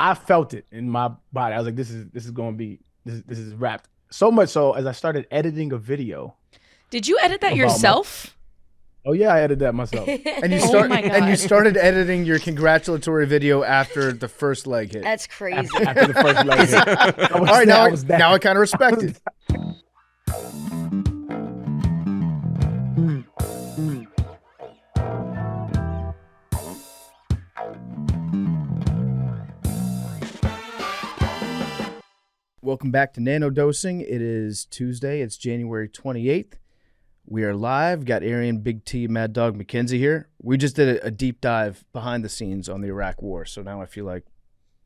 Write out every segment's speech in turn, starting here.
I felt it in my body. I was like, this is going to be this is wrapped. So much so as I started editing a video. Did you edit that yourself? Oh yeah, I edited that myself. And you God. you started editing your congratulatory video after the first leg hit. That's crazy. After the first leg hit. All right, now I kind of respect it. Welcome back to Nanodosing. It is Tuesday. It's January 28th. We are live. Got Arian, Big T, Mad Dog McKenzie here. We just did a deep dive behind the scenes on the Iraq War, so now I feel like,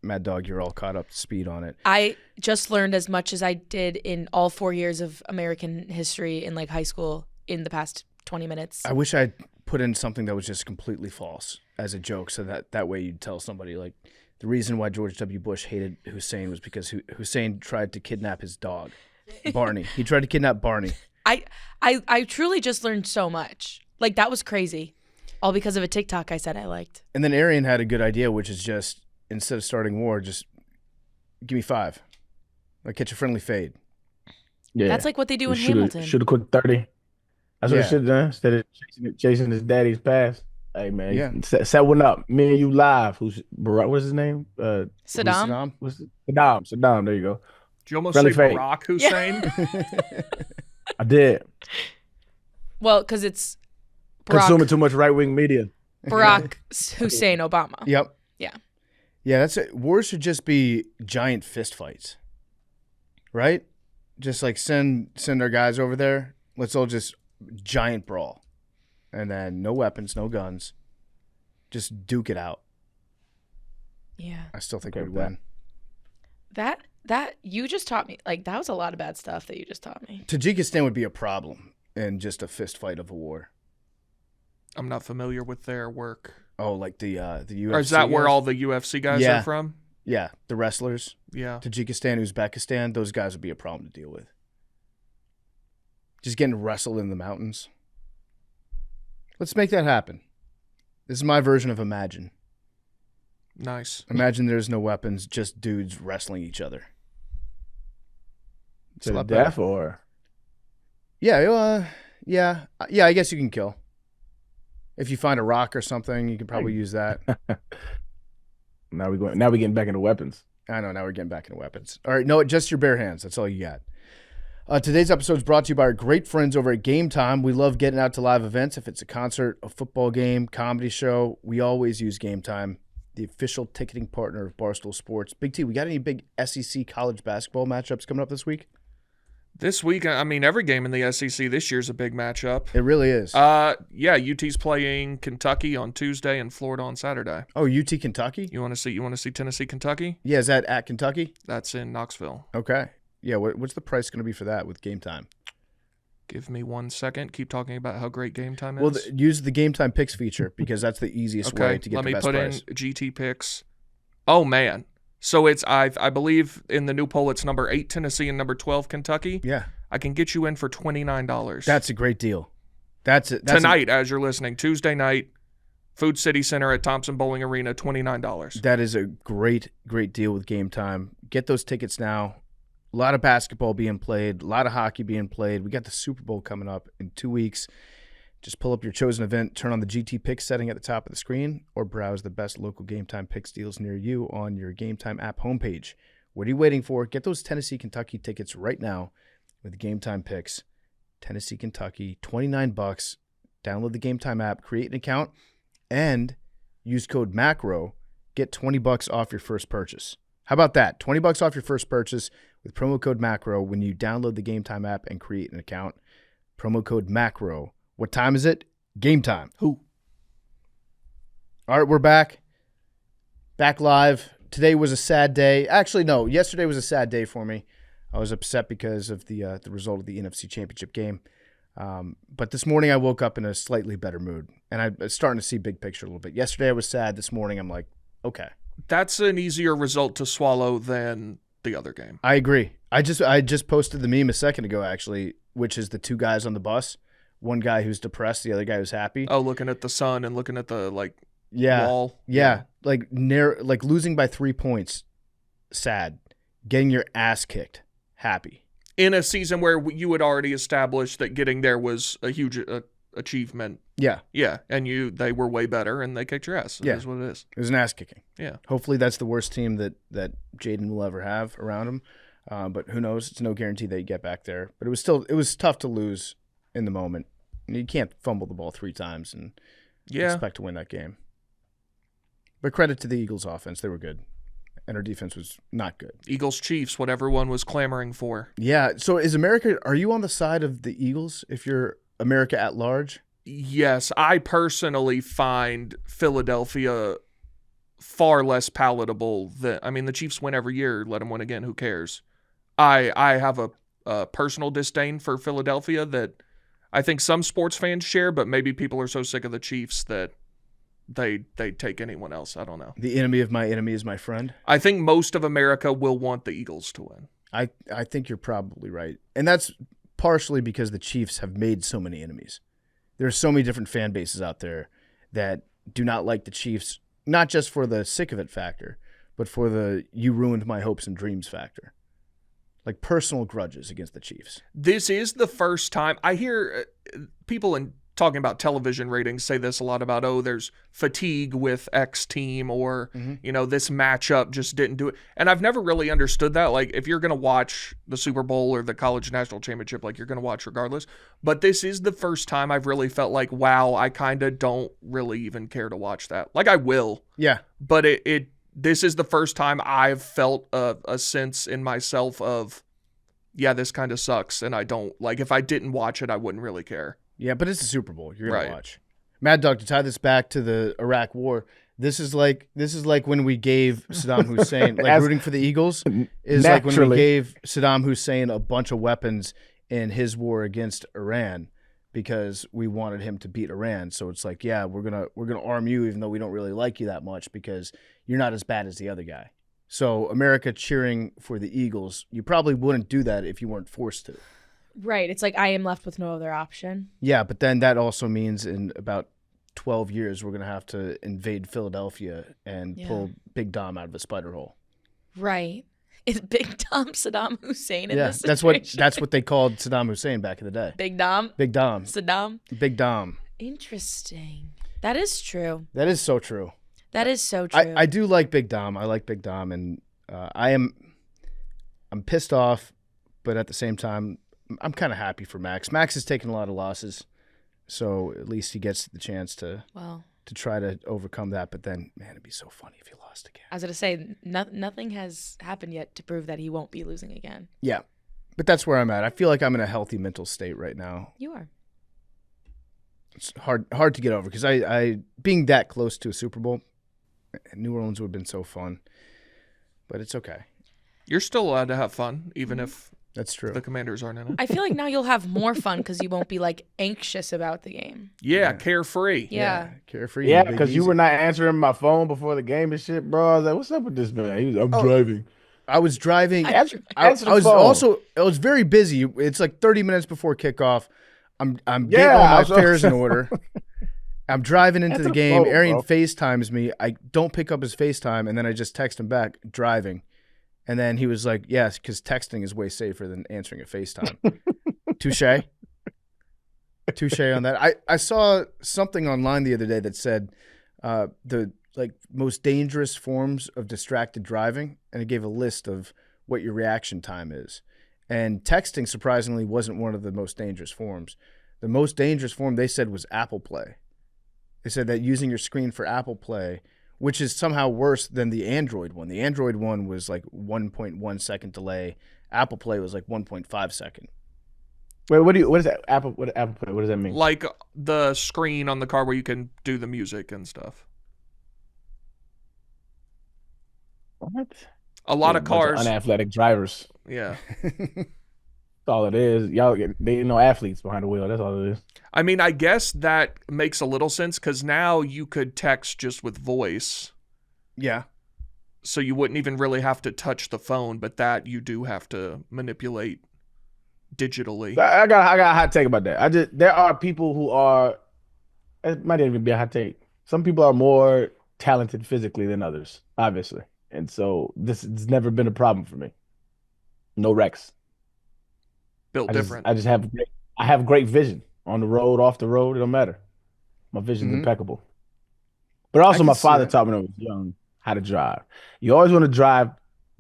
Mad Dog, you're all caught up to speed on it. I just learned as much as I did in all 4 years of American history in like high school in the past 20 minutes. I wish I'd put in something that was just completely false as a joke, so that way you'd tell somebody, like, the reason why George W. Bush hated Hussein was because Hussein tried to kidnap his dog, Barney. He tried to kidnap Barney. I truly just learned so much. Like, that was crazy. All because of a TikTok I said I liked. And then Arian had a good idea, which is just, instead of starting war, just give me 5. Like, catch a friendly fade. Yeah. That's like what they do in Hamilton. Shoot a quick 30. That's what he should have done instead of chasing his daddy's past. Hey, man, set one up. Me and you live. Who's what's his name? Saddam? Saddam, there you go. Did you almost Friendly say fade. Barack Hussein? I did. Well, because it's Consuming too much right-wing media. Barack Hussein Obama. Yep. Yeah. Yeah, that's it. Wars should just be giant fist fights, right? Just like send our guys over there. Let's all just giant brawl. And then no weapons, no guns. Just duke it out. Yeah. I still think we'd win. That you just taught me, like, that was a lot of bad stuff that you just taught me. Tajikistan would be a problem in just a fist fight of a war. I'm not familiar with their work. Oh, like the UFC. Or is that where guys? all the UFC guys Yeah. are from? Yeah, the wrestlers. Yeah. Tajikistan, Uzbekistan, those guys would be a problem to deal with. Just getting wrestled in the mountains. Let's make that happen. This is my version of Imagine. Nice. Imagine there's no weapons, just dudes wrestling each other. It's a To the lot death better. or? Yeah, I guess you can kill. If you find a rock or something, you could probably use that. Now we're getting back into weapons. I know, now we're getting back into weapons. All right, no, just your bare hands. That's all you got. Today's episode is brought to you by our great friends over at Game Time. We love getting out to live events. If it's a concert, a football game, comedy show, we always use Game Time, the official ticketing partner of Barstool Sports. Big T, we got any big SEC college basketball matchups coming up this week? This week, I mean, every game in the SEC this year is a big matchup. It really is. Yeah, UT's playing Kentucky on Tuesday and Florida on Saturday. Oh, UT Kentucky? You want to see Tennessee Kentucky? Yeah, is that at Kentucky? That's in Knoxville. Okay. Yeah, what's the price going to be for that with Game Time? Give me 1 second. Keep talking about how great Game Time is. Well, use the Game Time Picks feature because that's the easiest way to get the best price. Let me put in GT Picks. Oh, man. So it's, I believe in the new poll, it's number 8 Tennessee and number 12 Kentucky. Yeah. I can get you in for $29. That's a great deal. That's tonight, as you're listening, Tuesday night, Food City Center at Thompson Bowling Arena, $29. That is a great deal with Game Time. Get those tickets now. A lot of basketball being played, a lot of hockey being played. We got the Super Bowl coming up in 2 weeks. Just pull up your chosen event, turn on the GT Picks setting at the top of the screen, or browse the best local Game Time Picks deals near you on your Game Time app homepage. What are you waiting for? Get those Tennessee-Kentucky tickets right now with Game Time Picks. Tennessee-Kentucky, $29. Download the Game Time app, create an account, and use code MACRO. Get $20 off your first purchase. How about that? $20 off your first purchase with promo code MACRO when you download the Game Time app and create an account. Promo code MACRO. What time is it? Game time. Who? All right, we're back. Back live. Today was a sad day. Actually, no. Yesterday was a sad day for me. I was upset because of the result of the NFC Championship game. But this morning I woke up in a slightly better mood, and I'm starting to see big picture a little bit. Yesterday I was sad. This morning I'm like, okay. That's an easier result to swallow than the other game. I agree. I just posted the meme a second ago, actually, which is the two guys on the bus. One guy who's depressed, the other guy who's happy. Oh, looking at the sun and looking at the wall. Yeah. Like losing by 3 points sad. Getting your ass kicked, happy. In a season where you had already established that getting there was a huge achievement. Yeah. Yeah, and they were way better, and they kicked your ass. It is what it is. It was an ass kicking. Yeah. Hopefully that's the worst team that Jaden will ever have around him. But who knows? It's no guarantee that you get back there. But it was tough to lose in the moment. You can't fumble the ball 3 times and expect to win that game. But credit to the Eagles offense. They were good. And our defense was not good. Eagles Chiefs, what everyone was clamoring for. Yeah. So are you on the side of the Eagles if you're America at large? Yes, I personally find Philadelphia far less palatable than, the Chiefs win every year. Let them win again. Who cares? I have a personal disdain for Philadelphia that I think some sports fans share, but maybe people are so sick of the Chiefs that they take anyone else. I don't know. The enemy of my enemy is my friend. I think most of America will want the Eagles to win. I think you're probably right. And that's partially because the Chiefs have made so many enemies. There are so many different fan bases out there that do not like the Chiefs, not just for the sick of it factor, but for the you ruined my hopes and dreams factor. Like personal grudges against the Chiefs. This is the first time I hear people talking about television ratings say this a lot about, there's fatigue with X team or, this matchup just didn't do it. And I've never really understood that. Like, if you're going to watch the Super Bowl or the college national championship, like, you're going to watch regardless. But this is the first time I've really felt like, wow, I kind of don't really even care to watch that. Like, I will. Yeah. But this is the first time I've felt a sense in myself of, yeah, this kind of sucks. And I don't, like, if I didn't watch it, I wouldn't really care. Yeah, but it's the Super Bowl. You're going to watch. Mad Dog, to tie this back to the Iraq War, this is like when we gave Saddam Hussein, like rooting for the Eagles, is like when we gave Saddam Hussein a bunch of weapons in his war against Iran because we wanted him to beat Iran. So it's like, yeah, we're gonna arm you even though we don't really like you that much because you're not as bad as the other guy. So America cheering for the Eagles, you probably wouldn't do that if you weren't forced to. Right. It's like I am left with no other option. Yeah, but then that also means in about 12 years we're going to have to invade Philadelphia and pull Big Dom out of a spider hole. Right. Is Big Dom Saddam Hussein in this situation? That's what they called Saddam Hussein back in the day. Big Dom? Big Dom. Saddam? Big Dom. Interesting. That is true. That is so true. That is so true. I do like Big Dom. I like Big Dom, and I'm pissed off, but at the same time, I'm kind of happy for Max. Max has taken a lot of losses, so at least he gets the chance to try to overcome that. But then, man, it'd be so funny if he lost again. I was going to say, nothing has happened yet to prove that he won't be losing again. Yeah, but that's where I'm at. I feel like I'm in a healthy mental state right now. You are. It's hard to get over because I being that close to a Super Bowl, New Orleans would have been so fun, but it's okay. You're still allowed to have fun, even if that's true. The Commanders aren't in it. I feel like now you'll have more fun because you won't be like anxious about the game. Yeah, carefree. Yeah. Carefree. Yeah, because you were not answering my phone before the game and shit, bro. I was like, "What's up with this man?" I'm driving. I was driving. I was very busy. It's like 30 minutes before kickoff. I'm getting all my affairs in order. I'm driving into the game. Arian FaceTimes me. I don't pick up his FaceTime, and then I just text him back, driving. And then he was like, yes, because texting is way safer than answering a FaceTime. Touche on that. I saw something online the other day that said the most dangerous forms of distracted driving, and it gave a list of what your reaction time is. And texting, surprisingly, wasn't one of the most dangerous forms. The most dangerous form, they said, was Apple Play. They said that using your screen for Apple Play, which is somehow worse than the Android one. The Android one was like 1.1 second delay. Apple Play was like 1.5 second. Wait, what is that? Apple Play? What does that mean? Like the screen on the car where you can do the music and stuff. What? A lot of cars. Unathletic drivers. Yeah. That's all it is. Y'all, they ain't no athletes behind the wheel. That's all it is. I mean, I guess that makes a little sense because now you could text just with voice. Yeah. So you wouldn't even really have to touch the phone, but that you do have to manipulate digitally. I got a hot take about that. There are people who are, it might even be a hot take. Some people are more talented physically than others, obviously. And so this has never been a problem for me. No wrecks. Built different. I have great vision on the road, off the road. It don't matter. My vision's impeccable. But also, my father taught me when I was young how to drive. You always want to drive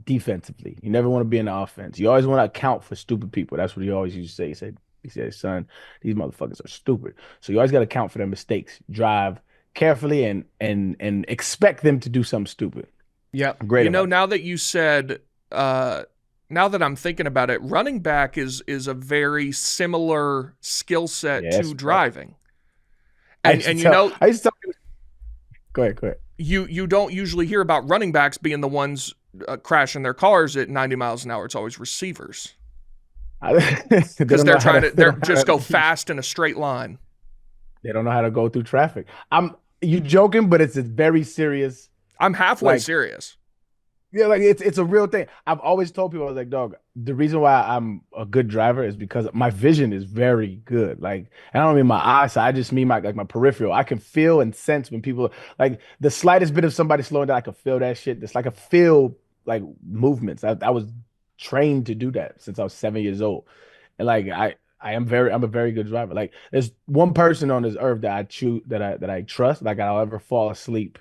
defensively. You never want to be in the offense. You always want to account for stupid people. That's what he always used to say. He said, son, these motherfuckers are stupid. So you always got to account for their mistakes. Drive carefully and expect them to do something stupid. Yeah. Great. You know, now that you said, now that I'm thinking about it, running back is a very similar skill set to driving. And you know, I used to tell. Go ahead. You don't usually hear about running backs being the ones crashing their cars at 90 miles an hour. It's always receivers. Because they're just go fast in a straight line. They don't know how to go through traffic. You joking, but it's a very serious. I'm halfway serious. Yeah, like it's a real thing. I've always told people, I was like, dog, the reason why I'm a good driver is because my vision is very good. Like, and I don't mean my eyesight, I just mean my peripheral. I can feel and sense when people, like, the slightest bit of somebody slowing down, I can feel that shit. It's like I feel like movements. I was trained to do that since I was 7 years old. And like I'm a very good driver. Like, there's one person on this earth that I trust, like I'll ever fall asleep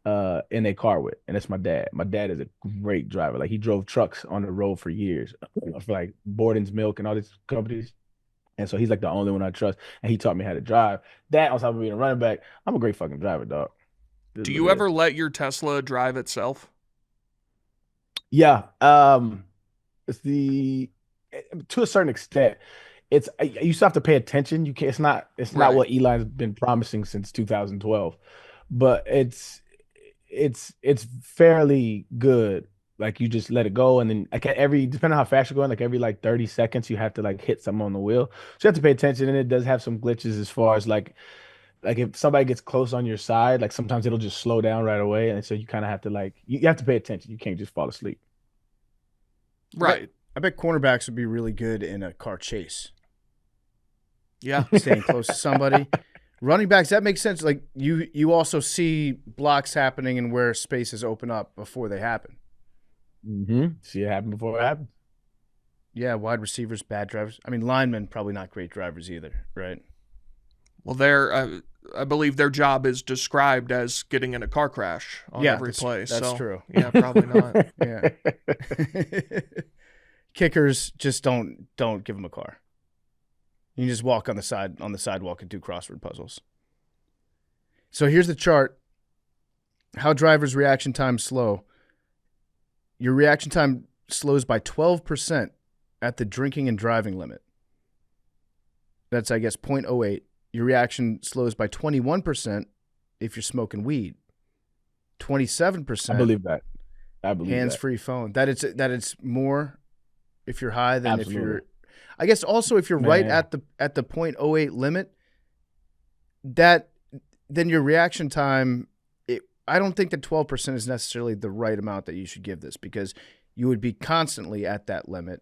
in a car with, and it's my dad. My dad is a great driver. Like, he drove trucks on the road for years for like Borden's Milk and all these companies. And so he's like the only one I trust. And he taught me how to drive. That on top of being a running back, I'm a great fucking driver, dog. Do you ever let your Tesla drive itself? Yeah. It's to a certain extent. You still have to pay attention. You can't, it's not what Elon's been promising since 2012. But it's fairly good. Like, you just let it go, and then like depending on how fast you're going, like every like 30 seconds you have to like hit something on the wheel. So you have to pay attention, and it does have some glitches as far as like if somebody gets close on your side, like sometimes it'll just slow down right away, and so you kind of have to like you have to pay attention. You can't just fall asleep. Right. I bet cornerbacks would be really good in a car chase. Yeah. Staying close to somebody. Running backs, that makes sense. Like, you also see blocks happening and where spaces open up before they happen. See it happen before it happens. Yeah, wide receivers, bad drivers. I mean, linemen, probably not great drivers either, right? Well, I believe their job is described as getting in a car crash on every play. That's true. Yeah, probably not. Yeah. Kickers, just don't give them a car. You can just walk on the sidewalk and do crossword puzzles. So here's the chart. How drivers' reaction time slow. Your reaction time slows by 12% at the drinking and driving limit. That's, I guess, 0.08. Your reaction slows by 21% if you're smoking weed. 27%. I believe that. Hands-free phone. That it's more if you're high than Absolutely. if you're. I guess also if you're right at the 0.08 limit, then your reaction time. I don't think that 12% is necessarily the right amount that you should give this, because you would be constantly at that limit.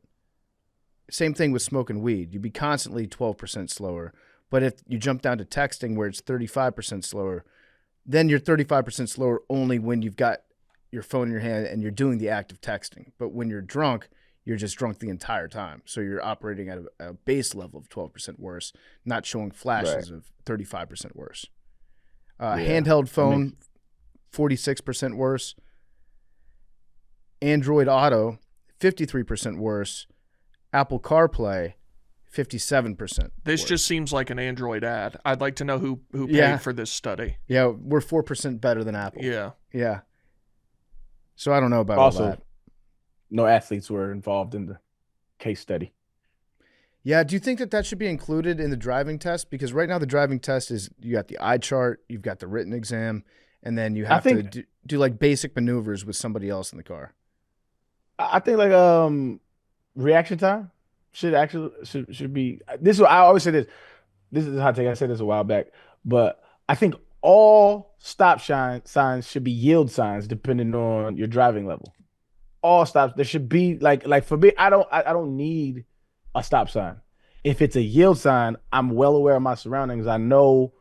Same thing with smoking weed. You'd be constantly 12% slower. But if you jump down to texting where it's 35% slower, then you're 35% slower only when you've got your phone in your hand and you're doing the act of texting. But when you're drunk, you're just drunk the entire time. So you're operating at a base level of 12% worse, not showing flashes of 35% worse. Handheld phone, 46% worse. Android Auto, 53% worse. Apple CarPlay, 57%. This just seems like an Android ad. I'd like to know who paid for this study. Yeah, we're 4% better than Apple. Yeah. So I don't know about also, all that. No athletes were involved in the case study. Yeah, do you think that should be included in the driving test? Because right now the driving test is you got the eye chart, you've got the written exam, and then you have to do like basic maneuvers with somebody else in the car. I think like reaction time should be. This is what I always say. This is a hot take. I said this a while back, but I think all stop signs should be yield signs depending on your driving level. All stops. There should be like for me, I don't need a stop sign. If it's a yield sign, I'm well aware of my surroundings. I know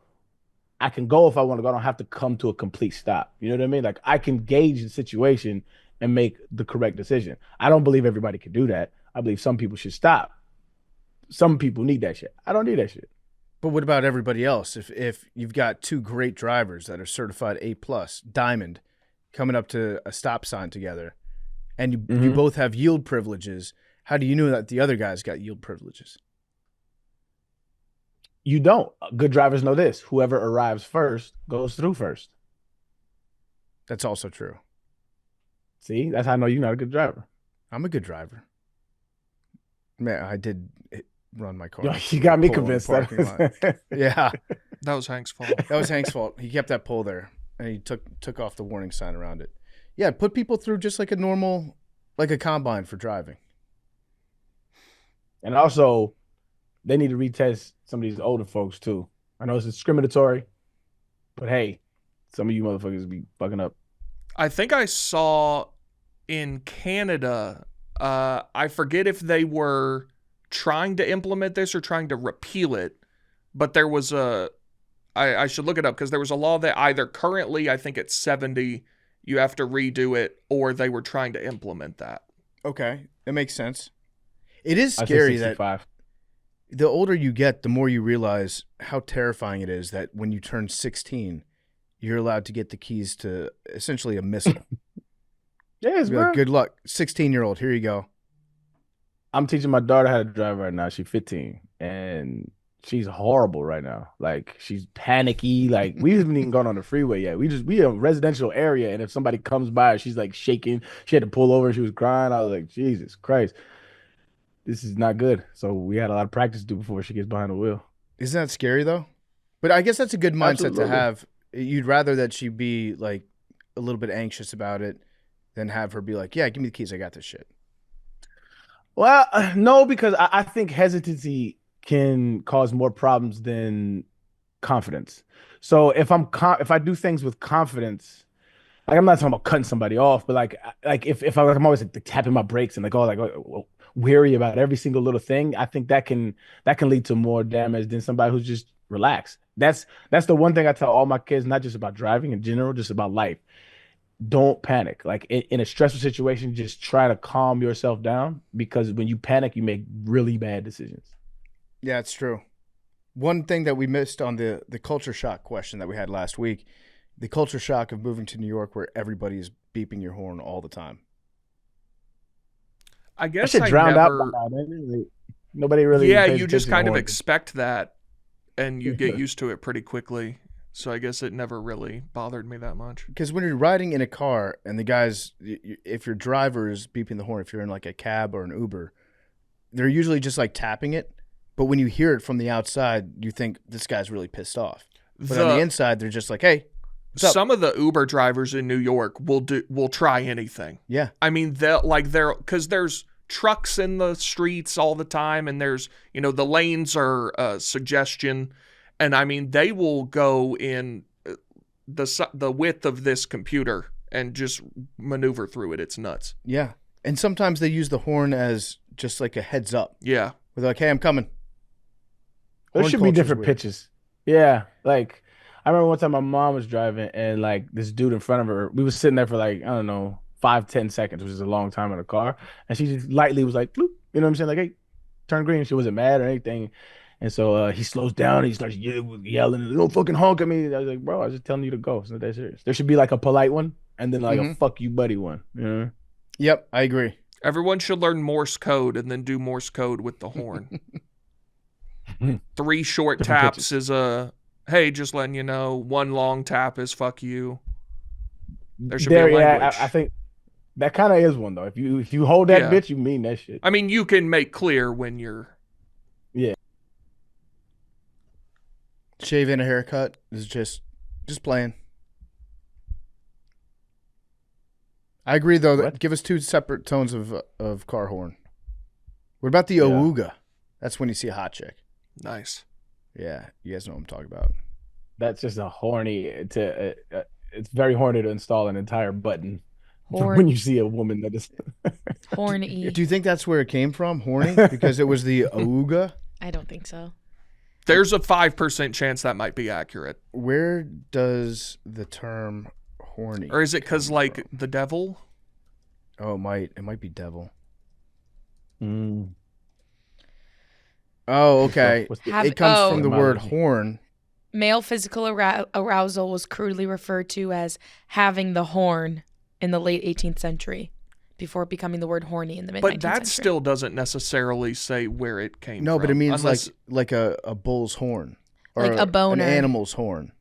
I can go if I want to go. I don't have to come to a complete stop. You know what I mean? Like I can gauge the situation and make the correct decision. I don't believe everybody can do that. I believe some people should stop. Some people need that shit. I don't need that shit. But what about everybody else? If you've got two great drivers that are certified A+, diamond, coming up to a stop sign together, and you both have yield privileges, how do you know that the other guy's got yield privileges? You don't. Good drivers know this. Whoever arrives first goes through first. That's also true. See, that's how I know you're not a good driver. I'm a good driver. Man, I did run my car. Yo, you got me convinced. Yeah. That was Hank's fault. That was Hank's fault. He kept that pole there, and he took off the warning sign around it. Yeah, put people through just like a normal, like a combine for driving. And also, they need to retest some of these older folks too. I know it's discriminatory, but hey, some of you motherfuckers be fucking up. I think I saw in Canada, I forget if they were trying to implement this or trying to repeal it, but there was I should look it up because there was a law that either currently, I think it's 70, you have to redo it, or they were trying to implement that. Okay, that makes sense. It is scary that the older you get, the more you realize how terrifying it is that when you turn 16, you're allowed to get the keys to essentially a missile. Yes, bro. Like, good luck. 16-year-old, here you go. I'm teaching my daughter how to drive right now. She's 15, and she's horrible right now. Like, she's panicky. Like, we haven't even gone on the freeway yet. We in a residential area, and if somebody comes by, she's like shaking. She had to pull over, and she was crying. I was like, Jesus Christ. This is not good. So we had a lot of practice to do before she gets behind the wheel. Isn't that scary, though? But I guess that's a good mindset Absolutely. to have. You'd rather that she be, like, a little bit anxious about it than have her be like, yeah, give me the keys. I got this shit. Well, no, because I think hesitancy can cause more problems than confidence. So if I do things with confidence, like I'm not talking about cutting somebody off, but like if I'm always like tapping my brakes and weary about every single little thing, I think that can lead to more damage than somebody who's just relaxed. That's the one thing I tell all my kids, not just about driving in general, just about life. Don't panic. Like in a stressful situation, just try to calm yourself down, because when you panic, you make really bad decisions. Yeah, it's true. One thing that we missed on the culture shock question that we had last week, the culture shock of moving to New York where everybody is beeping your horn all the time. I guess That shit drowned out by now, man. Nobody really. Yeah, pays you just attention to kind of horns. expect that, and you get used to it pretty quickly. So I guess it never really bothered me that much. Because when you're riding in a car and the guys, if your driver is beeping the horn, if you're in like a cab or an Uber, they're usually just like tapping it. But when you hear it from the outside, you think this guy's really pissed off. But on the inside, they're just like, hey, what's up? Some of the Uber drivers in New York will try anything. Yeah. I mean, because there's trucks in the streets all the time, and there's, the lanes are suggestion. And I mean, they will go in the width of this computer and just maneuver through it. It's nuts. Yeah. And sometimes they use the horn as just like a heads up. Yeah. Where they're like, hey, I'm coming. There Horn should be culture's different weird. pitches. Yeah. Like, I remember one time my mom was driving, and like this dude in front of her, we was sitting there for like, I don't know, 5-10 seconds, which is a long time in a car. And she just lightly was like, bloop, you know what I'm saying? Like, hey, turn green. She wasn't mad or anything. And so he slows down and he starts yelling, don't fucking honk at me. I was like, bro, I was just telling you to go. It's not that serious. There should be like a polite one and then like a fuck you buddy one. You know? Yep, I agree. Everyone should learn Morse code and then do Morse code with the horn. 3 short Different taps pitches. is a, hey, just letting you know. 1 long tap is fuck you. There should be a language. I think that kind of is one though. If you hold that bitch, you mean that shit. I mean, you can make clear when you're. Yeah. Shave and a haircut is just playing. I agree, though. That give us 2 separate tones of car horn. What about the Awooga? That's when you see a hot chick. Nice. Yeah, you guys know what I'm talking about. That's just a horny it's very horny to install an entire button Horn. when you see a woman that is Horny. Do you think that's where it came from, horny? Because it was the Awooga? I don't think so. There's a 5% chance that might be accurate. Where does the term horny? Or is it because, like, from? the devil? Oh, it might be devil. Mm. Oh, okay. It comes from the word horn. Male physical arousal was crudely referred to as having the horn in the late 18th century, before becoming the word horny in the mid-19th century. But that still doesn't necessarily say where it came from. No, but it means like a bull's horn. Or like a boner. An animal's horn.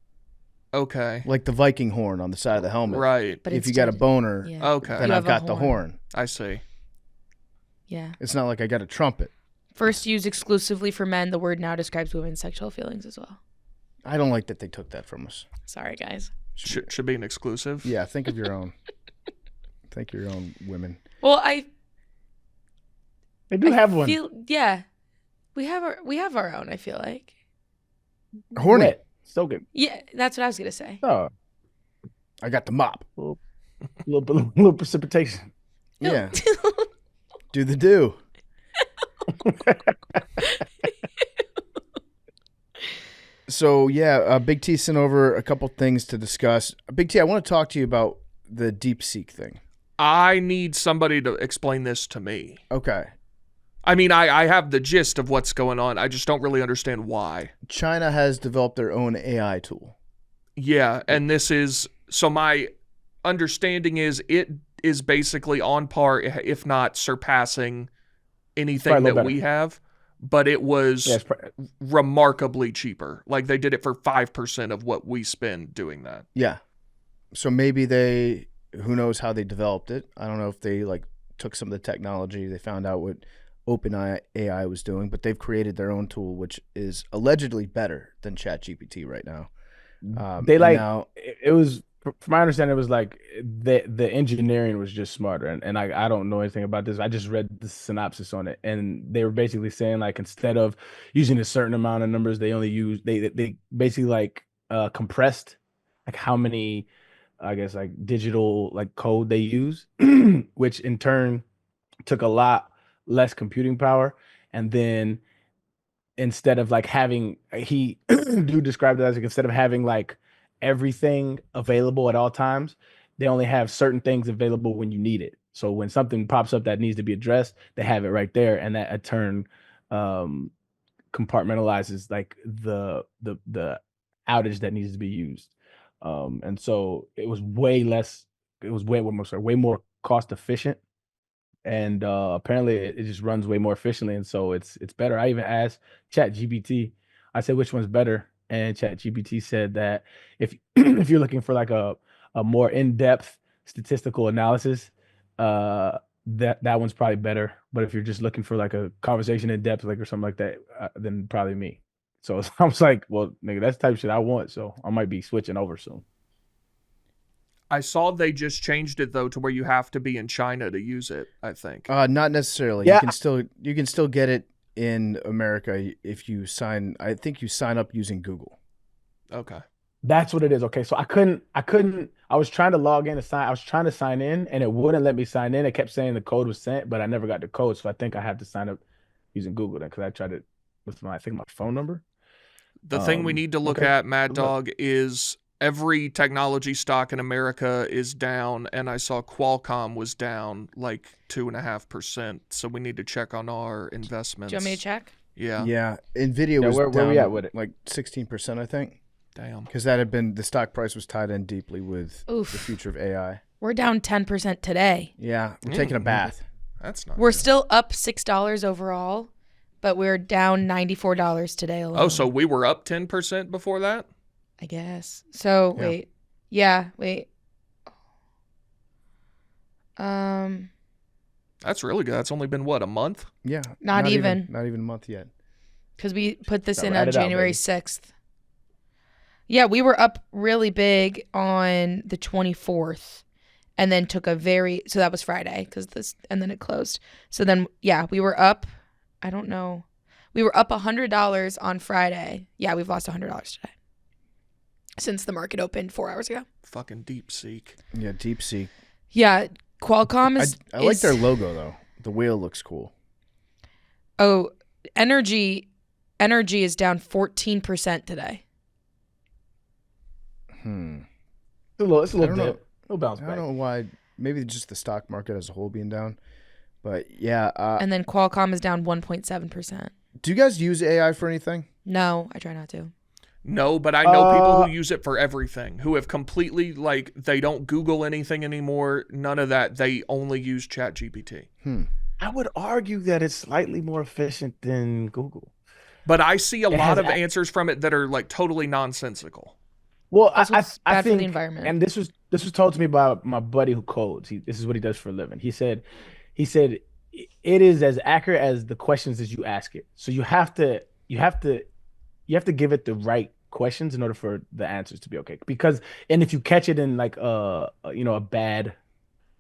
Okay. Like the Viking horn on the side of the helmet. Right. But if you got a boner, okay, then I've got the horn. I see. Yeah. It's not like I got a trumpet. First used exclusively for men, the word now describes women's sexual feelings as well. I don't like that they took that from us. Sorry, guys. Should be an exclusive. Yeah, think of your own. Think of your own women. Well, They do have one. Yeah. We have our own, I feel like. Horny. Wet. So good. Yeah, that's what I was going to say. Oh, I got the mop. little precipitation. Yeah. Do the do. So, yeah, Big T sent over a couple things to discuss. Big T, I want to talk to you about the DeepSeek thing. I need somebody to explain this to me. Okay. I mean, I have the gist of what's going on. I just don't really understand why. China has developed their own AI tool. Yeah, and this is... So my understanding is it is basically on par, if not surpassing anything that we have. But it was remarkably cheaper. Like, they did it for 5% of what we spend doing that. Yeah. So maybe who knows how they developed it. I don't know if they, like, took some of the technology. They found out what OpenAI was doing, but they've created their own tool, which is allegedly better than ChatGPT right now. It was, from my understanding, it was like the engineering was just smarter, and I don't know anything about this. I just read the synopsis on it, and they were basically saying, like, instead of using a certain amount of numbers, they only use they basically like compressed like how many, I guess, like digital like code they use, which in turn took a lot less computing power, and then instead of like having, he do describe it as like, instead of having like everything available at all times, they only have certain things available when you need it. So when something pops up that needs to be addressed, they have it right there, and that in turn compartmentalizes like the outage that needs to be used. And so it was way more cost efficient, and apparently it just runs way more efficiently, and so it's better. I even asked ChatGPT, I said, which one's better, and ChatGPT said that if if you're looking for like a more in-depth statistical analysis, that one's probably better. But if you're just looking for like a conversation in depth, like, or something like that, then probably me. So I was like, well, nigga, that's the type of shit I want. So I might be switching over soon. I saw they just changed it though to where you have to be in China to use it, I think. Not necessarily. Yeah. You can still get it in America if you sign up using Google. Okay. That's what it is. Okay. So I was trying to log in I was trying to sign in, and it wouldn't let me sign in. It kept saying the code was sent, but I never got the code. So I think I have to sign up using Google then, because I tried it with my phone number. The thing we need to look at, Mad Dog, is every technology stock in America is down, and I saw Qualcomm was down like 2.5%. So we need to check on our investments. Do you want me to check? Yeah. Yeah. Nvidia was where down we at with it? like 16%, I think. Damn. Because the stock price was tied in deeply with the future of AI. We're down 10% today. Yeah, we're taking a bath. That's not We're good. still up $6 overall, but we're down $94 today alone. Oh, so we were up 10% before that? I guess. So, Yeah. wait. Yeah, wait. That's really good. That's only been, what, a month? Yeah. Not even. Not even a month yet. Because we put this in Write on it out, January baby. 6th. Yeah, we were up really big on the 24th, and then took so that was Friday, and then it closed. So then, yeah, we were up, I don't know. We were up $100 on Friday. Yeah, we've lost $100 today since the market opened 4 hours ago. Fucking DeepSeek. Yeah, DeepSeek. Yeah, Qualcomm is... I like their logo, though. The whale looks cool. Oh, energy energy is down 14% today. It's a little dip. It'll bounce back. I don't know why. Maybe just the stock market as a whole being down. But yeah. And then Qualcomm is down 1.7%. Do you guys use AI for anything? No, I try not to. No, but I know people who use it for everything, who have completely, like, they don't Google anything anymore. None of that. They only use ChatGPT. I would argue that it's slightly more efficient than Google. But I see a lot of answers from it that are, like, totally nonsensical. Well, That's what's I bad for think, the environment. and this was told to me by my buddy who codes. This is what he does for a living. He said it is as accurate as the questions as you ask it. So you have to give it the right questions in order for the answers to be okay. And if you catch it in like a bad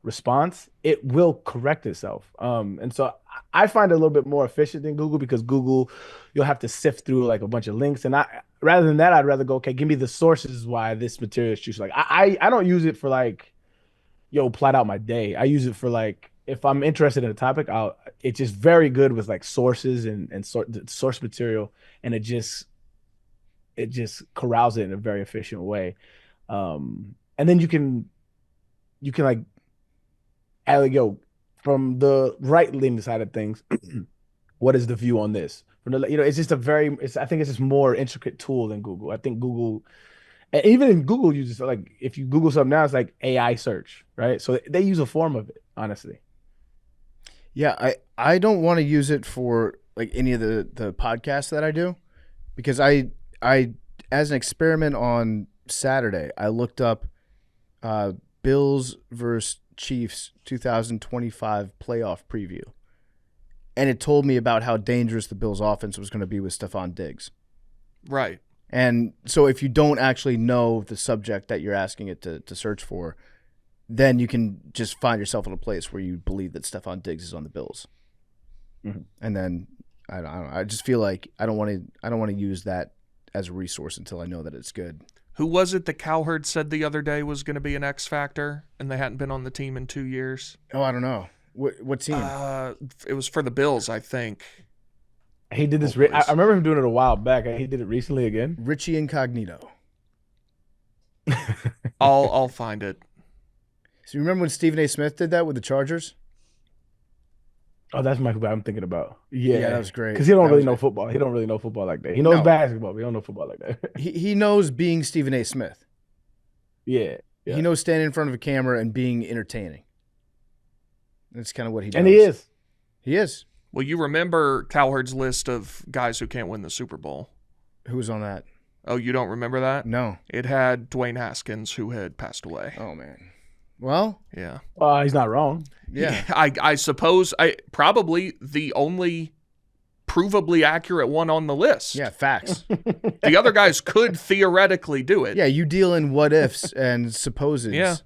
response, it will correct itself. And so I find it a little bit more efficient than Google, because Google, you'll have to sift through like a bunch of links, and rather than that, I'd rather go, okay, give me the sources why this material is true. So like I don't use it for like, plot out my day. I use it for like, if I'm interested in a topic, it's just very good with like sources and source material, and it just corrals it in a very efficient way. And then you can like, from the right leaning side of things, what is the view on this? From the, it's just I think it's just more intricate tool than Google. I think Google, and even in Google uses, like, if you Google something now, it's like AI search, right? So they use a form of it, honestly. Yeah, I don't want to use it for like any of the podcasts that I do, because I as an experiment on Saturday, I looked up Bills versus Chiefs 2025 playoff preview, and it told me about how dangerous the Bills offense was going to be with Stephon Diggs. Right. And so if you don't actually know the subject that you're asking it to search for, then you can just find yourself in a place where you believe that Stephon Diggs is on the Bills. Mm-hmm. And then I don't know, I just feel like I don't want to use that as a resource until I know that it's good. Who was it that Cowherd said the other day was going to be an X factor, and they hadn't been on the team in 2 years? Oh, I don't know. What team? It was for the Bills, I think. He did this. I remember him doing it a while back. He did it recently again. Richie Incognito. I'll find it. So you remember when Stephen A. Smith did that with the Chargers? Oh, that's Michael I'm thinking about. Yeah, that was great. Because he don't really know football. He don't really know football like that. He knows basketball, but he don't know football like that. He knows being Stephen A. Smith. Yeah. He knows standing in front of a camera and being entertaining. That's kind of what he does. And he is. He is. Well, you remember Cowherd's list of guys who can't win the Super Bowl. Who was on that? Oh, you don't remember that? No. It had Dwayne Haskins, who had passed away. Oh, man. Well, yeah. He's not wrong. Yeah. I suppose probably the only provably accurate one on the list. Yeah, facts. The other guys could theoretically do it. Yeah, you deal in what ifs and supposes. Yeah.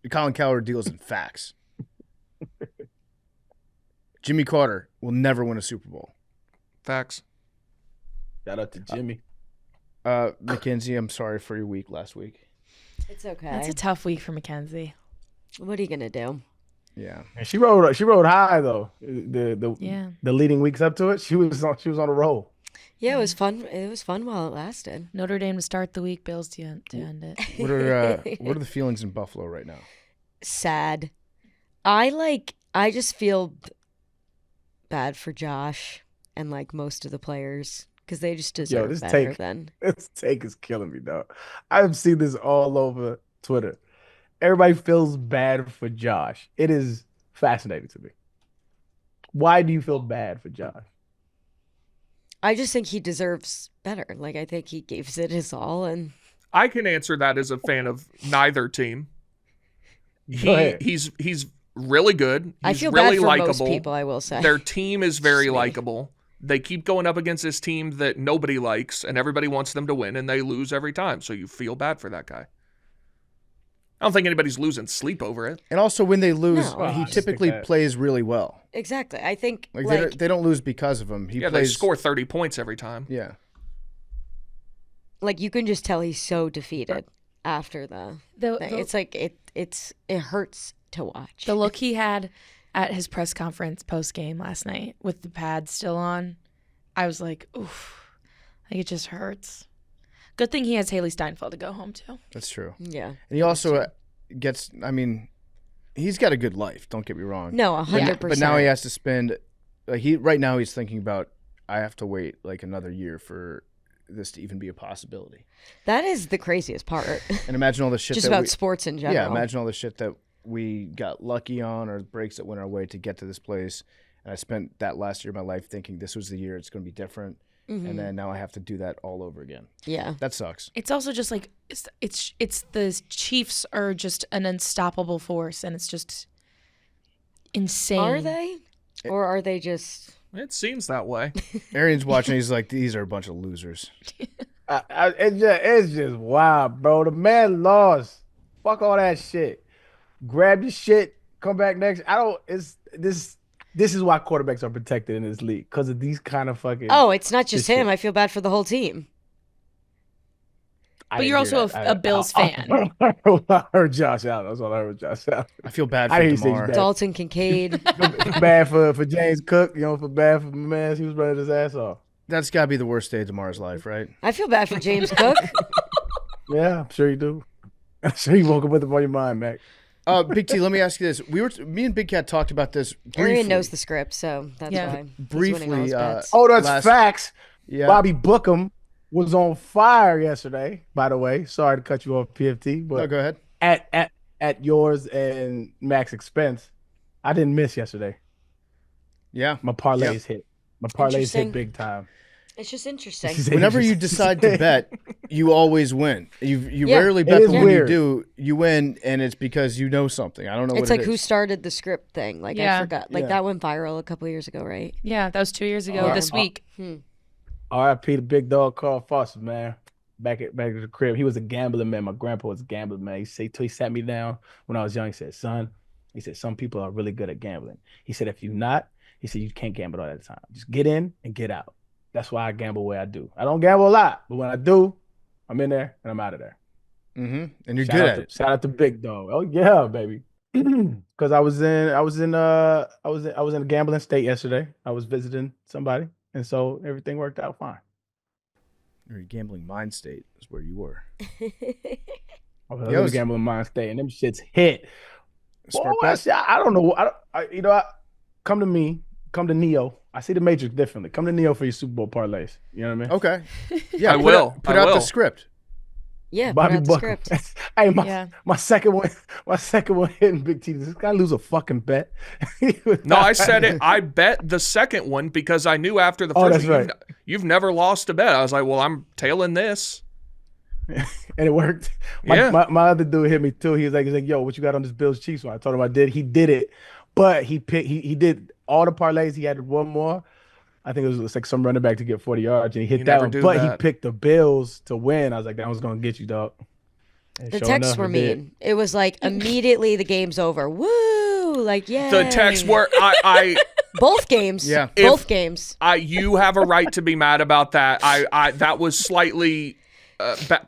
Colin Cowherd deals in facts. Jimmy Carter will never win a Super Bowl. Facts. Shout out to Jimmy. Mackenzie, I'm sorry for your week last week. It's okay. That's a tough week for Mackenzie. What are you gonna do? Yeah. And she rode high though. The leading weeks up to it, she was on a roll. Yeah, it was fun. It was fun while it lasted. Notre Dame to start the week, Bills to end it. What are the feelings in Buffalo right now? Sad. I just feel bad for Josh and like most of the players because they just deserve better than. This take is killing me, though. I've seen this all over Twitter. Everybody feels bad for Josh. It is fascinating to me. Why do you feel bad for Josh? I just think he deserves better. Like, I think he gives it his all, and I can answer that as a fan of neither team. He's really good. He's I feel really bad for likable. most people, I will say. Their team is very likable. They keep going up against this team that nobody likes, and everybody wants them to win, and they lose every time. So you feel bad for that guy. I don't think anybody's losing sleep over it. And also, when they lose, No. he typically plays really well. Exactly. I think they don't lose because of him. They score 30 points every time. Yeah. Like, you can just tell he's so defeated after the it's like it hurts to watch. The look he had at his press conference post game last night with the pads still on, I was like, oof. Like, it just hurts. Good thing he has Haley Steinfeld to go home to. That's true. Yeah. And he also gets, I mean, he's got a good life. Don't get me wrong. No, 100%. But now he has to spend, right now he's thinking about, I have to wait like another year for this to even be a possibility. That is the craziest part. And imagine all the shit Just about sports in general. Yeah, imagine all the shit that we got lucky on or breaks that went our way to get to this place. And I spent that last year of my life thinking this was the year it's going to be different. And then now I have to do that all over again. Yeah. That sucks. It's also just like it's the Chiefs are just an unstoppable force, and it's just insane. Are they? Or are they just... It seems that way. Arian's watching. He's like, these are a bunch of losers. It's just wild, bro. The man lost. Fuck all that shit. Grab your shit. Come back next. This is why quarterbacks are protected in this league, because of these kind of fucking. Oh, it's not just him. shit. I feel bad for the whole team. I But didn't you're hear also that. a Bills fan. I heard Josh Allen. That's all I heard. Josh Allen. I feel bad I for didn't hear DeMar. he's Dalton Kincaid. Bad for James Cook. For bad for my man. He was running his ass off. That's got to be the worst day of DeMar's life, right? I feel bad for James Cook. Yeah, I'm sure you do. I'm sure you woke up with it on your mind, Mac. Big T, let me ask you this. Me and Big Cat talked about this briefly. Arian knows the script, so that's Yeah. why. He's Briefly, winning all his bets. Oh, that's Last- facts. Yeah. Bobby Bookham was on fire yesterday, by the way. Sorry to cut you off, PFT, but No, go ahead. at yours and Mac's expense, I didn't miss yesterday. Yeah. My parlays hit. My parlays Interesting. hit big time. It's just interesting. Whenever you decide to bet, you always win. You Yeah. rarely It bet, is but when weird. you do, you win, and it's because you know something. I don't know It's what like it who is. started the script thing. Like, I Yeah. forgot. Like, Yeah. that went viral a couple years ago, right? Yeah, that was 2 years ago this week. R.I.P. the big dog Carl Foster, man. Back at the crib. He was a gambling man. My grandpa was a gambling man. He sat me down when I was young. He said, son, some people are really good at gambling. He said, if you're not, he said, you can't gamble all that time. Just get in and get out. That's why I gamble the way I do. I don't gamble a lot, but when I do, I'm in there and I'm out of there. Mm-hmm. And you're Shout good out at to, it. Shout out to Big Dog. Oh yeah, baby. Because I was in a gambling state yesterday. I was visiting somebody, and so everything worked out fine. Your gambling mind state is where you were. I was in a gambling mind state, and them shits hit. Smart Boy, bet. I don't know. Come to me. Come to Neo. I see the Matrix differently. Come to Neo for your Super Bowl parlays. You know what I mean? Okay. Yeah, I put will. Out, put I out the will. script. Yeah, Bobby put out the Booker. script. Hey, Yeah. my second one hitting Big T. Does this guy lose a fucking bet? No, I said it. I bet the second one because I knew after the Oh, first that's one, right. you've never lost a bet. I was like, well, I'm tailing this. And it worked. Yeah. My other dude hit me too. He's like, yo, what you got on this Bills Chiefs one? I told him I did. He did it, but he did all the parlays. He had one more. I think it was like some running back to get 40 yards, and he hit You that never one. do But he that. picked the Bills to win. I was like, that was gonna get you, dog. And The sure texts enough, were it did. mean. It was like immediately the game's over. Woo! Like, yeah. The text were I Both games. Yeah. Both games. you have a right to be mad about that. I that was slightly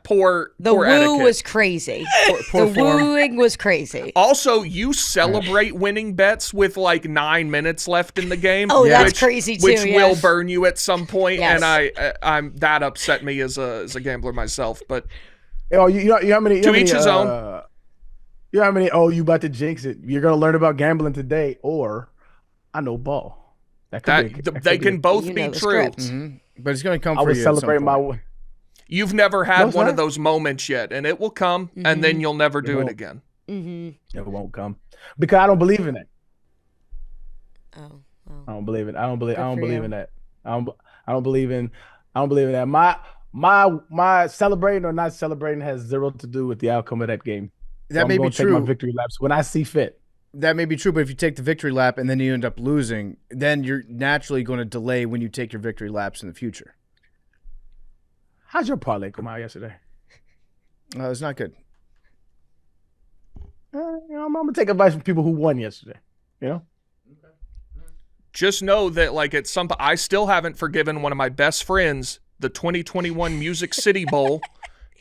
poor. The poor woo etiquette. was crazy. Poor The form. wooing was crazy. Also, you celebrate winning bets with like 9 minutes left in the game. Oh, that's which- crazy too. Which will yes. burn you at some point, Yes. and I'm that upset me as a gambler myself. But Oh, you know how many? To each his own. You know how many? Oh, you about to jinx it? You're gonna learn about gambling today, or I know ball. That they can both You be know the true. script. Mm-hmm. But it's going to come I for would you. at some celebrate my. point. You've never No, had it's one not. of those moments yet, and it will come, and Mm-hmm. then you'll never do it won't. again. Mm-hmm. It won't come because I don't believe in it. Oh, I well. don't believe it. I don't believe. Good I don't for believe you. in that. I don't believe in. I don't believe in that. My celebrating or not celebrating has zero to do with the outcome of that game. That I'm may be gonna take my true. victory laps when I see fit. That may be true, but if you take the victory lap and then you end up losing, then you're naturally going to delay when you take your victory laps in the future. How's your parlay come out yesterday? It's not good. I'm gonna take advice from people who won yesterday. You know. Just know that, like, at some I still haven't forgiven one of my best friends the 2021 Music City Bowl.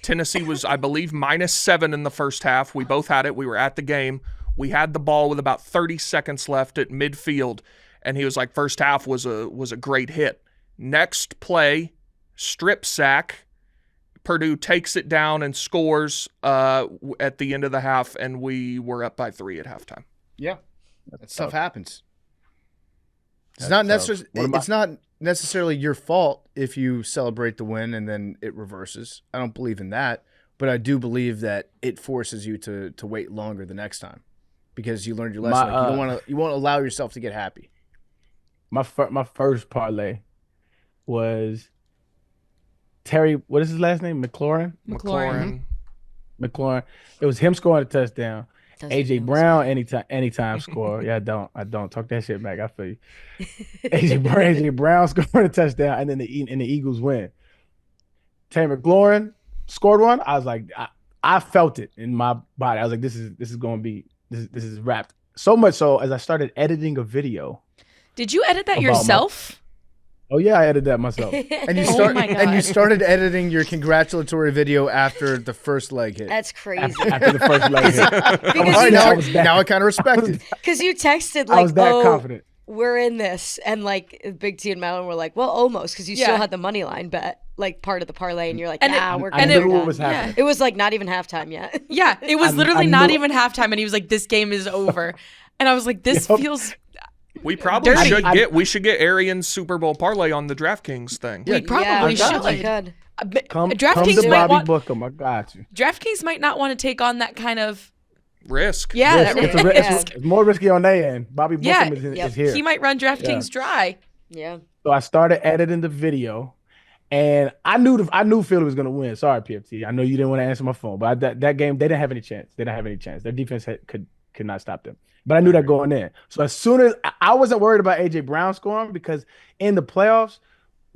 Tennessee was, I believe, -7 in the first half. We both had it. We were at the game. We had the ball with about 30 seconds left at midfield, and he was like, first half was a great hit. Next play, strip sack. Purdue takes it down and scores at the end of the half, and we were up by 3 at halftime. Yeah, that stuff happens. It's That's not tough. necessarily. It's not necessarily your fault if you celebrate the win and then it reverses. I don't believe in that, but I do believe that it forces you to wait longer the next time because you learned your lesson. You won't allow yourself to get happy. My first parlay was Terry. What is his last name? McLaurin. McLaurin. McLaurin. It was him scoring a touchdown. Doesn't AJ know Brown anytime score. Yeah, I don't talk that shit back. I feel you. AJ Brown scored a touchdown, and then the Eagles win. Terry McLaurin scored one. I was like, I felt it in my body. I was like, this is going to be this is wrapped. So much so as I started editing a video. Did you edit that yourself? Oh yeah, I edited that myself. And you Oh my God. and you started editing your congratulatory video after the first leg hit. That's crazy. After the first leg hit. Because All right, you now I kind of respect it. Because you texted I was like, that oh, confident. we're in this. And like Big T and Madeline were like, well, almost. Because you still had the money line bet, like part of the parlay. And you're like, And nah, it- we're I good. knew we're what was done. happening. It was like not even halftime yet. Yeah, it was I literally not knew- even halftime, and he was like, "This game is over," and I was like, "This Yep. feels." We probably Dirty. we should get Arian's Super Bowl parlay on the DraftKings thing. We probably yeah, should. we could. Come DraftKings to might Bobby want Bookham. I got you. DraftKings might not want to take on that kind of Risk. that It's more risky on their end. Bobby Yeah. Bookham Yep. is here. he might run DraftKings dry. Yeah. So I started editing the video, and I knew Philly was gonna win. Sorry, PFT. I know you didn't want to answer my phone, but that game they didn't have any chance. Their defense could not stop them. But I knew that going in. So as soon as I wasn't worried about AJ Brown scoring, because in the playoffs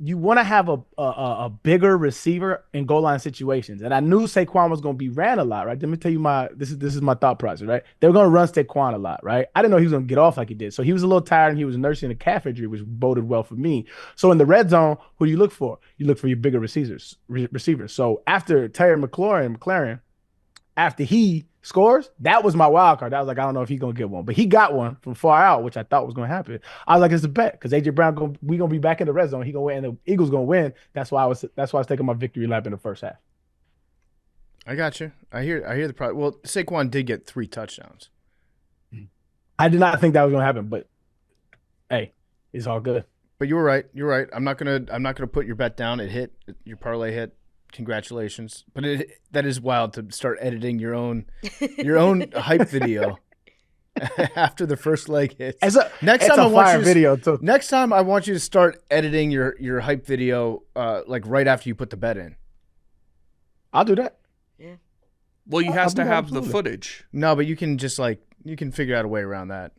you want to have a bigger receiver in goal line situations, and I knew Saquon was going to be ran a lot. Right? Let me tell you this is my thought process. Right? They were going to run Saquon a lot. Right? I didn't know he was going to get off like he did. So he was a little tired and he was nursing a calf injury, which boded well for me. So in the red zone, who do you look for? You look for your bigger receivers. So after Terry McLaurin, after he scores, that was my wild card. I was like, I don't know if he's gonna get one, but he got one from far out, which I thought was gonna happen. I was like, it's a bet because AJ Brown we gonna be back in the red zone. He gonna win, and the Eagles gonna win. That's why I was taking my victory lap in the first half. I got you. I hear the problem. Well, Saquon did get 3 touchdowns. I did not think that was gonna happen, but hey, it's all good. But you were right. You're right. I'm not gonna put your bet down. It hit. Your parlay hit. Congratulations. But that is wild to start editing your own hype video after the first leg hits. Next time I want you to start editing your hype video like right after you put the bet in. I'll do that. Yeah. Well, you has to have absolutely. the footage. No, but you can just you can figure out a way around that.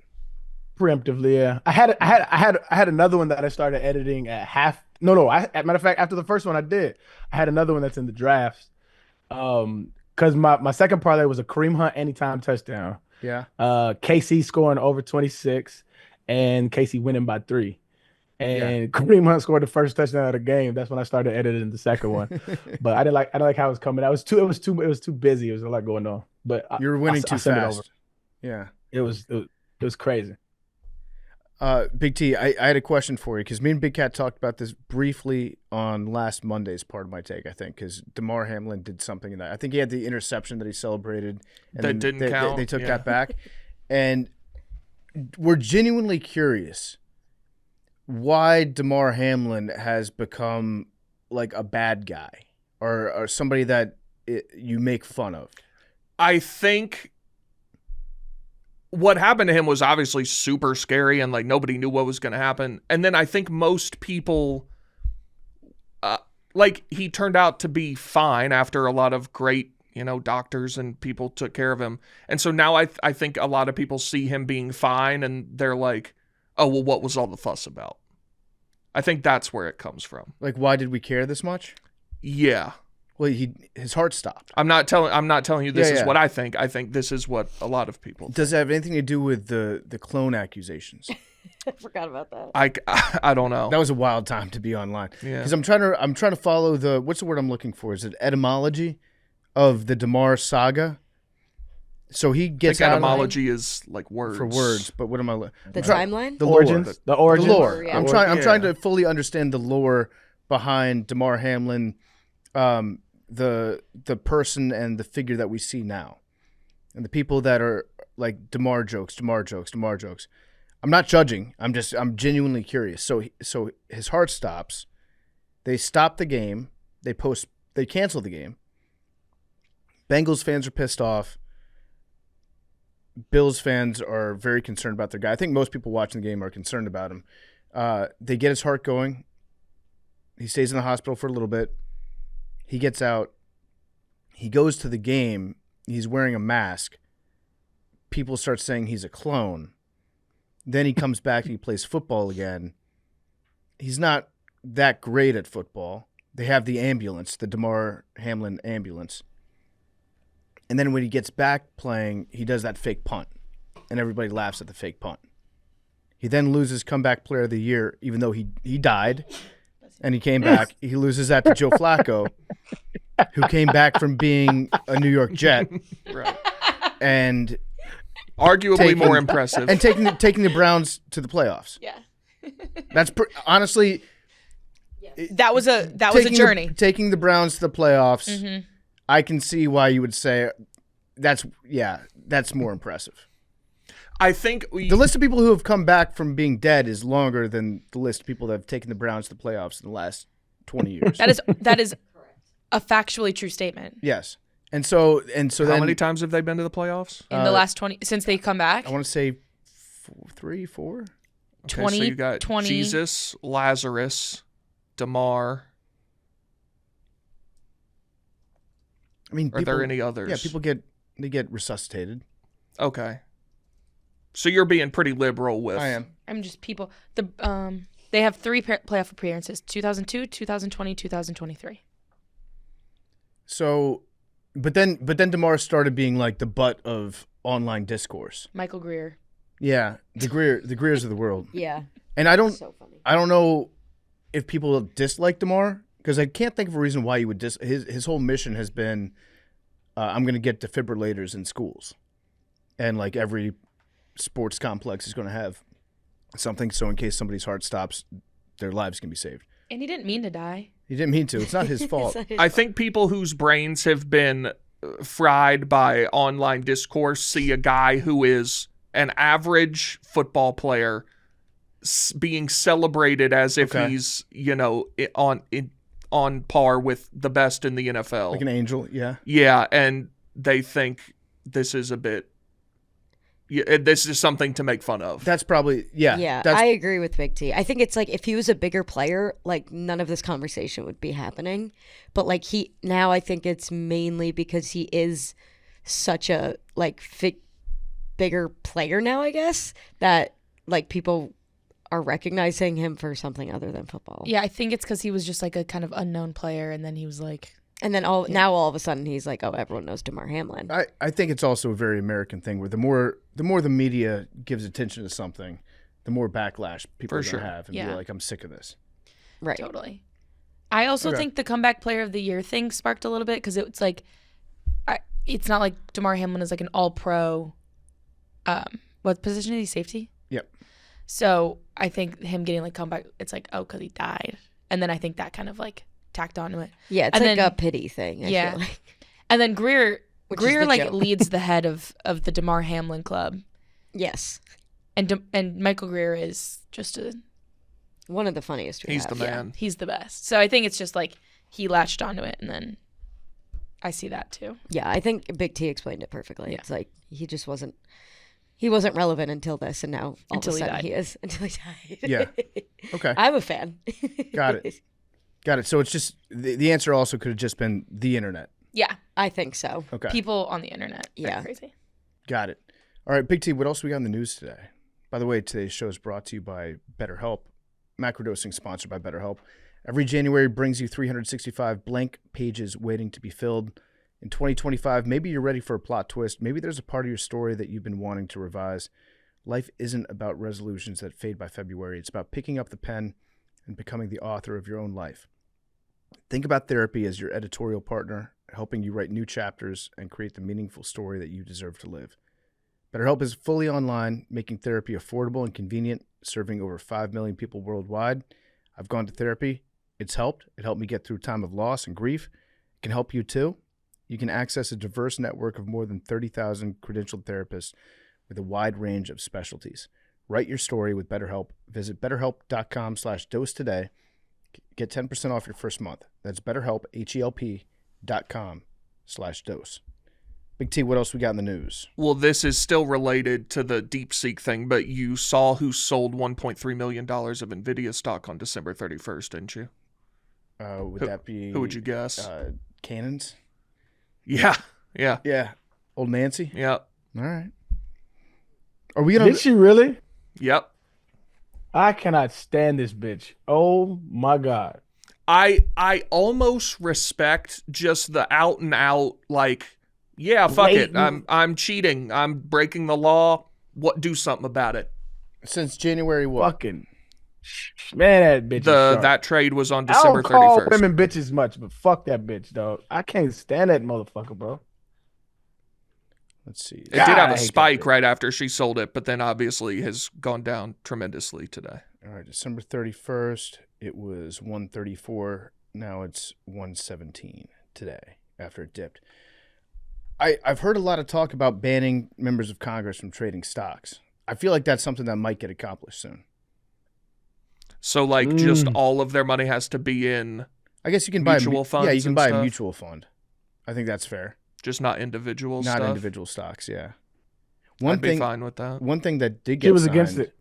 Preemptively, yeah. I had another one that I started editing at half. No. Matter of fact, after the first one I did, I had another one that's in the drafts. Because my second parlay was a Kareem Hunt anytime touchdown. Yeah. KC scoring over 26, and KC winning by 3. And Kareem Hunt scored the first touchdown of the game. That's when I started editing the second one. But I didn't like how it was coming. It was too busy. It was a lot going on. But You were winning too sent it fast. over. Yeah. It was crazy. Big T, I had a question for you because me and Big Cat talked about this briefly on last Monday's part of my take, I think, because DeMar Hamlin did something in that. I think he had the interception that he celebrated. And That didn't count. They took that back. And we're genuinely curious why DeMar Hamlin has become like a bad guy or somebody that you make fun of. I think what happened to him was obviously super scary and like nobody knew what was going to happen. And then I think most people, like he turned out to be fine after a lot of great, doctors and people took care of him. And so now I think a lot of people see him being fine and they're like, oh, well, what was all the fuss about? I think that's where it comes from. Like, why did we care this much? Yeah. Well, his heart stopped. I'm not telling you this is Yeah. what I think. I think this is what a lot of people think. Does it have anything to do with the clone accusations? I forgot about that. I don't know. That was a wild time to be online. Yeah. Because I'm trying to follow what's the word I'm looking for? Is it etymology of the DeMar saga? So he I gets think out etymology is like words. for words, but what am I? The timeline? The Origins. lore. The origins. The lore. Yeah. I'm trying to fully understand the lore behind Damar Hamlin, the person and the figure that we see now, and the people that are like Damar jokes. I'm not judging. I'm genuinely curious. So his heart stops. They stop the game. They cancel the game. Bengals fans are pissed off. Bills fans are very concerned about their guy. I think most people watching the game are concerned about him. They get his heart going. He stays in the hospital for a little bit. He gets out. He goes to the game. He's wearing a mask. People start saying he's a clone. Then he comes back and he plays football again. He's not that great at football. They have the ambulance, the Damar Hamlin ambulance. And then when he gets back playing, he does that fake punt. And everybody laughs at the fake punt. He then loses comeback player of the year, even though he died. And he came back. He loses that to Joe Flacco, who came back from being a New York Jet. Right. And arguably more impressive. And taking the Browns to the playoffs. Yeah. That's honestly... That was a journey. Taking the Browns to the playoffs, Mm-hmm. I can see why you would say that's more impressive. I think The list of people who have come back from being dead is longer than the list of people that have taken the Browns to the playoffs in the last 20 years. That is a factually true statement. Yes. And so how many times have they been to the playoffs? In the last 20 since they come back? I want to say 3, 4. Okay, 20, so you got 20. Jesus, Lazarus, Damar. I mean, Are there any others? Yeah, people get resuscitated. Okay. So you're being pretty liberal with. I am. I'm just people. They have 3 playoff appearances: 2002, 2020, 2023. So, but then Damar started being like the butt of online discourse. Michael Greer. Yeah, the Greers of the world. Yeah. And I don't So funny. know if people dislike Damar, because I can't think of a reason why you would his whole mission has been I'm going to get defibrillators in schools, and like every sports complex is going to have something, so in case somebody's heart stops, their lives can be saved. And he didn't mean to die. He didn't mean to. It's not his fault. I think people whose brains have been fried by online discourse see a guy who is an average football player being celebrated as if he's, on par with the best in the NFL. Like an angel, yeah. Yeah, and they think this is a bit... this is something to make fun of. That's probably, yeah. Yeah, That's, I agree with Big T. I think it's like if he was a bigger player, like none of this conversation would be happening. But like now I think it's mainly because he is such a like bigger player now, I guess, that like people are recognizing him for something other than football. Yeah, I think it's because he was just like a kind of unknown player, and then he was like... And then now all of a sudden he's like, oh, everyone knows Damar Hamlin. I think it's also a very American thing where the more the media gives attention to something, the more backlash people are going to have and be like, I'm sick of this. Right. Totally. I also think the comeback player of the year thing sparked a little bit because it's like, it's not like Damar Hamlin is like an all-pro. What position is he? Safety? Yep. So I think him getting like comeback, it's like, oh, because he died. And then I think that kind of like tacked onto it. Yeah, it's and like then, a pity thing. I feel like. And then Greer like joke. leads the head of the Damar Hamlin club. Yes. And Michael Greer is just one of the funniest. He's the man. Yeah, he's the best. So I think it's just like he latched onto it, and then I see that too. Yeah, I think Big T explained it perfectly. Yeah. It's like he just wasn't relevant until this, and now all Until of a he sudden died. he is. Until he died. Yeah. Okay. I'm a fan. Got it. So it's just the answer also could have just been the internet. Yeah, I think so. Okay. people on the internet. Yeah. Crazy. Got it. All right, Big T, what else we got in the news today? By the way, today's show is brought to you by BetterHelp. Macrodosing sponsored by BetterHelp. Every January brings you 365 blank pages waiting to be filled. In 2025, maybe you're ready for a plot twist. Maybe there's a part of your story that you've been wanting to revise. Life isn't about resolutions that fade by February. It's about picking up the pen and becoming the author of your own life. Think about therapy as your editorial partner, helping you write new chapters and create the meaningful story that you deserve to live. BetterHelp is fully online, making therapy affordable and convenient, serving over 5 million people worldwide. I've gone to therapy. It's helped. It helped me get through time of loss and grief. It can help you too. You can access a diverse network of more than 30,000 credentialed therapists with a wide range of specialties. Write your story with BetterHelp. Visit betterhelp.com/dose today. Get 10% off your first month. That's BetterHelp, HELP.com/dose. Big T, what else we got in the news? Well, this is still related to the DeepSeek thing, but you saw who sold $1.3 million of NVIDIA stock on December 31st, didn't you? Would that be... Who would you guess? Cannons? Yeah. Yeah. Old Nancy? Yep. All right. Are we going to... Did she really? Yep. I cannot stand this bitch. Oh my God. I almost respect just the out and out, like, yeah, fuck it. I'm cheating. I'm breaking the law. Do something about it. Since January what? Fucking man, that bitch. Is sharp. That trade was on I December don't call 31st. women bitches much, but fuck that bitch, dog. I can't stand that motherfucker, bro. Let's see. It did have I a hate spike that right after she sold it, but then obviously has gone down tremendously today. All right, December 31st, it was 134. Now it's 117 today after it dipped. I've heard a lot of talk about banning members of Congress from trading stocks. I feel like that's something that might get accomplished soon. So, like, just all of their money has to be in I guess you can mutual buy funds. Yeah, you can and buy stuff? a mutual fund. I think that's fair. Just not individual Not stuff. individual stocks. Yeah. I'd be fine with that. One thing that did get She was signed, against it.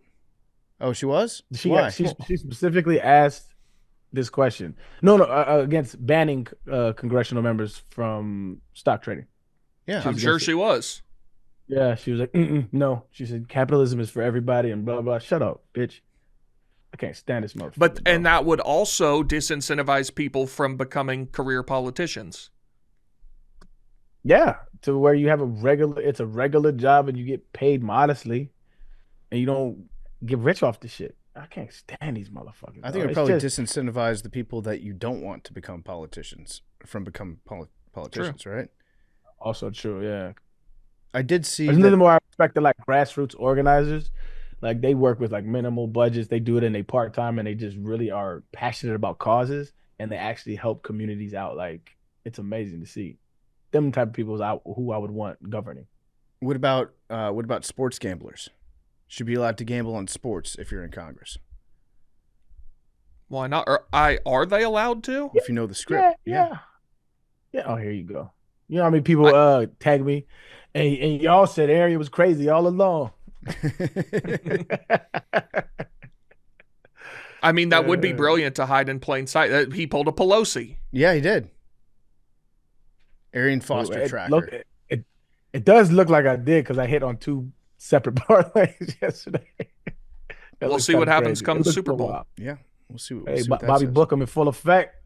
Oh, she was? She Why? she specifically asked this question. No, against banning congressional members from stock trading. Yeah. I'm sure she was. Yeah, she was like, no. She said capitalism is for everybody and blah blah. Shut up, bitch. I can't stand this motherfucker. And that would also disincentivize people from becoming career politicians. yeah, to where you have it's a regular job and you get paid modestly, and you don't get rich off the shit. I can't stand these motherfuckers. I think it It's probably just- disincentivize the people that you don't want to become politicians from becoming politicians, right? Also true, yeah. I did see There's that- nothing more I respect than like grassroots organizers. Like they work with like minimal budgets. They do it in they part time and they just really are passionate about causes and they actually help communities out. Like it's amazing to see. Them type of people is who I would want governing. What about sports gamblers? Should be allowed to gamble on sports if you're in Congress. Why not? Are they allowed to? If you know the script. Yeah. Oh, here you go. You know how many people tag me and y'all said Arian was crazy all along. I mean, that would be brilliant to hide in plain sight. He pulled a Pelosi. Yeah, he did. Arian Foster tracker. It does look like I did because I hit on two separate parlays yesterday. We'll see what happens come the Super Bowl. Yeah, we'll see. Hey, what that Bobby says. Bookham in full effect.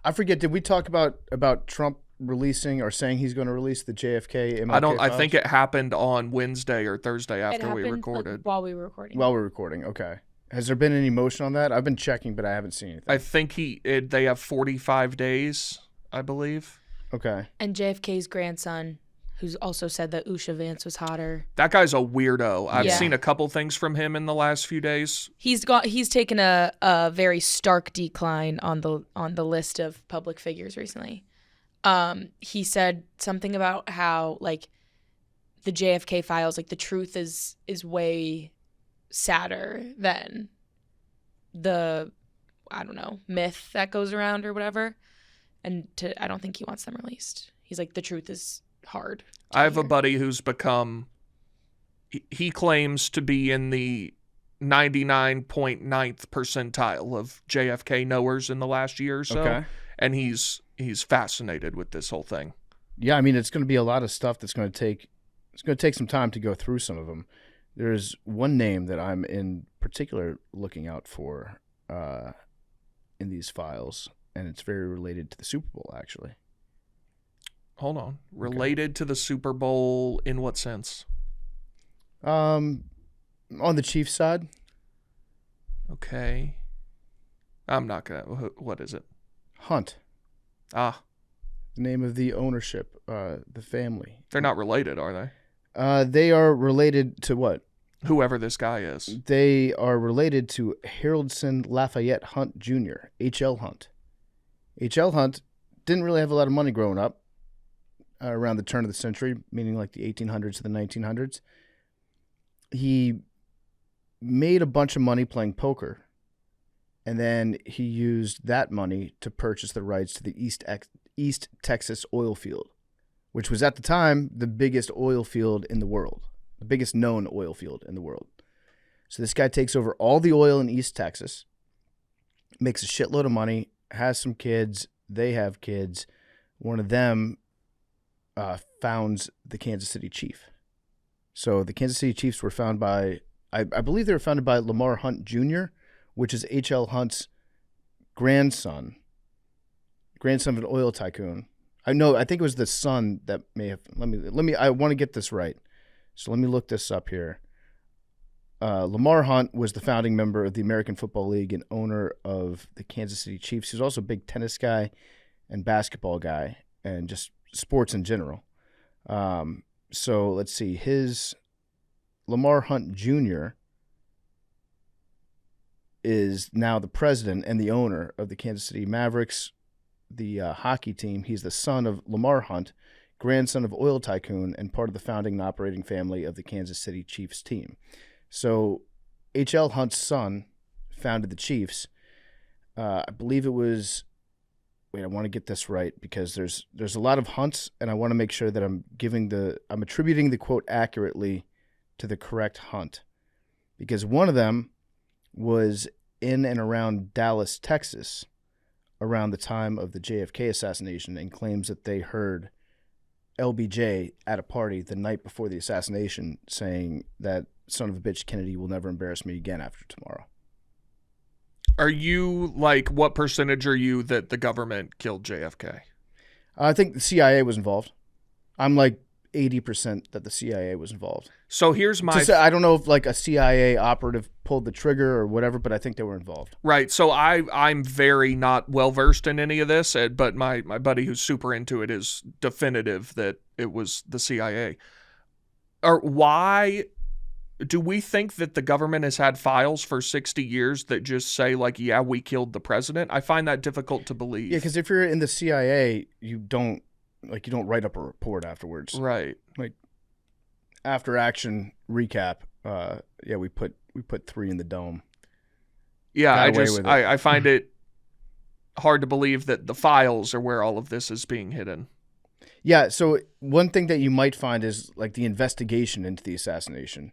I forget. Did we talk about Trump releasing or saying he's going to release the JFK MLK I don't. I files? think it happened on Wednesday or Thursday It after we happened, recorded. like, while we were recording. While we're recording. Okay. Has there been any motion on that? I've been checking, but I haven't seen anything. I think they have 45 days, I believe. Okay. And JFK's grandson, who's also said that Usha Vance was hotter. That guy's a weirdo. I've Yeah. seen a couple things from him in the last few days. He's taken a very stark decline on the list of public figures recently. He said something about how like the JFK files, like the truth is way sadder than the myth that goes around or whatever. And I don't think he wants them released. He's like, the truth is hard. I have a buddy who's become. He claims to be in the 99.9th percentile of JFK knowers in the last year or so, Okay. and he's fascinated with this whole thing. Yeah, I mean, it's going to be a lot of stuff that's going to take. It's going to take some time to go through some of them. There's one name that I'm in particular looking out for in these files, and it's very related to the Super Bowl, actually. Hold on. Related to the Super Bowl in what sense? On the Chiefs side, Okay. I'm not gonna. What is it? Hunt, Ah, the name of the ownership, the family. they're not related, are they? They are related to what? whoever this guy is. They are related to Haroldson Lafayette Hunt Jr., H.L. Hunt. H.L. Hunt didn't really have a lot of money growing up around the turn of the century, meaning like the 1800s to the 1900s. He made a bunch of money playing poker, and then he used that money to purchase the rights to the East Texas oil field, which was at the time the biggest oil field in the world, the biggest known oil field in the world. So this guy takes over all the oil in East Texas, makes a shitload of money, has some kids, they have kids. One of them founds the Kansas City Chief. So the Kansas City Chiefs were founded by, I believe they were founded by Lamar Hunt Jr., which is H.L. Hunt's grandson of an oil tycoon. I think it was the son that may have, let me, I want to get this right. So let me look this up here. Lamar Hunt was the founding member of the American Football League and owner of the Kansas City Chiefs. He was also a big tennis guy and basketball guy and just sports in general. So let's see. Lamar Hunt Jr. is now the president and the owner of the Kansas City Mavericks, the hockey team. He's the son of Lamar Hunt, grandson of oil tycoon, and part of the founding and operating family of the Kansas City Chiefs team. So H.L. Hunt's son founded the Chiefs. I believe it was, I want to get this right because there's a lot of Hunts, and I want to make sure that I'm attributing the quote accurately to the correct Hunt, because one of them was in and around Dallas, Texas, around the time of the JFK assassination, and claims that they heard LBJ at a party the night before the assassination saying that son of a bitch Kennedy will never embarrass me again after tomorrow. Are you like, what percentage are you that the government killed JFK? I think the CIA was involved. I'm like 80% that the CIA was involved. So here's my... I don't know if like a CIA operative pulled the trigger or whatever, but I think they were involved. Right. So I'm very not well-versed in any of this, but my buddy who's super into it is definitive that it was the CIA. Or why do we think that the government has had files for 60 years that just say like, yeah, we killed the president? I find that difficult to believe. Yeah, because if you're in the CIA, you don't write up a report afterwards. Right. Like after action recap, we put 3 in the dome. Yeah, I find it hard to believe that the files are where all of this is being hidden. Yeah, so one thing that you might find is like the investigation into the assassination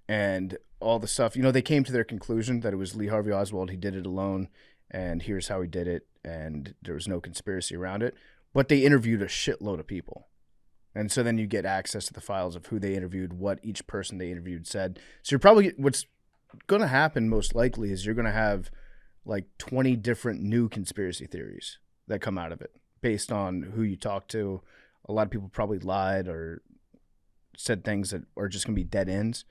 and all the stuff. You know, they came to their conclusion that it was Lee Harvey Oswald. He did it alone, and here's how he did it, and there was no conspiracy around it. But they interviewed a shitload of people. And so then you get access to the files of who they interviewed, what each person they interviewed said. So what's going to happen most likely is you're going to have like 20 different new conspiracy theories that come out of it based on who you talk to. A lot of people probably lied or said things that are just going to be dead ends.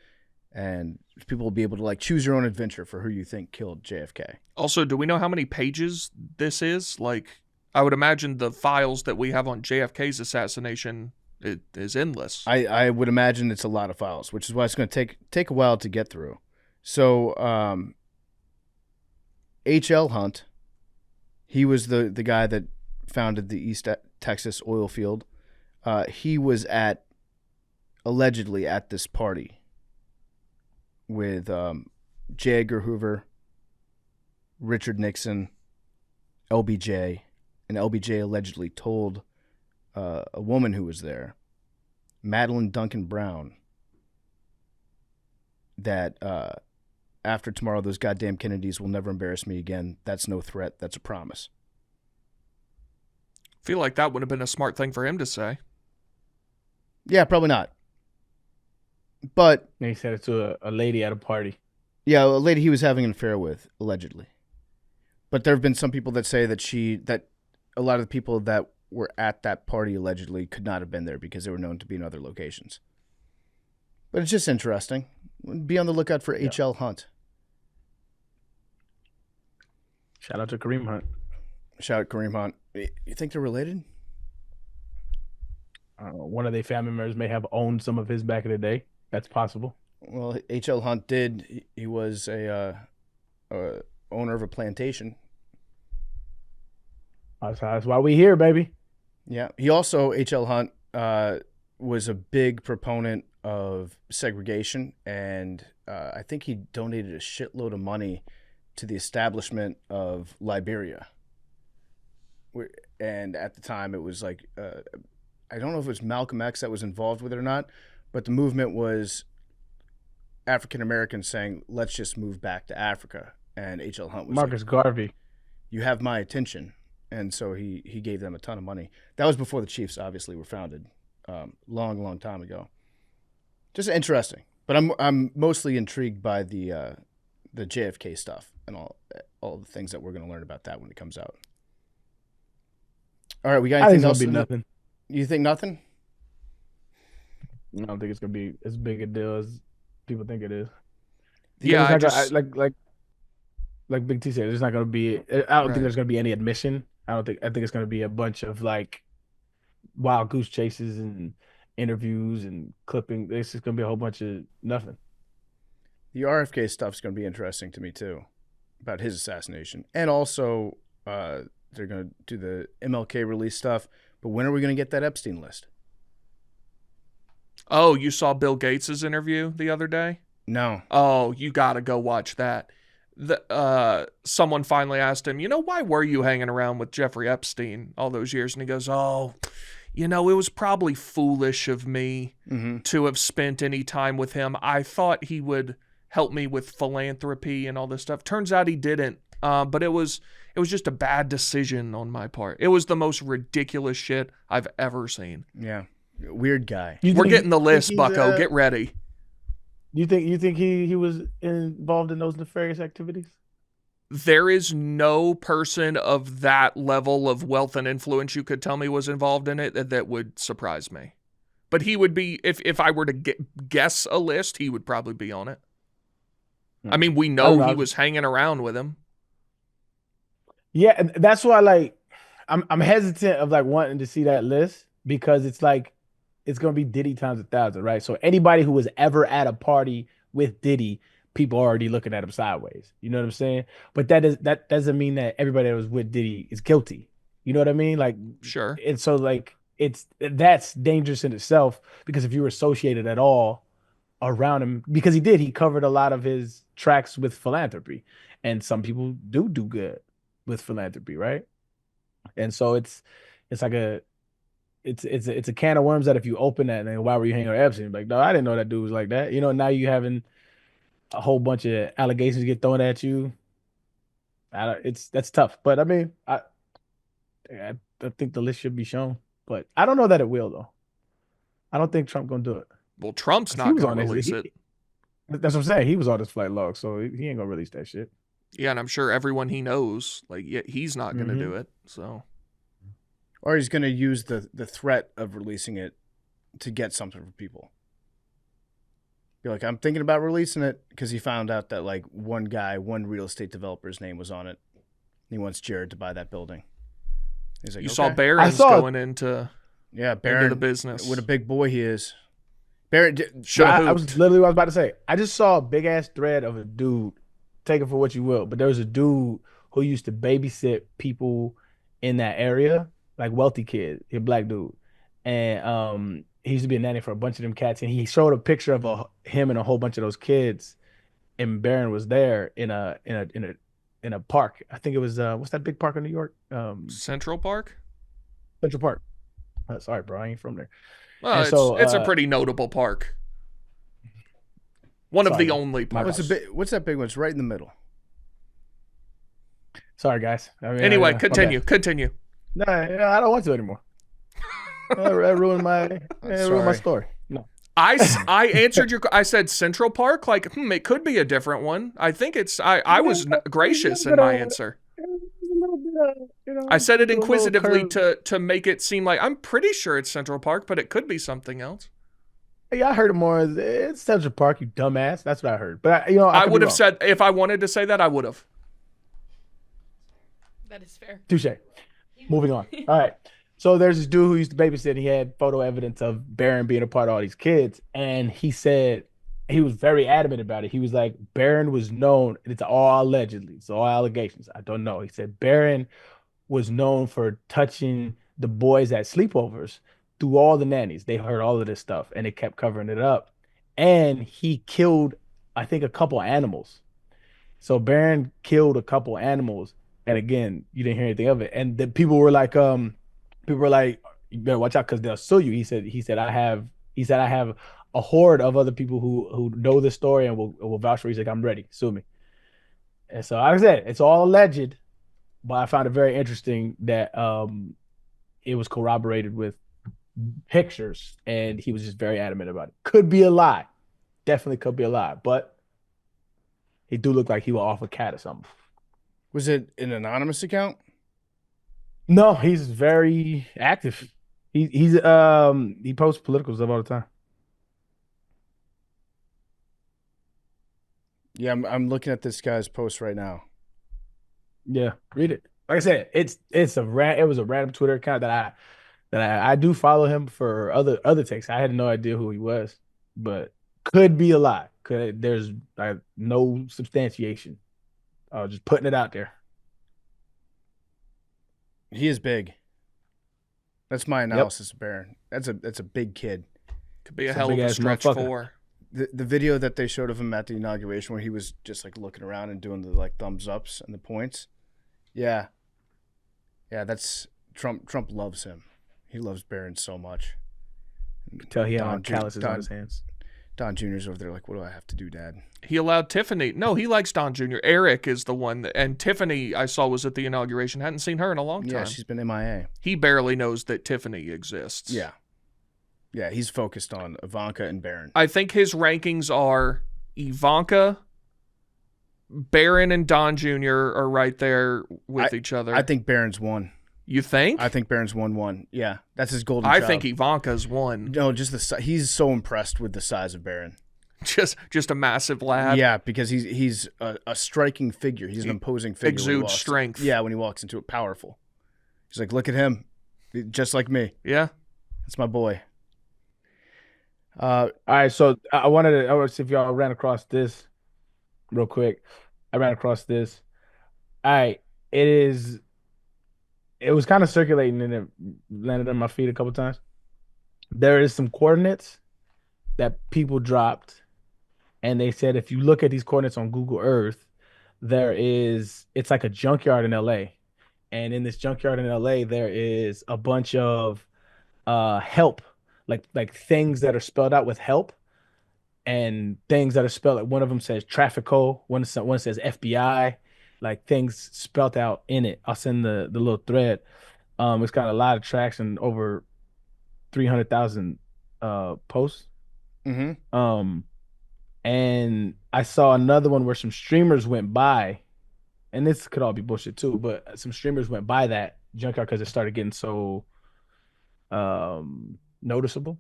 And people will be able to like choose your own adventure for who you think killed JFK. Also, do we know how many pages this is? Like, I would imagine the files that we have on JFK's assassination is endless. I would imagine it's a lot of files, which is why it's going to take a while to get through. So H.L. Hunt, he was the guy that founded the East Texas oil field. He was allegedly at this party with J. Edgar Hoover, Richard Nixon, LBJ, and LBJ allegedly told a woman who was there, Madeline Duncan Brown, that after tomorrow, those goddamn Kennedys will never embarrass me again. That's no threat. That's a promise. I feel like that would have been a smart thing for him to say. Yeah, probably not. But And he said it to a lady at a party. yeah, a lady he was having an affair with, allegedly. But there have been some people that say that a lot of the people that were at that party allegedly could not have been there because they were known to be in other locations. But it's just interesting. Be on the lookout for H.L. Hunt. Shout out to Kareem Hunt. Shout out Kareem Hunt. You think they're related? I don't know. One of their family members may have owned some of his back in the day. That's possible. Well, H.L. Hunt did. He was a owner of a plantation. That's why we here, baby. Yeah. He also, H.L. Hunt, was a big proponent of segregation, and I think he donated a shitload of money to the establishment of Liberia. And at the time, it was like, I don't know if it was Malcolm X that was involved with it or not, but the movement was African Americans saying, let's just move back to Africa. And H.L. Hunt was Marcus like, Garvey. you have my attention. And so he gave them a ton of money. That was before the Chiefs obviously were founded, long time ago. Just interesting. But I'm mostly intrigued by the JFK stuff and all the things that we're going to learn about that when it comes out. All right, we got I think anything it's else? gonna be nothing. You think nothing? I don't think it's gonna be as big a deal as people think it is. Yeah, I It's not just like Big T said, there's not gonna be. I don't Right. think there's gonna be any admission. I think it's gonna be a bunch of like wild goose chases and interviews and clipping. It's just gonna be a whole bunch of nothing. The RFK stuff's going to be interesting to me too, about his assassination, and also they're going to do the MLK release stuff. But when are we going to get that Epstein list? Oh, you saw Bill Gates's interview the other day? No. Oh, you got to go watch that. Someone finally asked him, why were you hanging around with Jeffrey Epstein all those years? And he goes, oh, it was probably foolish of me to have spent any time with him. I thought he would help me with philanthropy and all this stuff. Turns out he didn't. But it was just a bad decision on my part. It was the most ridiculous shit I've ever seen. Yeah. Weird guy. We're getting the list, Bucko. Get ready. You think he was involved in those nefarious activities? There is no person of that level of wealth and influence you could tell me was involved in it that would surprise me. But he would be, if I were to guess a list, he would probably be on it. I mean, we know he was hanging around with him. Yeah, and that's why I'm hesitant of wanting to see that list because it's it's gonna be Diddy times 1,000, right? So anybody who was ever at a party with Diddy, people are already looking at him sideways. You know what I'm saying? But that doesn't mean that everybody that was with Diddy is guilty. You know what I mean? Sure. And so that's dangerous in itself because if you were associated at all around him, because he covered a lot of his tracks with philanthropy, and some people do good with philanthropy, right? And so it's a can of worms that if you open that, then why were you hanging with Epstein? Like, no, I didn't know that dude was like that. Now you having a whole bunch of allegations get thrown at you. That's tough. But I mean, I think the list should be shown, but I don't know that it will though. I don't think Trump gonna do it. Well, Trump's not going to release it. That's what I'm saying. He was on his flight log, so he ain't gonna release that shit. Yeah, and I'm sure everyone he knows, he's not going to do it. So, or he's going to use the threat of releasing it to get something from people. Be like, I'm thinking about releasing it because he found out that one real estate developer's name was on it. He wants Jared to buy that building. He's like, you saw Barron's going into Barron, the business. What a big boy he is. Barron, I was literally what I was about to say. I just saw a big ass thread of a dude. Take it for what you will, but there was a dude who used to babysit people in that area, like wealthy kid, a black dude, and he used to be a nanny for a bunch of them cats. And he showed a picture of him and a whole bunch of those kids, and Barron was there in a park. I think it was what's that big park in New York? Central Park. Central Park. Sorry, bro, I ain't from there. Well, it's a pretty notable park. One of the only parks. What's that big one? It's right in the middle. Sorry, guys. I mean, anyway, continue. No, I don't want to anymore. That ruined my story. No. I answered I said Central Park. It could be a different one. I think it's. I was gracious in my answer. I said it inquisitively to make it seem like I'm pretty sure it's Central Park, but it could be something else. Yeah, I heard it more as it's Central Park, you dumbass. That's what I heard. But I would have said if I wanted to say that, I would have. That is fair. Touche. Moving on. All right. So there's this dude who used to babysit. He had photo evidence of Barron being a part of all these kids, and he said, he was very adamant about it. He was like, Barron was known, it's all allegedly, it's all allegations. I don't know. He said Barron was known for touching the boys at sleepovers through all the nannies. They heard all of this stuff and they kept covering it up. And he killed, I think, a couple animals. So Barron killed a couple animals. And again, you didn't hear anything of it. And the people were like, you better watch out because they'll sue you. He said, I have a horde of other people who know this story and will vouch for it. He's like, I'm ready, sue me. And so like I said, it's all alleged, but I found it very interesting that it was corroborated with pictures, and he was just very adamant about it. Could be a lie, definitely could be a lie, but he do look like he will off a cat or something. Was it an anonymous account? No, he's very active. He posts political stuff all the time. Yeah, I'm looking at this guy's post right now. Yeah, read it. Like I said, it was a random Twitter account that I do follow him for other takes. I had no idea who he was, but could be a lie. There's like no substantiation. Just putting it out there. He is big. That's my analysis of Barron. That's a big kid. Could be a hell of a stretch four. The video that they showed of him at the inauguration where he was just like looking around and doing the like thumbs ups and the points. Yeah. Yeah, that's Trump loves him. He loves Barron so much. You can tell he had calluses on his hands. Don Jr.'s over there like, what do I have to do, Dad? He allowed Tiffany. No, he likes Don Jr. Eric is the one and Tiffany I saw was at the inauguration. Hadn't seen her in a long time. Yeah, she's been MIA. He barely knows that Tiffany exists. Yeah. Yeah, he's focused on Ivanka and Barron. I think his rankings are Ivanka, Barron, and Don Jr. are right there with each other. I think Barron's one. You think? I think Barron's 1-1. Yeah, that's his golden I child. think Ivanka's one. No, just he's so impressed with the size of Barron. Just a massive lad. Yeah, because he's a striking figure. He's an imposing figure. Exudes strength. Yeah, when he walks into it, powerful. He's like, look at him, just like me. Yeah, that's my boy. All right, so I wanted to see if y'all ran across this real quick. I ran across this. All right, it was kind of circulating and it landed on my feed a couple times. There is some coordinates that people dropped, and they said if you look at these coordinates on Google Earth, it's like a junkyard in LA. And in this junkyard in LA, there is a bunch of help, like things that are spelled out with help and things that are spelled, like one of them says Traffico, one says FBI, like things spelled out in it. I'll send the little thread. It's got a lot of traction, over 300,000 posts. Mm-hmm. And I saw another one where some streamers went by, and this could all be bullshit too, but some streamers went by that junkyard because it started getting so noticeable.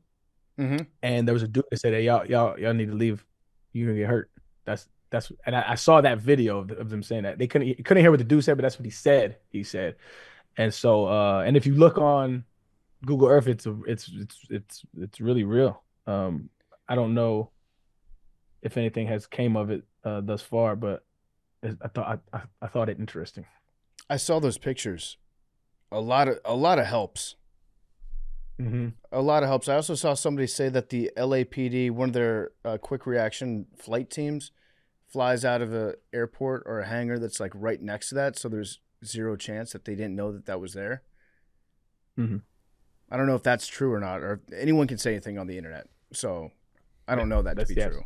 Mm-hmm. And there was a dude that said, "Hey, y'all need to leave. You're gonna get hurt." That's and I saw that video of them saying that. They couldn't hear what the dude said, but that's what he said. He said, and so and if you look on Google Earth, it's really real. I don't know if anything has came of it thus far, but I thought it interesting. I saw those pictures. A lot of helps. Mm-hmm. A lot of helps. I also saw somebody say that the LAPD, one of their quick reaction flight teams, flies out of an airport or a hangar that's like right next to that, so there's zero chance that they didn't know that was there. Mm-hmm. I don't know if that's true or not, or anyone can say anything on the internet. So I don't know that to be true.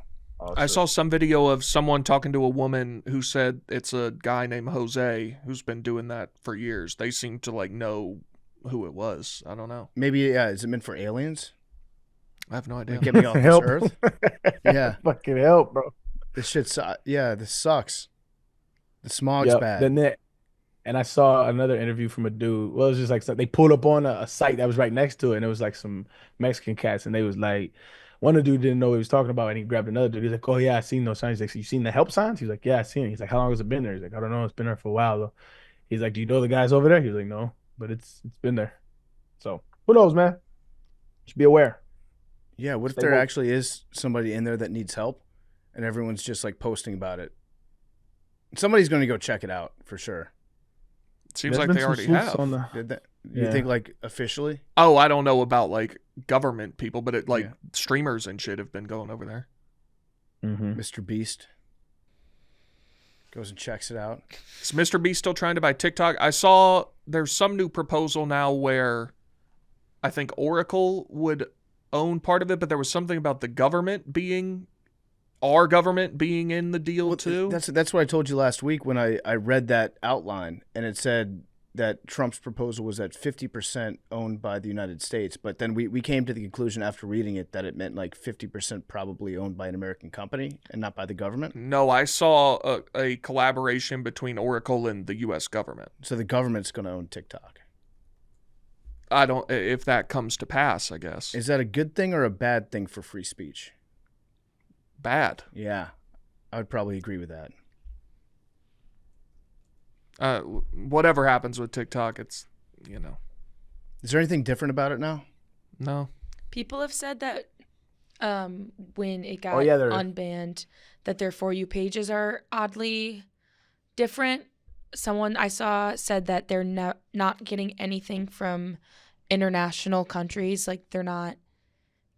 I saw some video of someone talking to a woman who said it's a guy named Jose who's been doing that for years. They seem to like know who it was. I don't know. Maybe, yeah. Is it meant for aliens? I have no idea. Get me off this earth. Yeah. Fucking help, bro. This shit's, this sucks. The smog's bad. And I saw another interview from a dude. Well, it was just like, they pulled up on a site that was right next to it, and it was like some Mexican cats, and they was like, one of the dude didn't know what he was talking about, and he grabbed another dude. He's like, "Oh yeah, I seen those signs." He's like, "You seen the help signs?" He's like, "Yeah, I seen it." He's like, "How long has it been there?" He's like, "I don't know. It's been there for a while though." He's like, "Do you know the guys over there?" He's like, "No, but it's been there." So who knows, man? Just be aware. Yeah. What if there actually is somebody in there that needs help? and everyone's just like posting about it. Somebody's going to go check it out for sure. It seems There's like been they some already sleuths have. on the- Did that? You Yeah. think like officially? Oh, I don't know about like government people, but it like Yeah. streamers and shit have been going over there. Mhm. Mr. Beast goes and checks it out. Is Mr. Beast still trying to buy TikTok? I saw there's some new proposal now where I think Oracle would own part of it, but there was something about the government being, our government being in the deal too. That's what I told you last week when I read that outline, and it said that Trump's proposal was at 50% owned by the United States, but then we came to the conclusion after reading it that it meant like 50% probably owned by an American company and not by the government. No, I saw a collaboration between Oracle and the U.S. government. So the government's going to own TikTok. I don't, if that comes to pass, I guess. Is that a good thing or a bad thing for free speech? Bad. Yeah, I would probably agree with that. Whatever happens with TikTok, it's, you know, Is there anything different about it now? no. People have said that when it got Oh, yeah, there is. unbanned, that their For You pages are oddly different. Someone I saw said that they're not getting anything from international countries. Like, they're not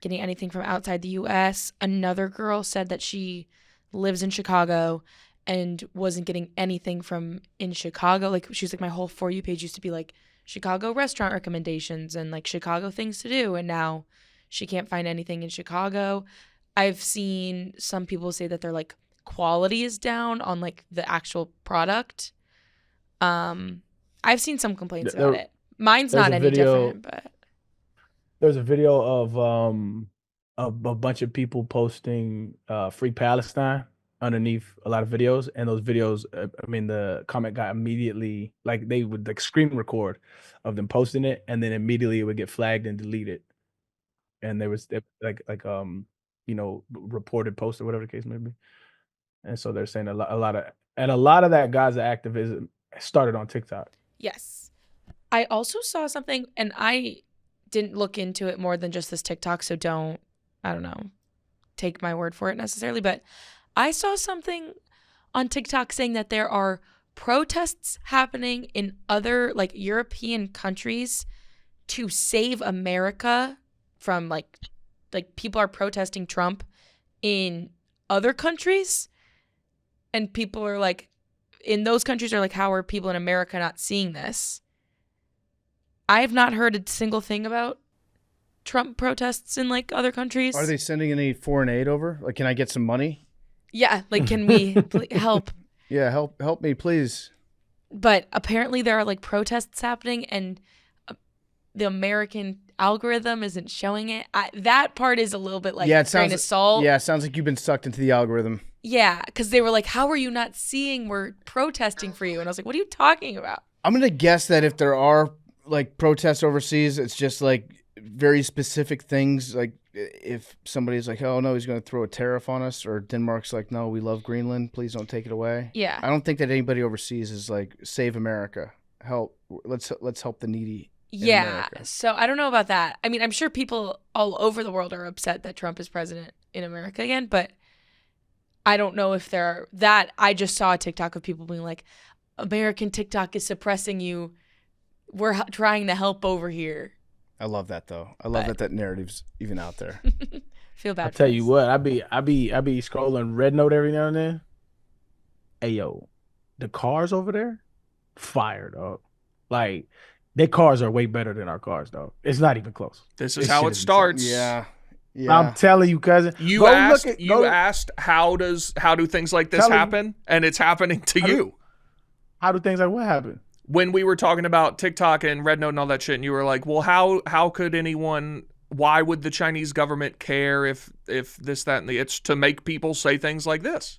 getting anything from outside the U.S. Another girl said that she lives in Chicago and wasn't getting anything from in Chicago. Like, she's like, my whole For You page used to be like Chicago restaurant recommendations and like Chicago things to do, and now she can't find anything in Chicago. I've seen some people say that their like quality is down on like the actual product. I've seen some complaints about it. Mine's there's not a any video- different, but There's a video of a bunch of people posting Free Palestine underneath a lot of videos, and those videos, I mean, the comment got immediately, like, they would like screen record of them posting it, and then immediately it would get flagged and deleted. And there was reported post or whatever the case may be. And so they're saying a lot of that Gaza activism started on TikTok. yes. I also saw something, and I didn't look into it more than just this TikTok, so I don't know, take my word for it necessarily, but I saw something on TikTok saying that there are protests happening in other like European countries to save America from like people are protesting Trump in other countries, and people are like, in those countries are like, how are people in America not seeing this? I have not heard a single thing about Trump protests in like other countries. Are they sending any foreign aid over? Like, can I get some money? Yeah, like, can we help? Yeah, help me, please. But apparently there are like protests happening, and the American algorithm isn't showing it. That part is a little bit like grain of salt. Yeah, it sounds like you've been sucked into the algorithm. Yeah, because they were like, how are you not seeing we're protesting for you? And I was like, what are you talking about? I'm going to guess that if there are like protests overseas, it's just like very specific things. Like if somebody's like, oh no, he's going to throw a tariff on us, or Denmark's like, no, we love Greenland, please don't take it away. Yeah. I don't think that anybody overseas is like, save America, help, let's help the needy. Yeah. America. So I don't know about that. I mean, I'm sure people all over the world are upset that Trump is president in America again, but I don't know if there are that. I just saw a TikTok of people being like, American TikTok is suppressing you. We're trying to help over here. I love that though. I love that narrative's even out there. Feel bad. I'll tell you what, I be scrolling Red Note every now and then. Hey yo, the cars over there, fire, dog. Like, their cars are way better than our cars, dog. It's not even close. This is This how shit it is starts. Yeah. I'm telling you, cousin. You asked how do things like this happen, and it's happening to you. How do things like what happen? When we were talking about TikTok and Red Note and all that shit, and you were like, well, how could anyone, why would the Chinese government care if this, that, and it's to make people say things like this?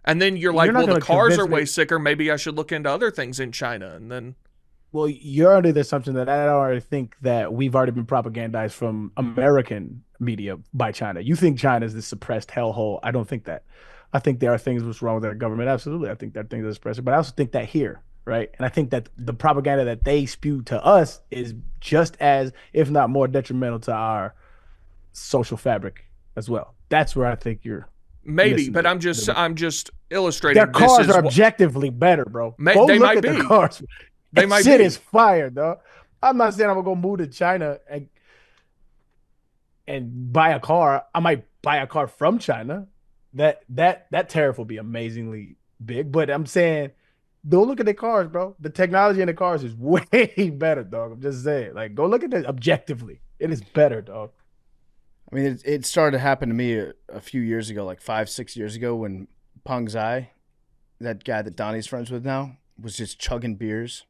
And then you're like, well, the cars are way sicker. Maybe I should look into other things in China. And then, well, you're under the assumption that I already think that we've already been propagandized from American media by China. You think China is this suppressed hellhole. I don't think that. I think there are things what's wrong with their government. Absolutely. I think there are things that suppress it. But I also think that here, right? And I think that the propaganda that they spew to us is just as, if not more, detrimental to our social fabric as well. That's where I think you're Maybe, Listen, but I'm just illustrating. their cars this is are objectively better, bro. Go they look might at be. the cars. They That might shit be. is fire, dog. I'm not saying I'm gonna go move to China and buy a car. I might buy a car from China. That tariff will be amazingly big. But I'm saying, go look at the cars, bro. The technology in the cars is way better, dog. I'm just saying. Like, go look at it objectively. It is better, dog. I mean, it started to happen to me a few years ago, like 5-6 years ago, when Peng Zai, that guy that Donnie's friends with now, was just chugging beers.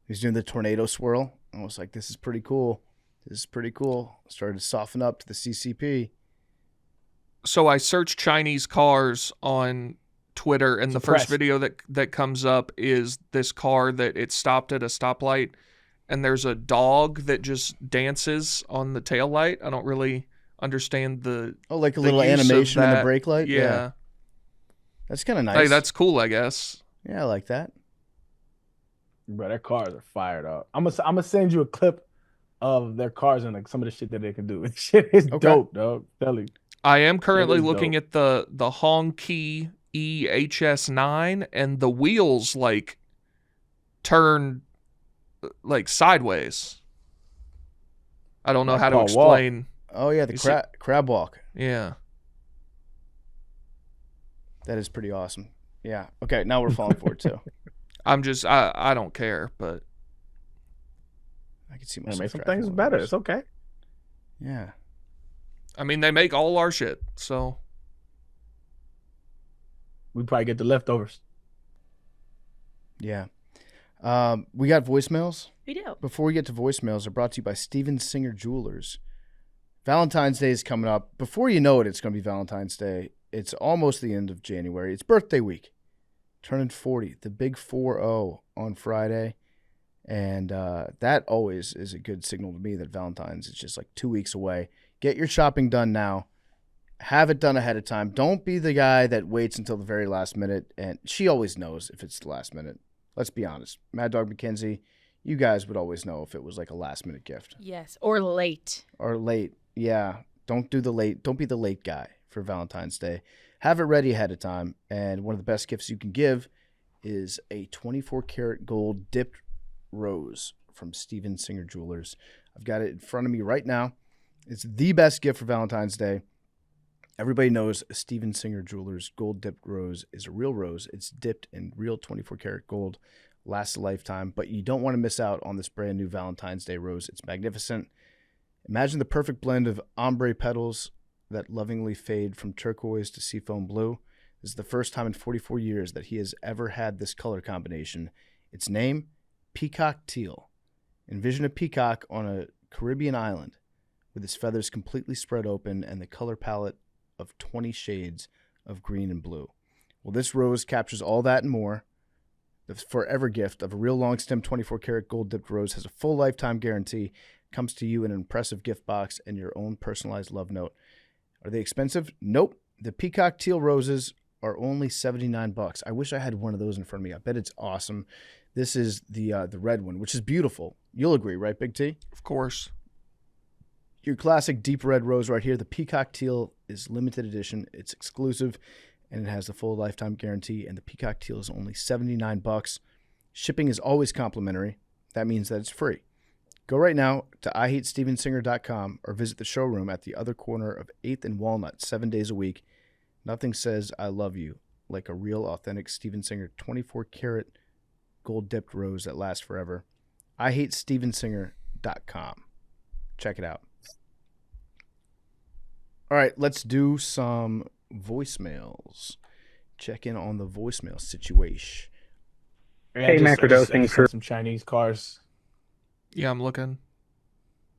He was doing the tornado swirl. I was like, this is pretty cool. This is pretty cool. Started to soften up to the CCP. So I searched Chinese cars on Twitter, and the first video that comes up is this car that it stopped at a stoplight, and there's a dog that just dances on the taillight. I don't really understand like a little animation in the brake light? Yeah. That's kind of nice. Hey, that's cool, I guess. Yeah, I like that. Bro, their cars are fired up. I'm gonna send you a clip of their cars and like some of the shit that they can do. Shit is dope, dog. Tell you. I am currently looking at the Hongqi EHS9, and the wheels like turn like sideways. I don't know how to explain. Oh yeah, the crab walk. Yeah. That is pretty awesome. Yeah. Okay, now we're falling for it too. I don't care, but I can see myself. Some things better. It's okay. Yeah. I mean, they make all our shit, so we probably get the leftovers. Yeah. We got voicemails. We do. Before we get to voicemails, they're brought to you by Steven Singer Jewelers. Valentine's Day is coming up. Before you know it, it's going to be Valentine's Day. It's almost the end of January. It's birthday week. Turning 40, the big 4-0 on Friday. And that always is a good signal to me that Valentine's is just like 2 weeks away. Get your shopping done now. Have it done ahead of time. Don't be the guy that waits until the very last minute. And she always knows if it's the last minute. Let's be honest. Mad Dog McKenzie, you guys would always know if it was like a last minute gift. Yes, or late. Or late. Yeah. Don't do the late. Don't be the late guy for Valentine's Day. Have it ready ahead of time. And one of the best gifts you can give is a 24-karat gold dipped rose from Steven Singer Jewelers. I've got it in front of me right now. It's the best gift for Valentine's Day. Everybody knows Steven Singer Jewelers gold dipped rose is a real rose. It's dipped in real 24-karat gold. Lasts a lifetime. But you don't want to miss out on this brand new Valentine's Day rose. It's magnificent. Imagine the perfect blend of ombre petals that lovingly fade from turquoise to seafoam blue. This is the first time in 44 years that he has ever had this color combination. Its name, Peacock Teal. Envision a peacock on a Caribbean island with its feathers completely spread open and the color palette of 20 shades of green and blue. Well, this rose captures all that and more. The forever gift of a real long stem 24-karat gold dipped rose has a full lifetime guarantee. Comes to you in an impressive gift box and your own personalized love note. Are they expensive? Nope. The Peacock Teal roses are only $79. I wish I had one of those in front of me. I bet it's awesome. This is the red one, which is beautiful. You'll agree, right, Big T? Of course. Your classic deep red rose right here. The Peacock Teal is limited edition. It's exclusive, and it has the full lifetime guarantee. And the Peacock Teal is only $79. Shipping is always complimentary. That means that it's free. Go right now to IHateStevenSinger.com or visit the showroom at the other corner of 8th and Walnut 7 days a week. Nothing says I love you like a real authentic Steven Singer 24-karat gold dipped rose that lasts forever. IHateStevenSinger.com. Check it out. All right, let's do some voicemails. Check in on the voicemail situation. Hey, Macrodosing for some Chinese cars. Yeah, I'm looking.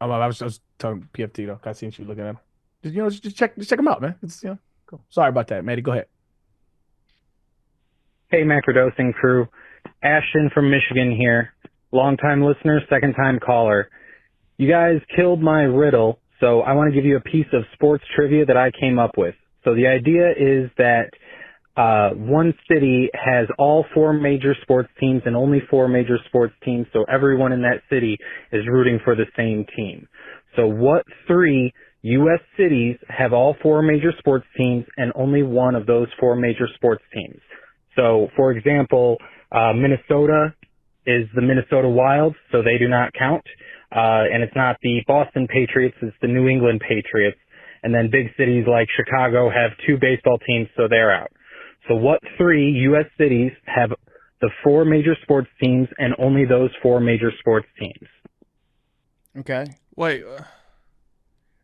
I was talking PFT though. I seen you looking at them. Just check them out, man. It's cool. Sorry about that, Maddie. Go ahead. Hey, Macrodosing crew. Ashton from Michigan here. Long-time listener, second-time caller. You guys killed my riddle, so I want to give you a piece of sports trivia that I came up with. So the idea is that one city has all 4 major sports teams and only 4 major sports teams, so everyone in that city is rooting for the same team. So what 3 U.S. cities have all 4 major sports teams and only one of those 4 major sports teams. So, for example, Minnesota is the Minnesota Wild, so they do not count. And it's not the Boston Patriots, it's the New England Patriots. And then big cities like Chicago have 2 baseball teams, so they're out. So what 3 U.S. cities have the 4 major sports teams and only those 4 major sports teams? Okay. Wait.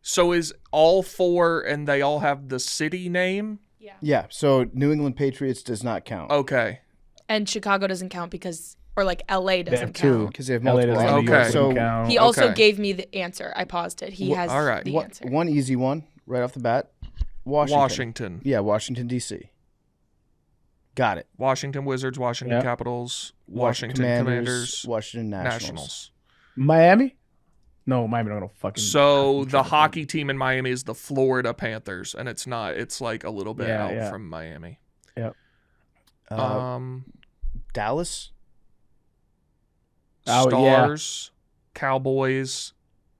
So is all 4 and they all have the city name? Yeah. So New England Patriots does not count. Okay. And Chicago doesn't count because, or like LA They have doesn't 2. count. Because they have LA multiple. doesn't Okay. New York So wouldn't count. He also Okay. gave me the answer. I paused it. He has all right. the answer. one easy one right off the bat. Washington. Washington. Yeah, Washington, D.C. Got it. Washington Wizards, Washington Yeah. Capitals, Washington Commanders, Washington Nationals. Nationals. Miami? No, Miami don't know fucking. So the hockey team in Miami is the Florida Panthers, and it's not. It's like a little bit Yeah, out yeah. from Miami. Dallas. Oh, yeah. Stars, Cowboys.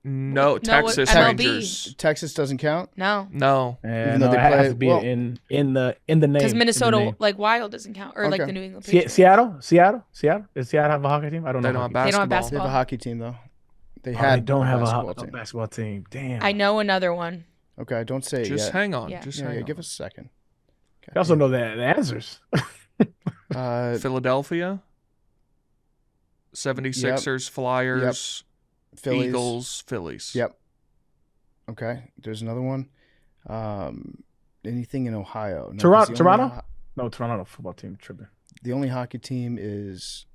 No, No, Texas MLB. Rangers. Texas doesn't count. No, No. Yeah, Even though no, they it has play- to be well- in the name. because in the Minnesota, name. like Wild doesn't count, or like Okay. the New England Patriots. Seattle. Does Seattle have a hockey team? I don't know. They don't have hockey. They don't have They basketball. have a hockey team though. They Oh, had they don't have basketball a team. basketball team. Damn. I know another one. Okay, don't say it Just yet. hang on. Yeah. Just Yeah, hang yeah, on. give us a second. You also know the answers. Philadelphia, 76ers, Flyers, Phillies. Eagles, Phillies. Yep. Okay, there's another one. Anything in Ohio? No, 'cause Toronto. the only Toronto? No, Toronto football team. Tripping. The only hockey team is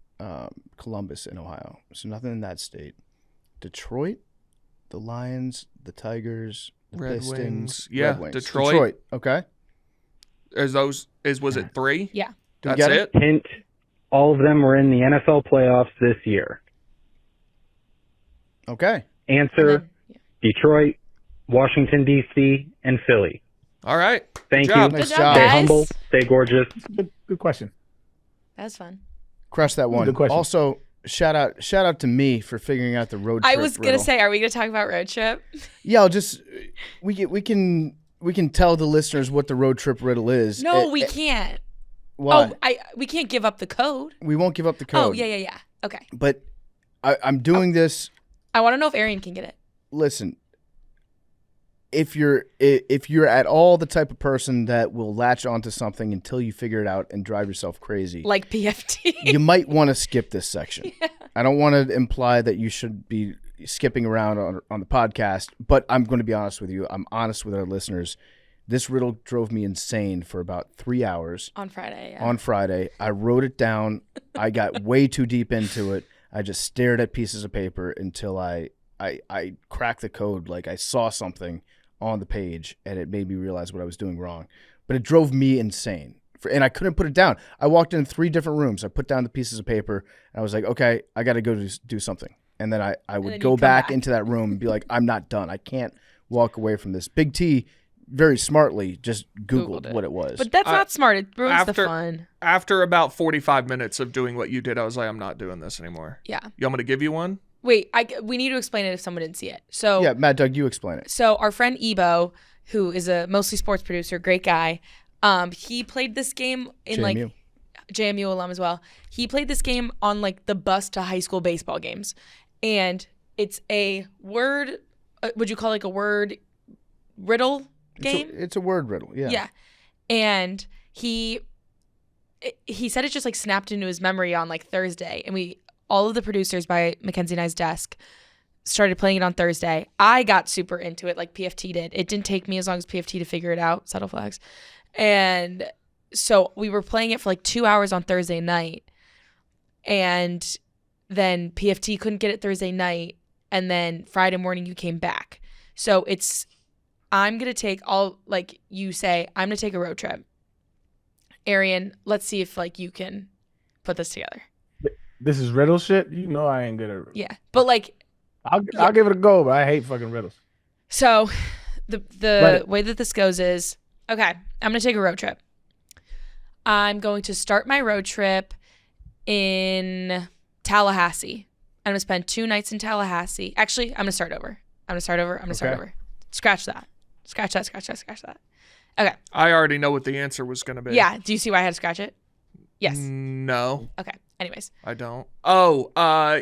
Columbus in Ohio. So nothing in that state. Detroit, the Lions, the Tigers, the Red Pistons, Wings. Yeah, Red Wings. Detroit. Okay. Was it 3? Yeah. Did we That's get it? Hint, all of them were in the NFL playoffs this year. Okay. Answer, And then- yeah. Detroit, Washington, D.C., and Philly. All right. Thank Good job. you. Nice Good job, job. Stay guys. humble, stay gorgeous. Good question. That's fun. Crush that one. Good question. Also, shout out to me for figuring out the road trip I was gonna riddle. say, are we gonna talk about road trip? Yeah, I'll just we can tell the listeners what the road trip riddle is. No, we can't. Why? Oh, we can't give up the code. We won't give up the code. Oh, yeah. Okay. But I'm doing this. I want to know if Arian can get it. Listen, if you're at all the type of person that will latch onto something until you figure it out and drive yourself crazy, Like PFT. you might want to skip this section. I don't want to imply that you should be skipping around on the podcast, but I'm going to be honest with you. I'm honest with our listeners. This riddle drove me insane for about 3 hours On Friday, yeah. on Friday. I wrote it down. I got way too deep into it. I just stared at pieces of paper until I cracked the code. Like I saw something on the page and it made me realize what I was doing wrong. But it drove me insane. And I couldn't put it down. I walked in 3 different rooms. I put down the pieces of paper and I was like, okay, I got to go do something. And then I would then go you'd come back back. into that room and be like, I'm not done. I can't walk away from this. Big T very smartly just Googled it. what it was. But that's not smart. It ruins the after- fun. After about 45 minutes of doing what you did, I was like, I'm not doing this anymore. Yeah. You want me to give you one? Wait, we need to explain it if someone didn't see it. So yeah, Mad Doug, you explain it. So our friend Ebo, who is a mostly sports producer, great guy, he played this game in JMU. JMU alum as well. He played this game on like the bus to high school baseball games, and it's a word. Would you call it like a word riddle game? It's a word riddle. Yeah. Yeah. And he said it just like snapped into his memory on like Thursday, and all of the producers by Mackenzie and I's desk started playing it on Thursday. I got super into it like PFT did. It didn't take me as long as PFT to figure it out, subtle flags. And so we were playing it for like 2 hours on Thursday night, and then PFT couldn't get it Thursday night, and then Friday morning you came back. So I'm going to take I'm going to take a road trip. Arian, let's see if like you can put this together. This is riddle shit. You know I ain't good at. Yeah. But like, I'll give it a go, but I hate fucking riddles. so the Right. way that this goes is, okay, I'm going to take a road trip. I'm going to start my road trip in Tallahassee. I'm going to spend 2 nights in Tallahassee. Actually, I'm going to start over. Okay. Scratch that. Scratch that. Scratch that. Scratch that. Okay. I already know what the answer was going to be. Yeah. Do you see why I had to scratch it? Yes. No, Okay. Anyways. I don't. Oh,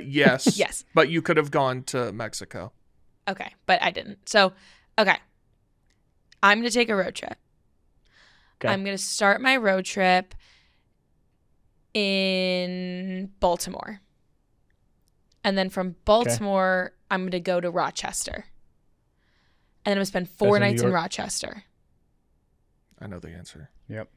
yes. Yes. But you could have gone to Mexico. Okay. But I didn't. So, okay. I'm going to take a road trip. Okay. I'm going to start my road trip in Baltimore. And then from Baltimore, I'm going to go to Rochester. And then I'm going to spend 4 That's in New nights in York? Rochester. I know the answer. Yep.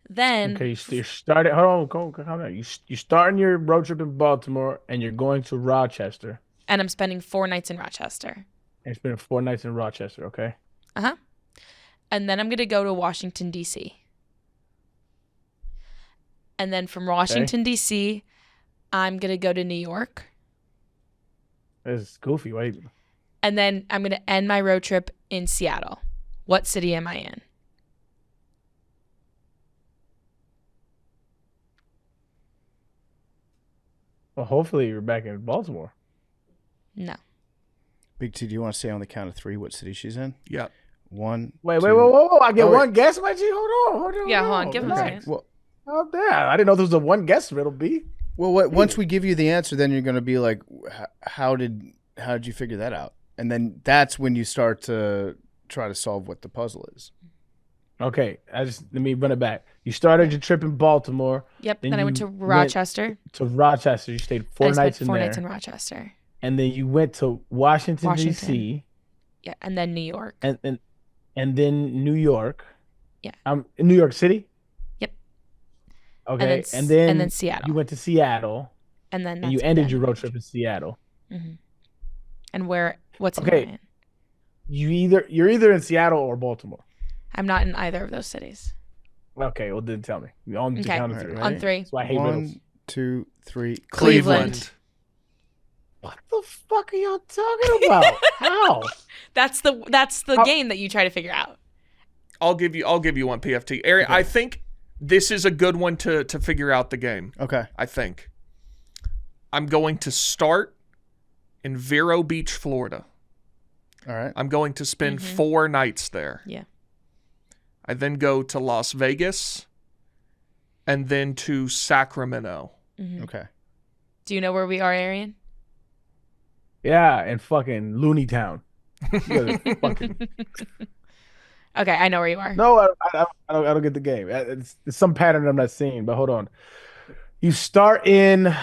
Then Okay, you're starting. Hold on, calm down. You're starting your road trip in Baltimore, and you're going to Rochester, and I'm spending 4 nights in Rochester. and spending 4 nights in Rochester. Okay. Uh-huh. And then I'm going to go to Washington, D.C. And then from Washington, D.C., I'm going to go to New York. That's goofy. Wait. And then I'm going to end my road trip in Seattle. What city am I in? Well, hopefully you're back in Baltimore. No. Big T, do you want to say on the count of 3 what city she's in? Yep. 1. Wait, 2. whoa! I get Oh, wait. one guess, my G. Hold on. Yeah, hold on. Give him a Relax. second. Well, Oh, damn. I didn't know there was a one guess riddle, B. once we give you the answer, then you're going to be like, how did you figure that out? And then that's when you start to try to solve what the puzzle is. Okay, let me run it back. You started your trip in Baltimore. Yep. Then Then I went you to Rochester. to Rochester. You stayed And 4 I spent nights in 4 there. nights in Rochester. And then you went to Washington, Washington. D.C. Yeah. And then New York. and then New York. Yeah. In New York City. Yep. Okay, and then Seattle. You went to Seattle, And then and you that's ended then- your road trip in Seattle. Mhm. And what's in Okay. Ryan? You're either in Seattle or Baltimore. I'm not in either of those cities. Okay, well then tell me. On the Okay. count of All 3. right. On 3. That's why I hate riddles. 1, 2, 3. Cleveland. What the fuck are y'all talking about? How? That's the How- game that you try to figure out. I'll give you one, PFT. Arian, Okay. I think this is a good one to figure out the game. Okay. I think. I'm going to start in Vero Beach, Florida. All right. I'm going to spend Mhm. 4 nights there. Yeah. I then go to Las Vegas and then to Sacramento. Mhm. Okay. Do you know where we are, Arian? Yeah, in fucking Looney Town. You guys are fucking... Okay, I know where you are. No, I don't get the game. It's some pattern I'm not seeing. But hold on. You start in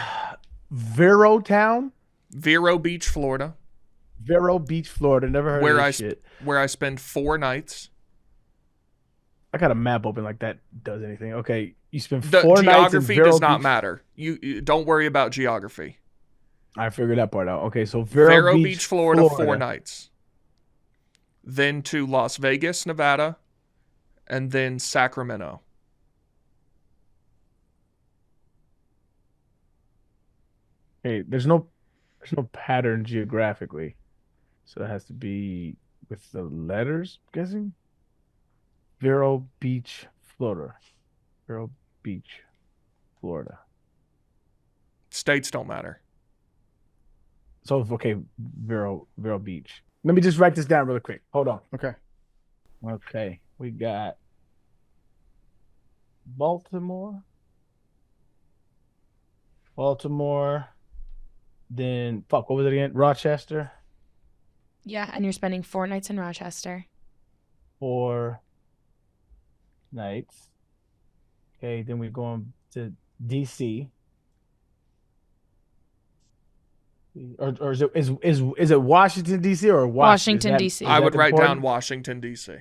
Vero Town, Vero Beach, Florida, Vero Beach, Florida. Never heard where of I this shit. where I spend 4 nights. I got a map open like that does anything. Okay, you spend The 4 nights in geography Vero does not Beach. matter. You don't worry about geography. I figured that part out. Okay, so Vero Beach, Florida, 4 nights. nights. Then to Las Vegas, Nevada, and then Sacramento. Hey, there's no pattern geographically, so it has to be with the letters. I'm guessing. Vero Beach, Florida. Vero Beach, Florida. States don't matter. So okay, Vero Beach. Let me just write this down really quick. Hold on. Okay. Okay, we got Baltimore. Then fuck, what was it again? Rochester. Yeah, and you're spending 4 nights in Rochester. 4 nights. Okay, then we're going to DC. Or is it Washington DC or Washington, Is DC. that- I is would that write down important? Washington, D.C.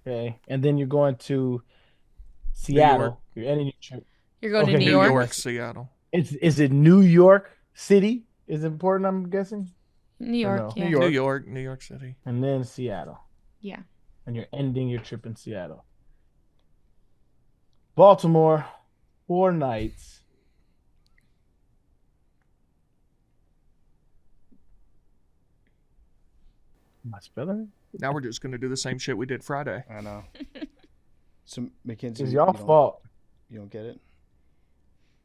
Okay, and then you're going to Seattle. York. You're ending your trip. You're going to Okay. New New York. York, Seattle. Is it New York City? Is important, I'm guessing. New York, no? yeah. New York City. And then Seattle. Yeah. And you're ending your trip in Seattle. Baltimore, 4 nights. Am I spelling Now we're just going to do the same shit we did Friday. I know. So, it? Mackenzie, It's you y'all don't- fault. You don't get it?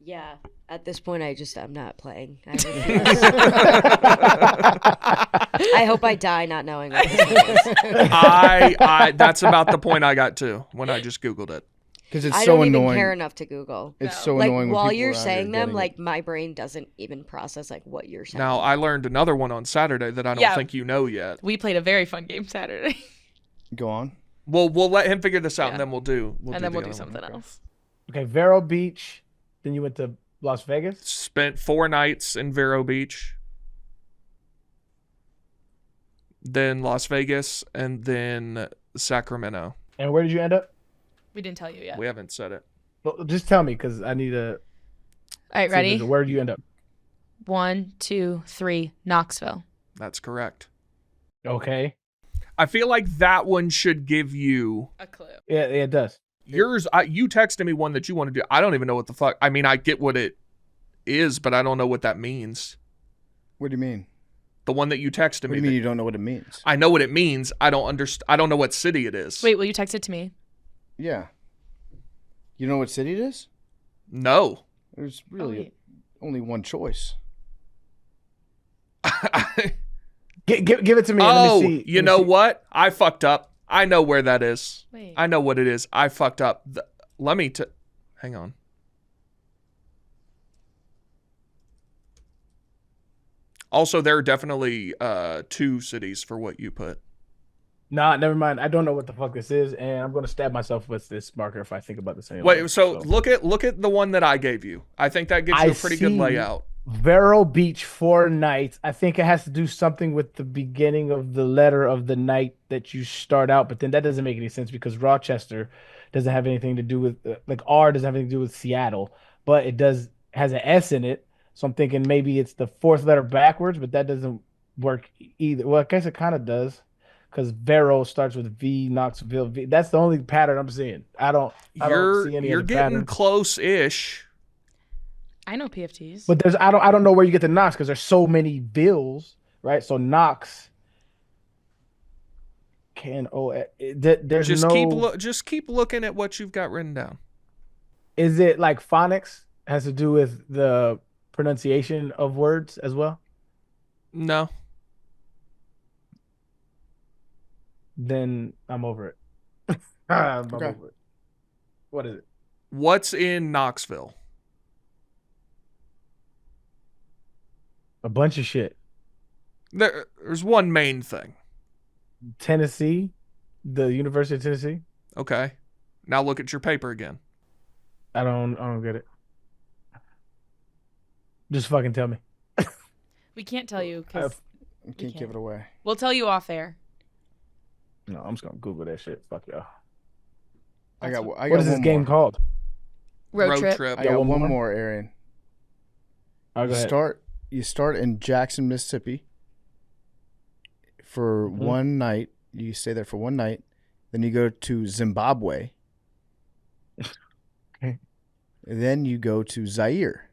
Yeah. At this point, I'm not playing. I hope I die not knowing what this thing is. That's about the point I got to when I just Googled it. Because it's I so don't annoying. even care enough to Google. It's so Like, annoying when while people you're around saying here them, getting like, it. my brain doesn't even process, like, what you're saying. Now, I learned another one on Saturday that I don't think you know yet. We played a very fun game Saturday. Go on. We'll let him figure this out, and then we'll do We'll the do other something one. else. Okay, Vero Beach. Then you went to Las Vegas. Spent 4 nights in Vero Beach, then Las Vegas, and then Sacramento. And where did you end up? We didn't tell you yet. We haven't said it. Well, just tell me because I need to. All right, ready? Where did you end up? 1, 2, 3, Knoxville. That's correct. Okay. I feel like that one should give you A clue. Yeah, it does. yours. You texted me one that you want to do. I don't even know what the fuck. I mean, I get what it is, but I don't know what that means. What do you mean? The one that you texted What me. do you mean you don't know what it means? I know what it means. I don't understand. I don't know what city it is. Wait, will you text it to me? Yeah. You know what city it is? No. There's really wait. only one choice. Give it to me. And Oh, let me see. you know what? I fucked up. I know where that is. Wait. I know what it is. I fucked up. Let me hang on. Also, there are definitely 2 cities for what you put. Nah, never mind. I don't know what the fuck this is, and I'm gonna stab myself with this marker if I think about this anymore. Wait, so look at the one that I gave you. I think that gives you a pretty good see layout. Vero Beach 4 nights. I think it has to do something with the beginning of the letter of the night that you start out, but then that doesn't make any sense because Rochester doesn't have anything to do with like R doesn't have anything to do with Seattle, but it has an S in it. So I'm thinking maybe it's the 4th letter backwards, but that doesn't work either. Well, I guess it kind of does because Vero starts with V, Knoxville V. That's the only pattern I'm seeing. I don't see any You're other getting pattern. close-ish. I know PFTs. But I don't know where you get the Knox because there's so many bills, right? So Knox there's Just keep looking at what you've got written down. Is it like phonics has to do with the pronunciation of words as well? No. Then I'm over it. I'm Okay. over it. What is it? What's in Knoxville? A bunch of shit. There's one main thing. Tennessee, the University of Tennessee. Okay. Now look at your paper again. I don't get it. Just fucking tell me. We can't tell you because You can't give it away. we'll tell you off air. No, I'm just gonna Google that shit. Fuck y'all. I got What is this one game more. called? Road trip. I Yeah, got one one more? more, Arian. I'll go ahead. You start in Jackson, Mississippi for one night. You stay there for one night. Then you go to Zimbabwe. Okay. And then you go to Zaire.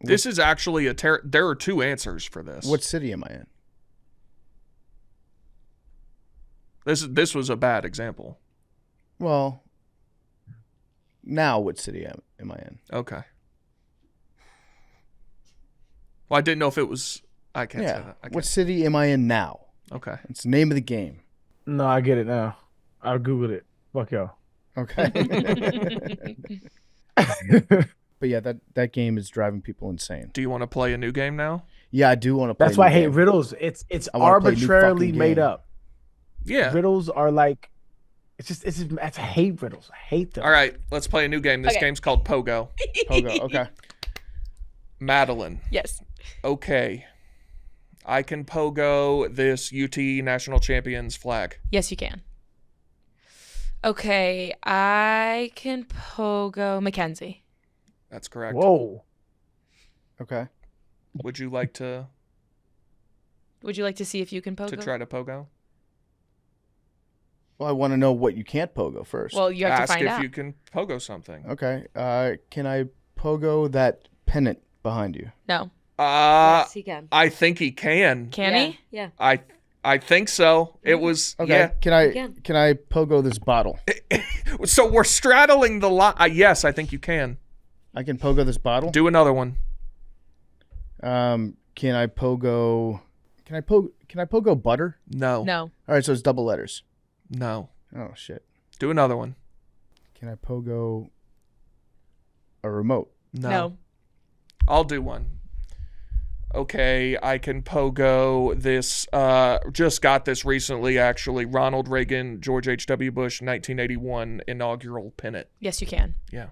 This is actually there are 2 answers for this. What city am I in? This was a bad example. Well, now what city am I in? Okay. Well, I didn't know if it was. I can't say that. I What can't. city am I in now? Okay. It's the name of the game. No, I get it now. I Googled it. Fuck y'all. Okay. But yeah, that game is driving people insane. Do you want to play a new game now? Yeah, I do want to play. That's why I new hate game. riddles. It's I wanna play a new arbitrarily fucking made game. up. Yeah. Riddles are like, I hate riddles. I hate them. All right. Let's play a new game. This Okay. game's called Pogo. Pogo. Okay. Madeline. Yes. Okay. I can Pogo this UT National Champions flag. Yes, you can. Okay, I can pogo Mackenzie. That's correct. Whoa. Okay. Would you like to Would you like to see if you can pogo? try to Pogo? Well, I want to know what you can't pogo first. Well, you have Ask to find if out. you can Pogo something. Okay. Can I pogo that pennant behind you? No. Yes, he can. I think he can. Can yeah. he? Yeah. I think so. It was Okay. yeah. Can I pogo this bottle? So we're straddling the line. Yes, I think you can. I can pogo this bottle. Do another one. Can I pogo? Can I pogo butter? No. No. All right, so it's double letters. No. Oh shit. Do another one. Can I pogo a remote? No. I'll do one. Okay, I can pogo this. Just got this recently, actually. Ronald Reagan, George H.W. Bush, 1981 inaugural pennant. Yes, you can. Yeah.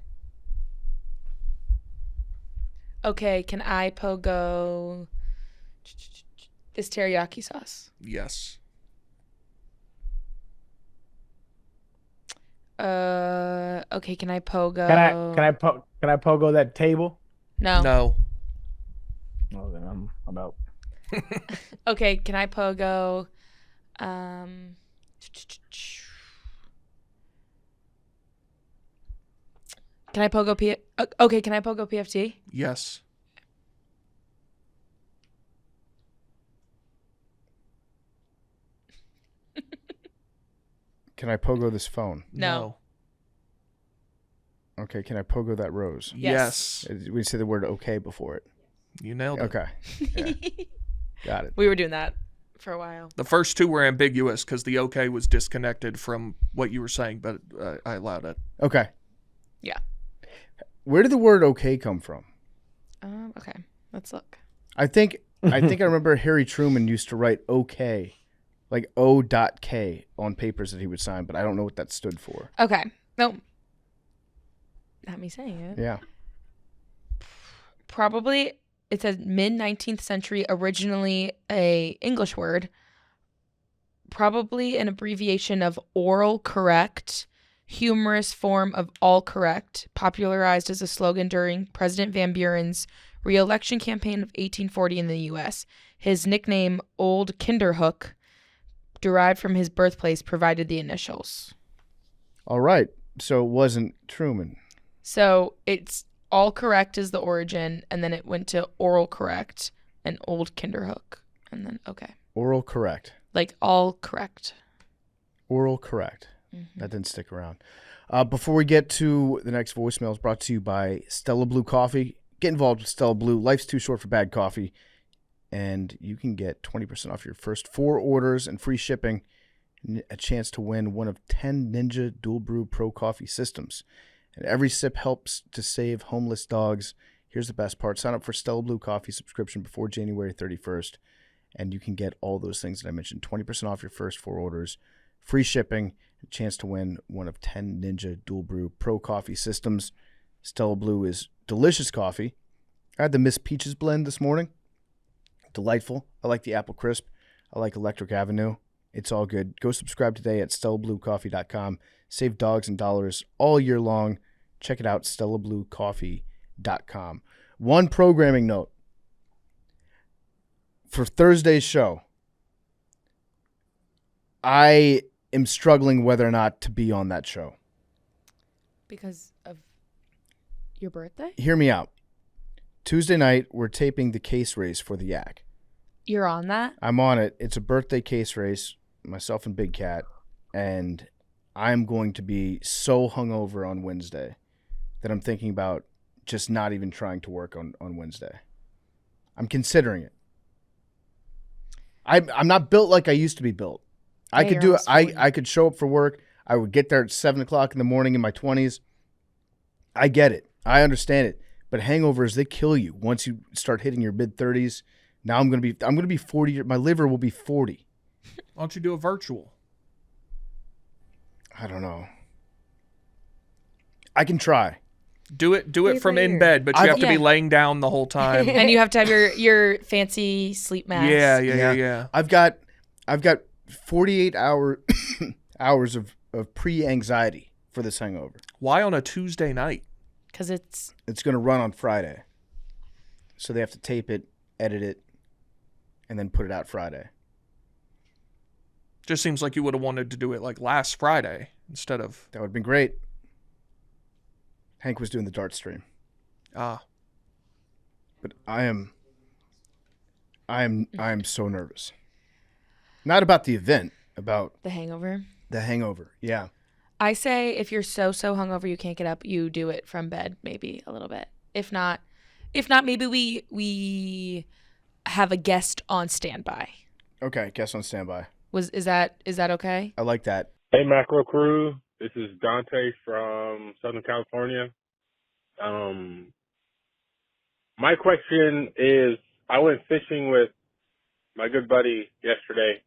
Okay, can I pogo this teriyaki sauce? Yes. Okay, can I pogo? Can I pogo that table? No. No. Oh, then I'm out. Okay, can I pogo? Can I pogo Okay, can I pogo PFT? Yes. Can I pogo this phone? No. Okay. Can I pogo that rose? Yes. We say the word okay before it. You nailed it. Okay. Yeah. Got it. We were doing that for a while. The first two were ambiguous because the okay was disconnected from what you were saying, but I allowed it. Okay. Yeah. Where did the word okay come from? Okay, let's look. I think I remember Harry Truman used to write okay, like O.K on papers that he would sign, but I don't know what that stood for. Okay, no, not me saying it. Yeah. Probably it says mid 19th century, originally a English word, probably an abbreviation of oral correct, humorous form of all correct, popularized as a slogan during President Van Buren's re-election campaign of 1840 in the U.S. His nickname, Old Kinderhook, derived from his birthplace, provided the initials. All right. So it wasn't Truman. So it's all correct is the origin, and then it went to oral correct and Old Kinderhook, and then okay. Oral correct. Like all correct. Oral correct. That didn't stick around. Before we get to the next voicemail, is brought to you by Stella Blue Coffee. Get involved with Stella Blue. Life's too short for bad coffee. And you can get 20% off your first 4 orders and free shipping. And a chance to win one of 10 Ninja Dual Brew Pro Coffee systems. And every sip helps to save homeless dogs. Here's the best part. Sign up for Stella Blue Coffee subscription before January 31st. And you can get all those things that I mentioned. 20% off your first 4 orders. Free shipping. A chance to win one of 10 Ninja Dual Brew Pro Coffee systems. Stella Blue is delicious coffee. I had the Miss Peaches blend this morning. Delightful. I like the Apple Crisp. I like Electric Avenue. It's all good. Go subscribe today at StellaBlueCoffee.com. Save dogs and dollars all year long. Check it out, StellaBlueCoffee.com. One programming note. For Thursday's show, I am struggling whether or not to be on that show. Because of your birthday? Hear me out. Tuesday night, we're taping the case race for the Yak. You're on that? I'm on it. It's a birthday case race, myself and Big Cat, and I'm going to be so hungover on Wednesday that I'm thinking about just not even trying to work on Wednesday. I'm considering it. I'm not built like I used to be built. I could do it. I could show up for work. I would get there at 7 o'clock in the morning in my 20s. I get it. I understand it. But hangovers, they kill you once you start hitting your mid 30s. Now I'm gonna be 40. My liver will be 40. Why don't you do a virtual? I don't know. I can try. Do it from in bed, but you have to be laying down the whole time. And you have to have your fancy sleep mask. Yeah. I've got 48 hours of pre-anxiety for this hangover. Why on a Tuesday night? Because it's going to run on Friday. So they have to tape it, edit it, and then put it out Friday. Just seems like you would have wanted to do it like last Friday instead of... That would have been great. Hank was doing the dart stream. Ah. But I am so nervous. Not about the event, about The hangover. the hangover. Yeah. I say if you're so hungover you can't get up, you do it from bed maybe a little bit. If not maybe we have a guest on standby. Okay, guess on standby. Is that okay? I like that. Hey, Macro Crew. This is Dante from Southern California. My question is, I went fishing with my good buddy yesterday,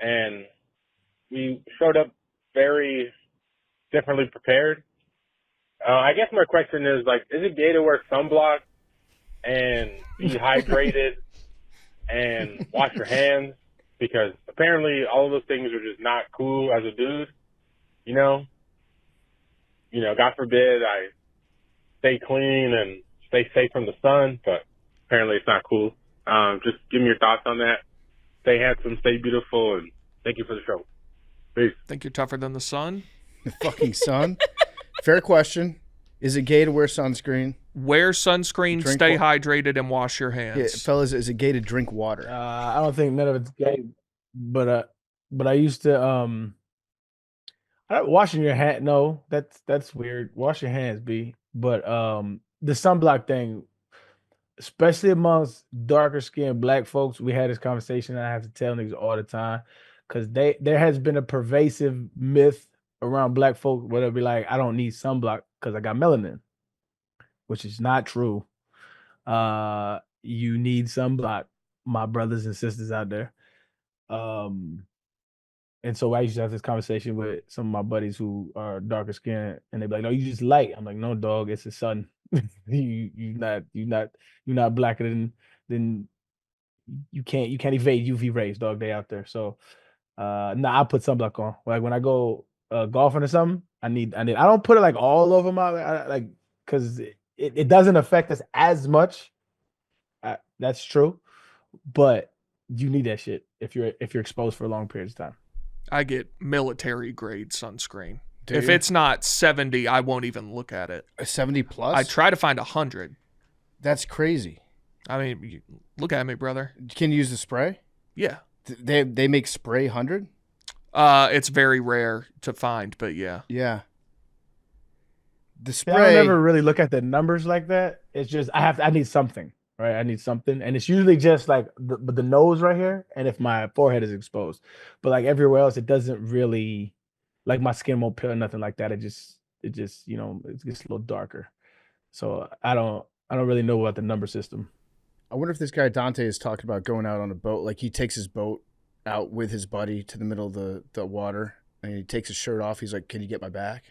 and we showed up very differently prepared. I guess my question is, like, is it gay to wear sunblock and be hydrated and wash your hands? Because apparently all of those things are just not cool as a dude, you know? God forbid I stay clean and stay safe from the sun, but apparently it's not cool. Just give me your thoughts on that. Stay handsome, stay beautiful, and thank you for the show. Peace. Think you're tougher than the sun? The fucking sun. Fair question. Is it gay to wear sunscreen? Wear sunscreen, Drink stay wa- hydrated, and wash your hands. Yeah, fellas, is it gay to drink water? I don't think none of it's gay, but I used to washing your hand. No, that's weird. Wash your hands, B. But the sunblock thing, especially amongst darker skinned black folks, we had this conversation. And I have to tell niggas all the time because there has been a pervasive myth around black folks where they'll be like, I don't need sunblock because I got melanin, which is not true. You need sunblock, my brothers and sisters out there. And so I used to have this conversation with some of my buddies who are darker skinned, and they'd be like, "No, you just light." I'm like, "No, dog, it's the sun. you're not blacker than you can't evade UV rays, dog. They out there." So I put sunblock on. Like when I go golfing or something, I don't put it like all over my because it doesn't affect us as much. That's true, but you need that shit if you're exposed for a long period of time. I get military grade sunscreen. Do If you? it's not 70, I won't even look at it. A 70 plus? I try to find 100. That's crazy. I mean, look at me, brother. Can you use the spray? Yeah. They make spray 100? It's very rare to find, but yeah. Yeah. The Yeah, spray. I don't ever really look at the numbers like that. It's just I need something, right? I need something, and it's usually just like the nose right here, and if my forehead is exposed. But like everywhere else, it doesn't really, like my skin won't peel or nothing like that. It just it gets a little darker. So I don't really know about the number system. I wonder if this guy Dante is talking about going out on a boat. Like he takes his boat out with his buddy to the middle of the water, and he takes his shirt off. He's like, "Can you get my back?"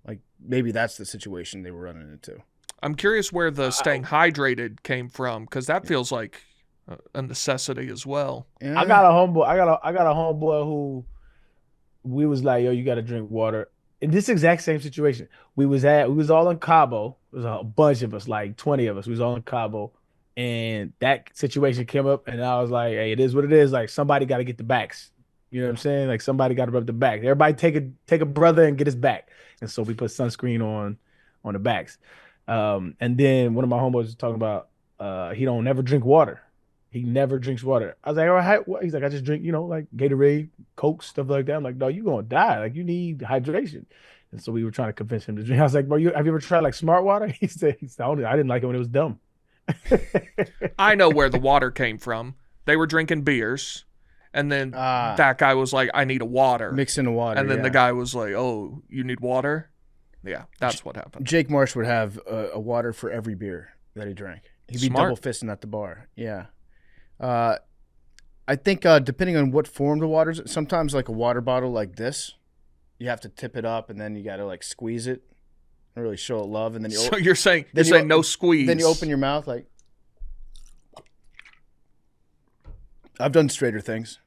Like maybe that's the situation they were running into. I'm curious where the staying hydrated came from, because that feels like a necessity as well. Yeah. I got a homeboy who we was like, yo, you got to drink water. In this exact same situation, we was all in Cabo. It was a bunch of us, like 20 of us. We was all in Cabo, and that situation came up, and I was like, hey, it is what it is. Like somebody got to get the backs. You know what I'm saying? Like somebody got to rub the back. Everybody take a brother and get his back. And so we put sunscreen on the backs. And then one of my homeboys was talking about he don't never drink water. He never drinks water. I was like, all right, what? He's like, I just drink, like Gatorade, Coke, stuff like that. I'm like, no, you gonna die. Like you need hydration. And so we were trying to convince him to drink. I was like, bro, have you ever tried like smart water? He said, I didn't like it when it was dumb. I know where the water came from. They were drinking beers, and then that guy was like, I need a water. Mix in the water. And then yeah. the guy was like, oh, you need water? Yeah, that's what happened. Jake Marsh would have a water for every beer that he drank. He'd be Smart. double fisting at the bar. Yeah. I think depending on what form the water's, sometimes like a water bottle like this, you have to tip it up and then you got to like squeeze it and really show it love. And then So you're saying then no squeeze. Then you open your mouth like. I've done straighter things.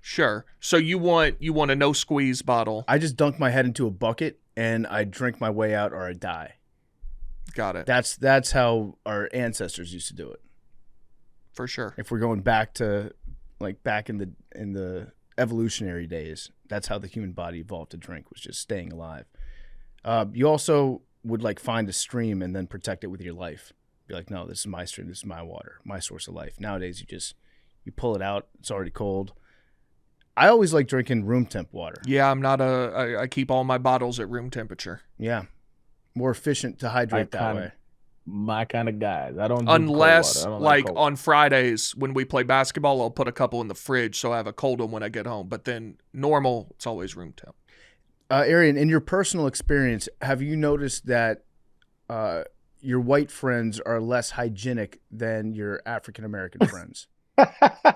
Sure. So you want a no squeeze bottle. I just dunk my head into a bucket and I drink my way out or I die. Got it. That's how our ancestors used to do it. For sure. If we're going back to like back in the evolutionary days, that's how the human body evolved to drink, was just staying alive. You also would like find a stream and then protect it with your life. Be like, no, this is my stream, this is my water, my source of life. Nowadays you pull it out, it's already cold. I always like drinking room temp water. Yeah, I keep all my bottles at room temperature. Yeah. More efficient to hydrate that way. My kind of guys. I don't do Unless, cold water. I don't like cold on Fridays when we play basketball, I'll put a couple in the fridge so I have a cold one when I get home. But then normal, it's always room temp. Arian, in your personal experience, have you noticed that your white friends are less hygienic than your African-American friends? I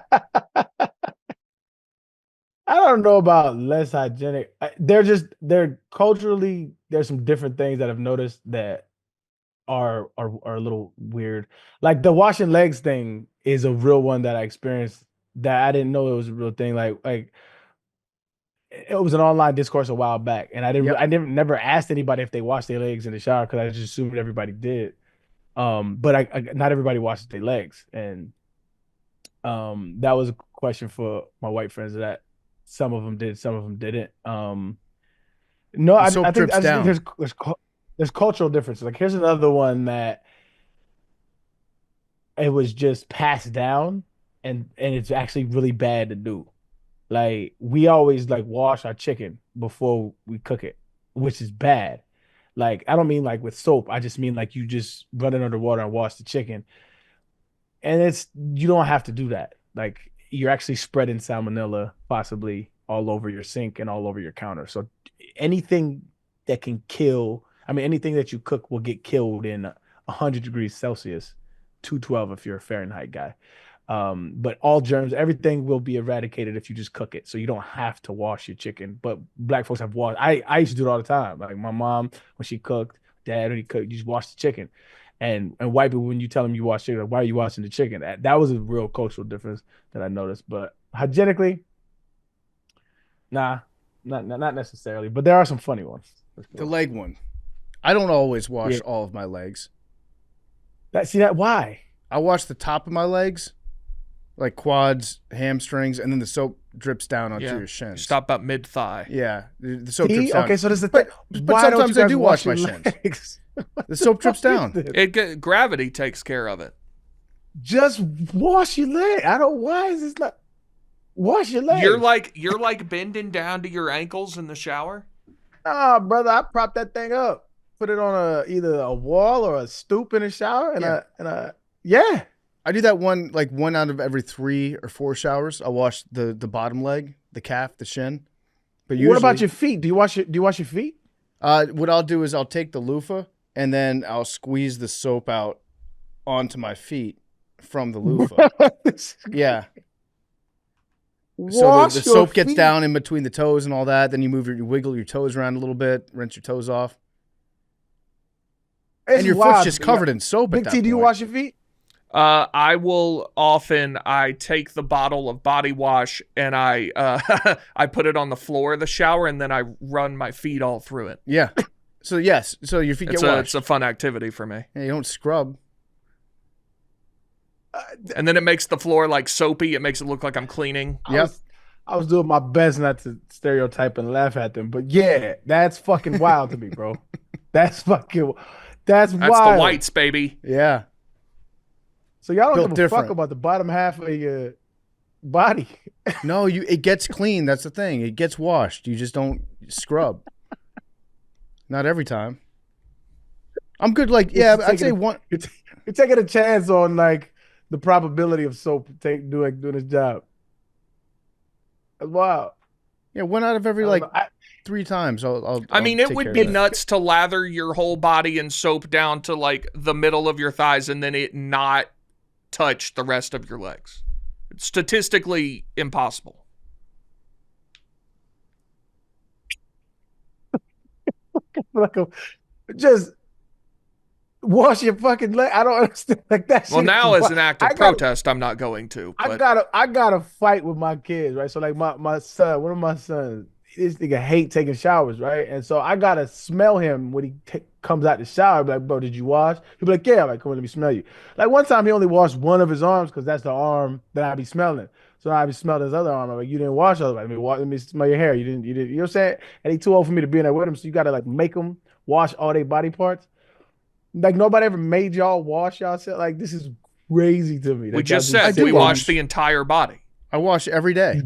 don't know about less hygienic. They're culturally, there's some different things that I've noticed that are a little weird. Like the washing legs thing is a real one that I experienced that I didn't know it was a real thing. Like it was an online discourse a while back, and I never asked anybody if they washed their legs in the shower because I just assumed everybody did. But I not everybody washes their legs, and that was a question for my white friends that some of them did, some of them didn't. No, I think there's cultural differences. Like here's another one that it was just passed down, and it's actually really bad to do. Like we always like wash our chicken before we cook it, which is bad. Like I don't mean like with soap. I just mean like you just run it under water and wash the chicken. And you don't have to do that. Like you're actually spreading salmonella possibly all over your sink and all over your counter. So anything that can kill, anything that you cook will get killed in 100 degrees Celsius, 212 if you're a Fahrenheit guy. But all germs, everything will be eradicated if you just cook it. So you don't have to wash your chicken. But black folks have washed. I used to do it all the time. Like my mom, when she cooked, dad, when he cooked, you just wash the chicken. And white people, when you tell them you wash chicken, like, why are you washing the chicken? That was a real cultural difference that I noticed. But hygienically, nah, not necessarily. But there are some funny ones. The leg one. I don't always wash all of my legs. Why? I wash the top of my legs, like quads, hamstrings, and then the soap drips down onto your shins. Stop about mid-thigh. Yeah, the soap drips down. Okay, so there's the thing. But sometimes I do wash my shins. The soap drips down. Gravity takes care of it. Just wash your leg. Why is this not? Wash your legs. You're like bending down to your ankles in the shower. Ah, brother, I prop that thing up, put it on either a wall or a stoop in the shower, yeah. I do that one out of every 3 or 4 showers. I wash the bottom leg, the calf, the shin. But usually, what about your feet? Do you wash your feet? What I'll do is I'll take the loofah and then I'll squeeze the soap out onto my from the loofah. Yeah. So the soap gets down in between the toes and all that. Then you wiggle your toes around a little bit, rinse your toes off. And your foot's just covered in soap. Big T, do you wash your feet? I will often. I take the bottle of body wash and I I put it on the floor of the shower and then I run my feet all through it. Yeah. So yes. So your feet get washed. It's a fun activity for me. Yeah, you don't scrub. And then it makes the floor like soapy. It makes it look like I'm cleaning. Yep. I was doing my best not to stereotype and laugh at them, but yeah, that's fucking wild to me, bro. That's wild. That's the whites, baby. Yeah. So y'all don't give a fuck about the bottom half of your body. No, it gets clean. That's the thing. It gets washed. You just don't scrub. Not every time. I'm good. I'd say one. You're taking a chance on like the probability of soap doing its job. That's wild. Yeah, 1 out of every 3 times. It would be nuts to lather your whole body in soap down to like the middle of your thighs and then it not touch the rest of your legs. It's statistically impossible. Just wash your fucking leg. I don't understand that. Well, now as an act of protest, I'm not going to. But. I gotta fight with my kids, right? So like my son, one of my sons, this nigga hate taking showers, right? And so I gotta smell him when he comes out the shower. Be like, bro, did you wash? He'll be like, yeah. I'm like, come on, let me smell you. Like one time he only washed one of his arms because that's the arm that I be smelling. So I be smelling his other arm. I'm like, you didn't wash other. Let me smell your hair. You didn't. You know what I'm saying? And he too old for me to be in there with him. So you gotta like make him wash all their body parts. Like nobody ever made y'all wash y'all. Like this is crazy to me. We just said we wash the entire body. I wash every day.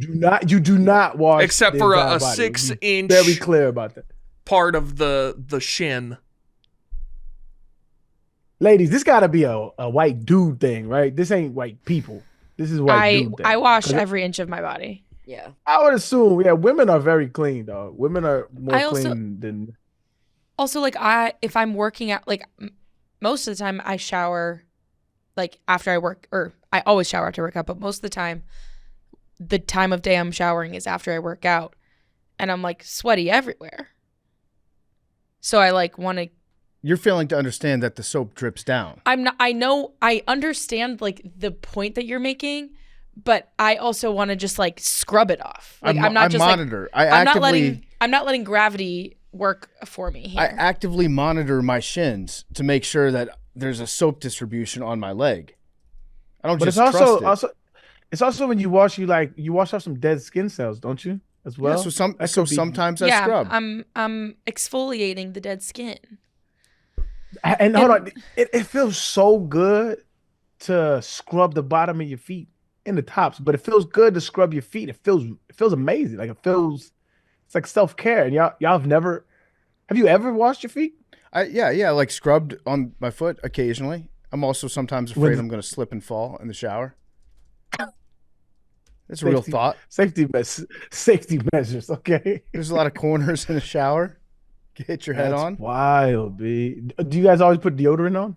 You do not wash except the for entire a body. 6-inch Very clear about that. part of the shin. Ladies, this got to be a white dude thing, right? This ain't white people. This is white dude thing. I wash 'Cause every inch of my body. Yeah. I would assume, yeah, women are very clean, though. Women are more I also- clean than. Also, like if I'm working out, like most of the time I shower, like after I work, or I always shower after I work out, but most of the time of day I'm showering is after I work out, and I'm like sweaty everywhere. So I like want to. You're failing to understand that the soap drips down. I'm not. I understand like the point that you're making, but I also want to just like scrub it off. Like I'm not I just monitor. like I I'm not actively. not letting gravity work for me here. I actively monitor my shins to make sure that there's a soap distribution on my leg. I don't But just it's trust it. it's also when you wash, you wash off some dead skin cells, don't you? As well. Yeah, That could be- sometimes I yeah, scrub. I'm exfoliating the dead skin. And hold on, it feels so good to scrub the bottom of your feet and the tops, but it feels good to scrub your feet. It feels amazing. Like it's like self-care. And y'all have you ever washed your feet? Yeah, like scrubbed on my foot occasionally. I'm also sometimes afraid When- I'm going to slip and fall in the shower. That's a real thought. Safety measures, okay? There's a lot of corners in the shower. Hit your head That's on. wild, B. Do you guys always put deodorant on?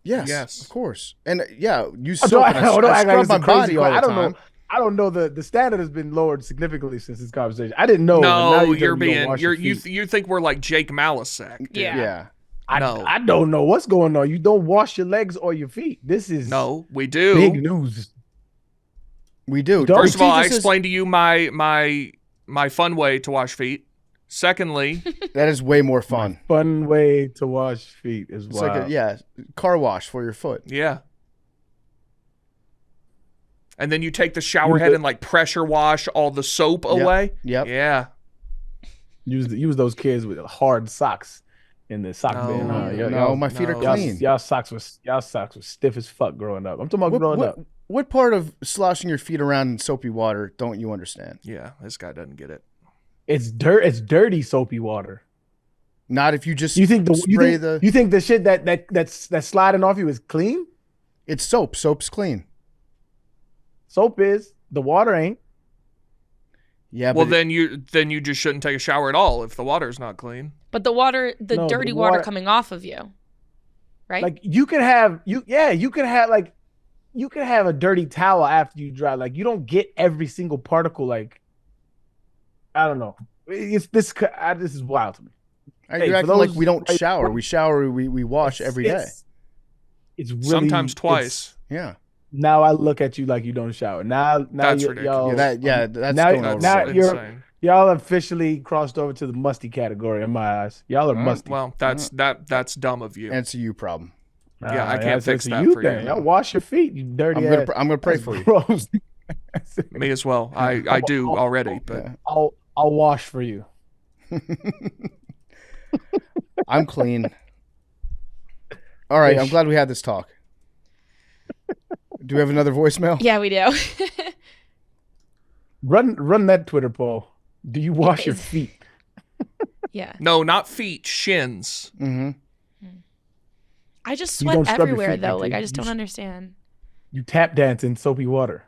Yes, Yes. of course. And yeah, you Oh, soap and I don't act like scrub it's my a crazy body all question. the I don't time. know. I don't know the standard has been lowered significantly since this conversation. I didn't know. but now No, you you're don't being wash your you feet. you think we're like Jake Malisak? Dude. Yeah. Yeah. No. I don't know what's going on. You don't wash your legs or your feet. This is No, we do. big news. We do. Don't- First of all, I Jesus is- explained to you my fun way to wash feet. Secondly, That is way more fun. Fun way to wash feet is It's wild. like car wash for your foot. yeah. And then you take the shower head and like pressure wash all the soap away. Yep. Yeah. Use those kids with hard socks in the sock No. bin. Huh? No, my feet are no. clean. Y'all socks was stiff as fuck growing up. I'm talking about growing up. What part of sloshing your feet around in soapy water don't you understand? Yeah. This guy doesn't get it. It's It's dirty soapy water. Not if you just You think spray you think the shit that's sliding off you is clean? It's soap. Soap's clean. Soap is. The water ain't. Yeah, Well, but then you just shouldn't take a shower at all if the water's not clean. But the No, dirty the water water- coming off of you, right? Like you could have a dirty towel after you dry. Like you don't get every single particle. Like I don't know. This is wild to me. Hey, you're for acting like those- we don't shower. We shower. We wash every day. It's really Sometimes twice. it's- Yeah. Now I look at you like you don't shower. Now That's y'all, ridiculous. That's now- going now overboard. you're- insane. y'all officially crossed over to the musty category in my eyes. Y'all are musty. Well, that's dumb of you. And it's a you problem. Yeah, I can't that's fix a that you for you. thing. Y'all wash your feet, you dirty I'm ass. gonna pray for you. Gross. Me as well. I do already, but Yeah. I'll wash for you. I'm clean. All right. I'm glad we had this talk. Do we have another voicemail? yeah, we do. Run that Twitter poll. Do you wash your feet? yeah. no, not feet, shins. Mm-hmm. I just You sweat don't scrub your everywhere feet, though. Nick. Like I just You don't understand. You tap dance in soapy water.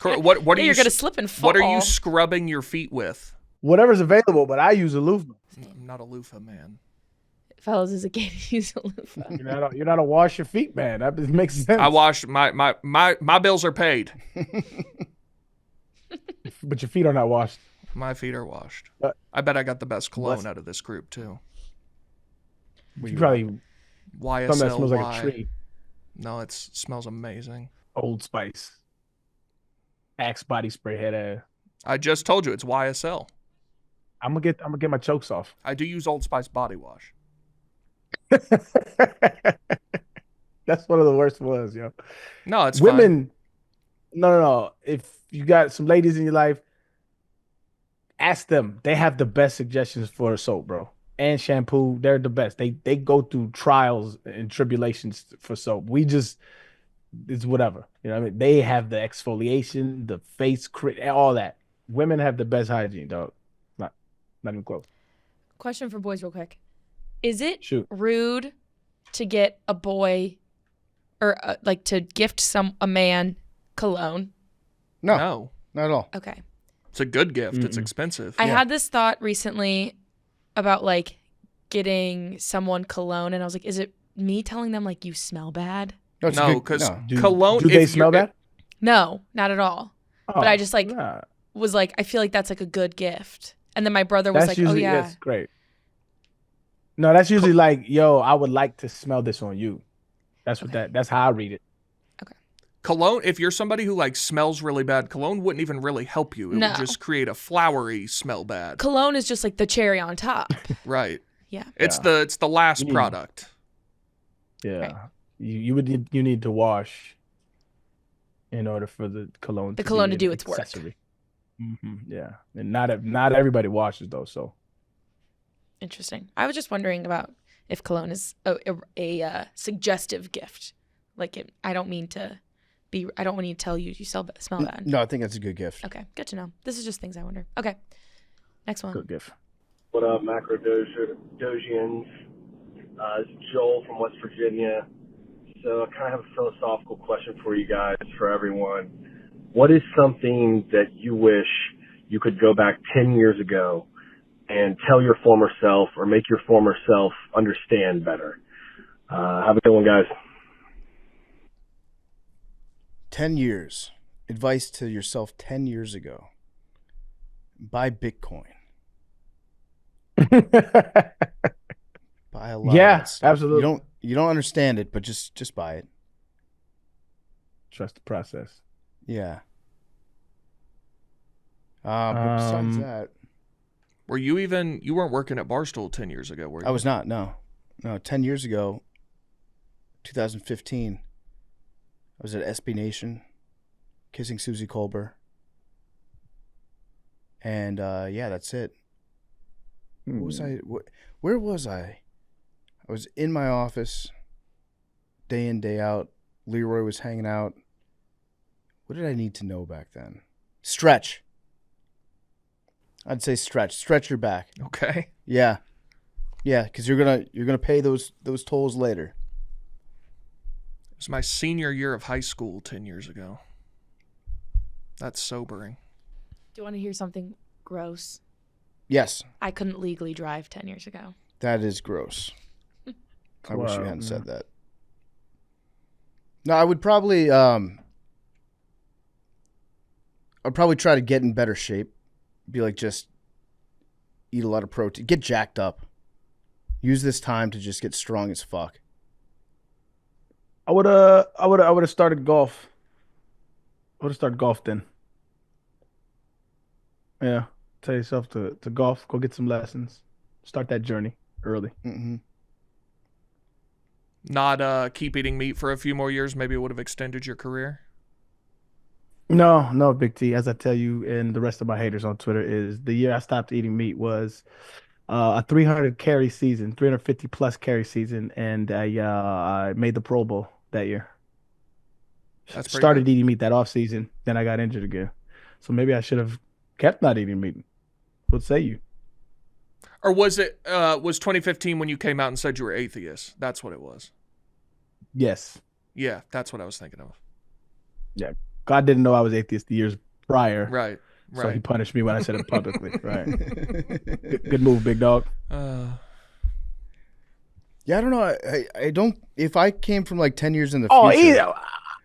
What are Yeah, you? you're gonna slip and fall. What are you scrubbing your feet with? Whatever's available, but I use a loofah. I'm not a loofah man. Fellas, is a gay to use a loofah. You're not a wash your feet man. That makes sense. I wash my bills are paid. But your feet are not washed. My feet are washed. Uh, I bet I got the best cologne bless- out of this group too. You probably YSL. something that smells like a tree. No, it smells amazing. Old Spice. Axe body spray head ass. I just told you it's YSL. I'm gonna get my chokes off. I do use Old Spice body wash. That's one of the worst ones, yo. No, it's Women, no. If you got some ladies in your life, ask them. They have the best suggestions for soap, bro. And shampoo. They're the best. They go through trials and tribulations for soap. We just it's whatever. You know what I mean? They have the exfoliation, the face all that. Women have the best hygiene, dog. Not even close. Question for boys real quick. Is it Shoot. rude to get a boy or like to gift a man cologne? No. Not at all. Okay. It's a good gift. It's expensive. I had this thought recently about like getting someone cologne, and I was like, is it me telling them like you smell bad? No, because cologne. Do they smell bad? No, not at all. Oh, But I just like nah. was like, I feel like that's like a good gift. And then my brother was like, usually, oh yeah. That's great. No, that's usually like, yo, I would like to smell this on you. That's how I read it. Cologne, if you're somebody who like smells really bad, cologne wouldn't even really help you. It No. would just create a flowery smell bad. Cologne is just like the cherry on top. Right. Yeah. It's the last product. Yeah. Right. You need to wash in order for the cologne to do its work. accessory. Yeah. And not everybody washes though, so Interesting. I was just wondering about if cologne is a suggestive gift. Like I don't mean to tell you smell bad. No, I think that's a good gift. Okay, good to know. This is just things I wonder. Okay, next one. good gift. What up, Macrodosians? It's Joel from West Virginia. So I kind of have a philosophical question for you guys, for everyone. What is something that you wish you could go back 10 years ago and tell your former self or make your former self understand better? Have a good one, guys. 10 years. Advice to yourself 10 years ago. Buy Bitcoin. Buy a lot of that stuff. Absolutely. You don't understand it, but just buy it. Trust the process. Yeah. But besides that, Were you weren't working at Barstool 10 years ago, were you? I was not. No, 10 years ago, 2015. I was at SB Nation, kissing Susie Colbert, and that's it. What was I? Where was I? I was in my office, day in, day out. Leroy was hanging out. What did I need to know back then? Stretch. I'd say stretch. Stretch your back. Okay. Yeah, because you're gonna pay those tolls later. It was my senior year of high school 10 years ago. That's sobering. Do you want to hear something gross? Yes, I couldn't legally drive 10 years ago. that is gross. I wish you hadn't Wow. said that. No, I would probably I'd probably try to get in better shape. Be like, just eat a lot of protein. Get jacked up. Use this time to just get strong as fuck. I would have started golf. I would have started golf then. Yeah. Tell yourself to golf, go get some lessons. Start that journey early. Mm-hmm. Not keep eating meat for a few more years. Maybe it would have extended your career. No, Big T. As I tell you, and the rest of my haters on Twitter, is the year I stopped eating meat was a 300 carry season, 350 plus carry season, and I made the Pro Bowl that year. That's pretty Started good. eating meat that off season, then I got injured again. So maybe I should have kept not eating meat. What say you? Or was it was 2015 when you came out and said you were atheist? That's what it was. Yes. Yeah, that's what I was thinking of. Yeah. God didn't know I was atheist the years prior. Right. So he Right. punished me when I said it publicly. Right. Good move, big dog. Yeah, I don't know. I don't. If I came from like 10 years in the Oh, future,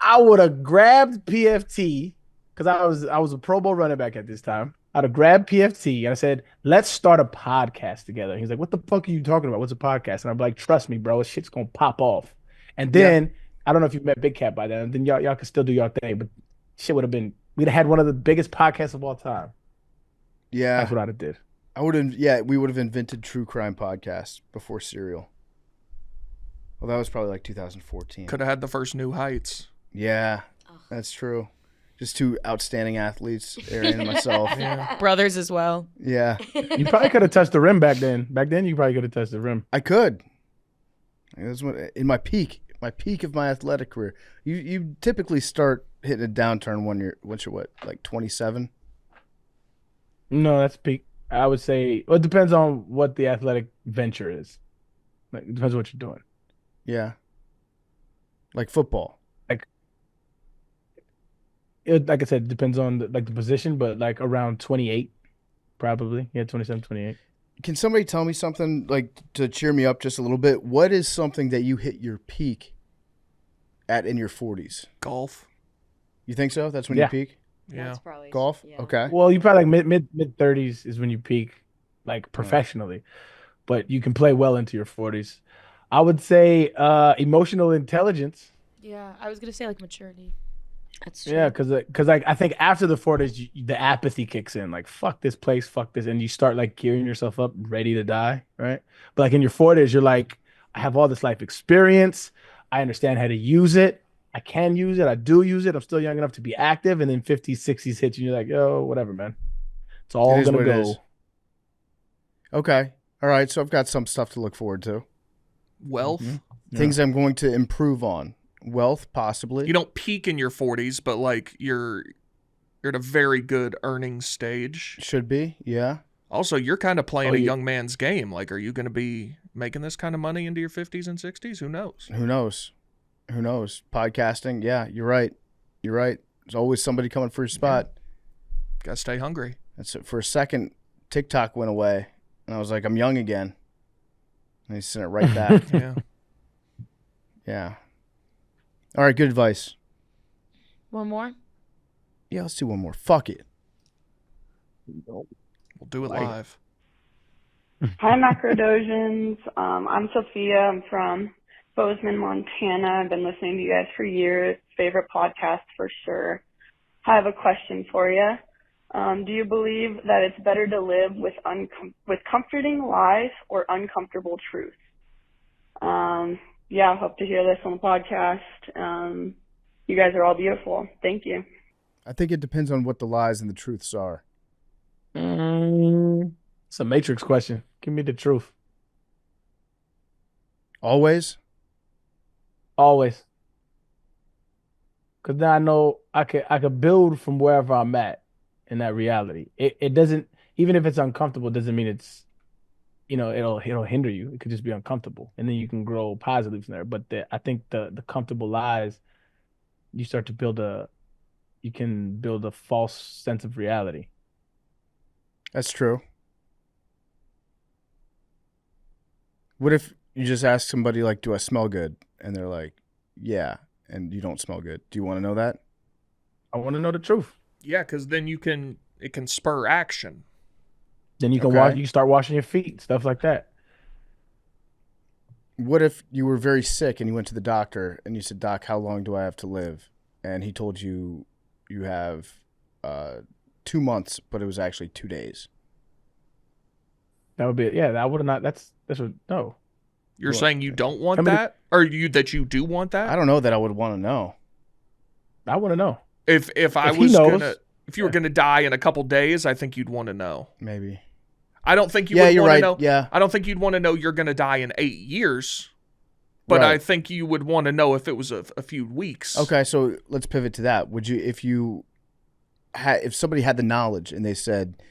I would have grabbed PFT because I was a Pro Bowl running back at this time. I'd have grabbed PFT and I said, "Let's start a podcast together." He's like, "What the fuck are you talking about? What's a podcast?" And I'm like, "Trust me, bro. This shit's gonna pop off." And then I don't know if you've met Big Cat by then. Then y'all could still do your thing, but shit would have been. We'd have had one of the biggest podcasts of all time. yeah, That's what I'd have did. I would have. Yeah, we would have invented true crime podcasts before Serial. Well, that was probably like 2014. Could have had the first New Heights. Yeah, that's true. Just two outstanding athletes, Arian and myself. Brothers as well. Yeah, You probably could have touched the rim back then. Back then, you probably could have touched the rim. I could. That's what in my peak My peak of my athletic career. You typically start hitting a downturn once you're what, like 27? No, that's peak. I would say. Well, it depends on what the athletic venture is. Like, it depends on what you're doing. Yeah. Like football. Like, like I said, it depends on the position, but like around 28, probably. Yeah, 27, 28. Can somebody tell me something like to cheer me up just a little bit? What is something that you hit your peak at in your 40s? Golf. You think so? That's when Yeah. you peak? Yeah. That's probably Golf? yeah. Okay. Well, you probably like mid 30s is when you peak, like professionally, but you can play well into your 40s. I would say emotional intelligence. Yeah, I was gonna say like maturity. That's true. Yeah, because like I think after the 40s, the apathy kicks in. Like fuck this place, fuck this, and you start like gearing yourself up, ready to die, right? But like in your 40s, you're like, I have all this life experience. I understand how to use it. I can use it. I do use it. I'm still young enough to be active. And then 50s, 60s hits you. And you're like, yo, whatever, man. It's all is gonna what it go. is. Okay. All right. So I've got some stuff to look forward to. Wealth. Yeah. Things I'm going to improve on. Wealth, possibly. You don't peak in your 40s, but like you're at a very good earnings stage. Should be. Yeah. Also, you're kind of playing a yeah. young man's game. Like, are you going to be making this kind of money into your 50s and 60s? Who knows? Who knows? Who knows? Podcasting. Yeah, you're right. You're right. There's always somebody coming for your spot. Got to stay hungry. That's it. For a second, TikTok went away, and I was like, I'm young again. And he sent it right back. Yeah. Yeah. All right, good advice. One more. Yeah, let's do one more. Fuck it. We'll do it live. Hi, Macrodosians. I'm Sophia. I'm from Bozeman, Montana. I've been listening to you guys for years. Favorite podcast for sure. I have a question for you. Do you believe that it's better to live with comforting lies or uncomfortable truth? Yeah, I hope to hear this on the podcast. You guys are all beautiful. Thank you. I think it depends on what the lies and the truths are. It's a Matrix question. Give me the truth. Always? Always. Because then I know I could build from wherever I'm at in that reality. It doesn't, even if it's uncomfortable, it doesn't mean it's, it'll hinder you. It could just be uncomfortable, and then you can grow positively from there. But I think the comfortable lies, you start to you can build a false sense of reality. That's true. What if you just ask somebody, like, do I smell good? And they're like, yeah, and you don't smell good. Do you want to know that? I want to know the truth. Yeah, because then it can spur action. Then you can Okay. you start washing your feet, stuff like that. What if you were very sick and you went to the doctor and you said, Doc, how long do I have to live? And he told you you have 2 months, but it was actually 2 days. That would be I would have not. That's what no. You're Well, saying you don't want somebody- that, or that you do want that? I don't know that I would want to know. I want to know. If I If he was knows, gonna, if you were gonna die in a couple days, I think you'd want to know. Maybe. I don't think you Yeah, would you're want right. to know. Yeah. I don't think you'd want to know you're gonna die in 8 years, but Right. I think you would want to know if it was a few weeks. Okay, so let's pivot to that. Would you, if somebody had the knowledge and they said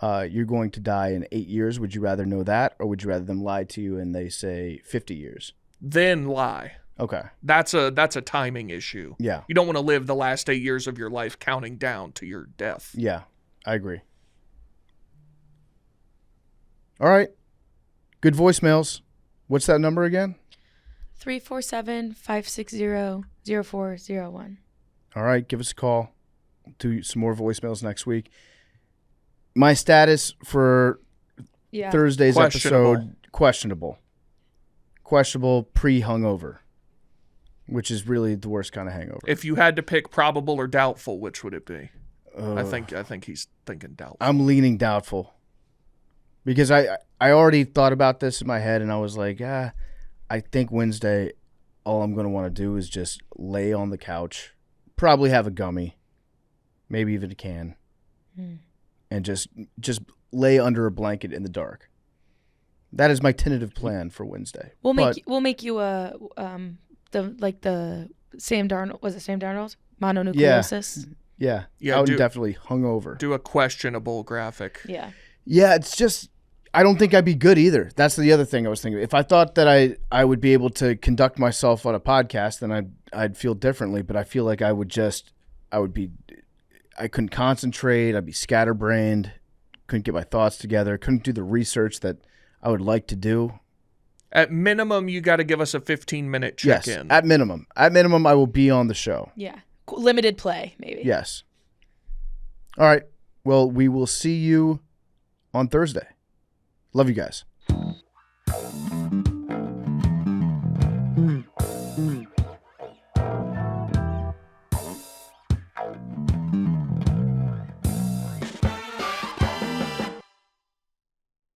you're going to die in 8 years, would you rather know that, or would you rather them lie to you and they say 50 years? Then lie. Okay. That's a timing issue. Yeah. You don't want to live the last 8 years of your life counting down to your death. Yeah, I agree. All right. Good voicemails. What's that number again? 347-560-0401. All right, give us a call. Do some more voicemails next week. My status for Yeah. Thursday's Questionable. episode, questionable pre-hungover, which is really the worst kind of hangover. If you had to pick probable or doubtful, which would it be? I Ugh. think he's thinking doubtful. I'm leaning doubtful because I already thought about this in my head, and I was like, I think Wednesday all I'm going to want to do is just lay on the couch, probably have a gummy, maybe even a can, and just lay under a blanket in the dark. That is my tentative plan for Wednesday. We'll But make you a the Sam Darnold, was it Sam Darnold? Mononucleosis. Yeah. Yeah, Out and definitely hungover. Do a questionable graphic. Yeah. Yeah, it's just I don't think I'd be good either. That's the other thing I was thinking. If I thought that I would be able to conduct myself on a podcast, then I'd feel differently. But I feel like I couldn't concentrate. I'd be scatterbrained. Couldn't get my thoughts together. Couldn't do the research that I would like to do. At minimum, you got to give us a 15-minute check-in. Yes, at minimum. At minimum, I will be on the show. Yeah. Limited play, maybe. Yes. All right. Well, we will see you on Thursday. Love you guys.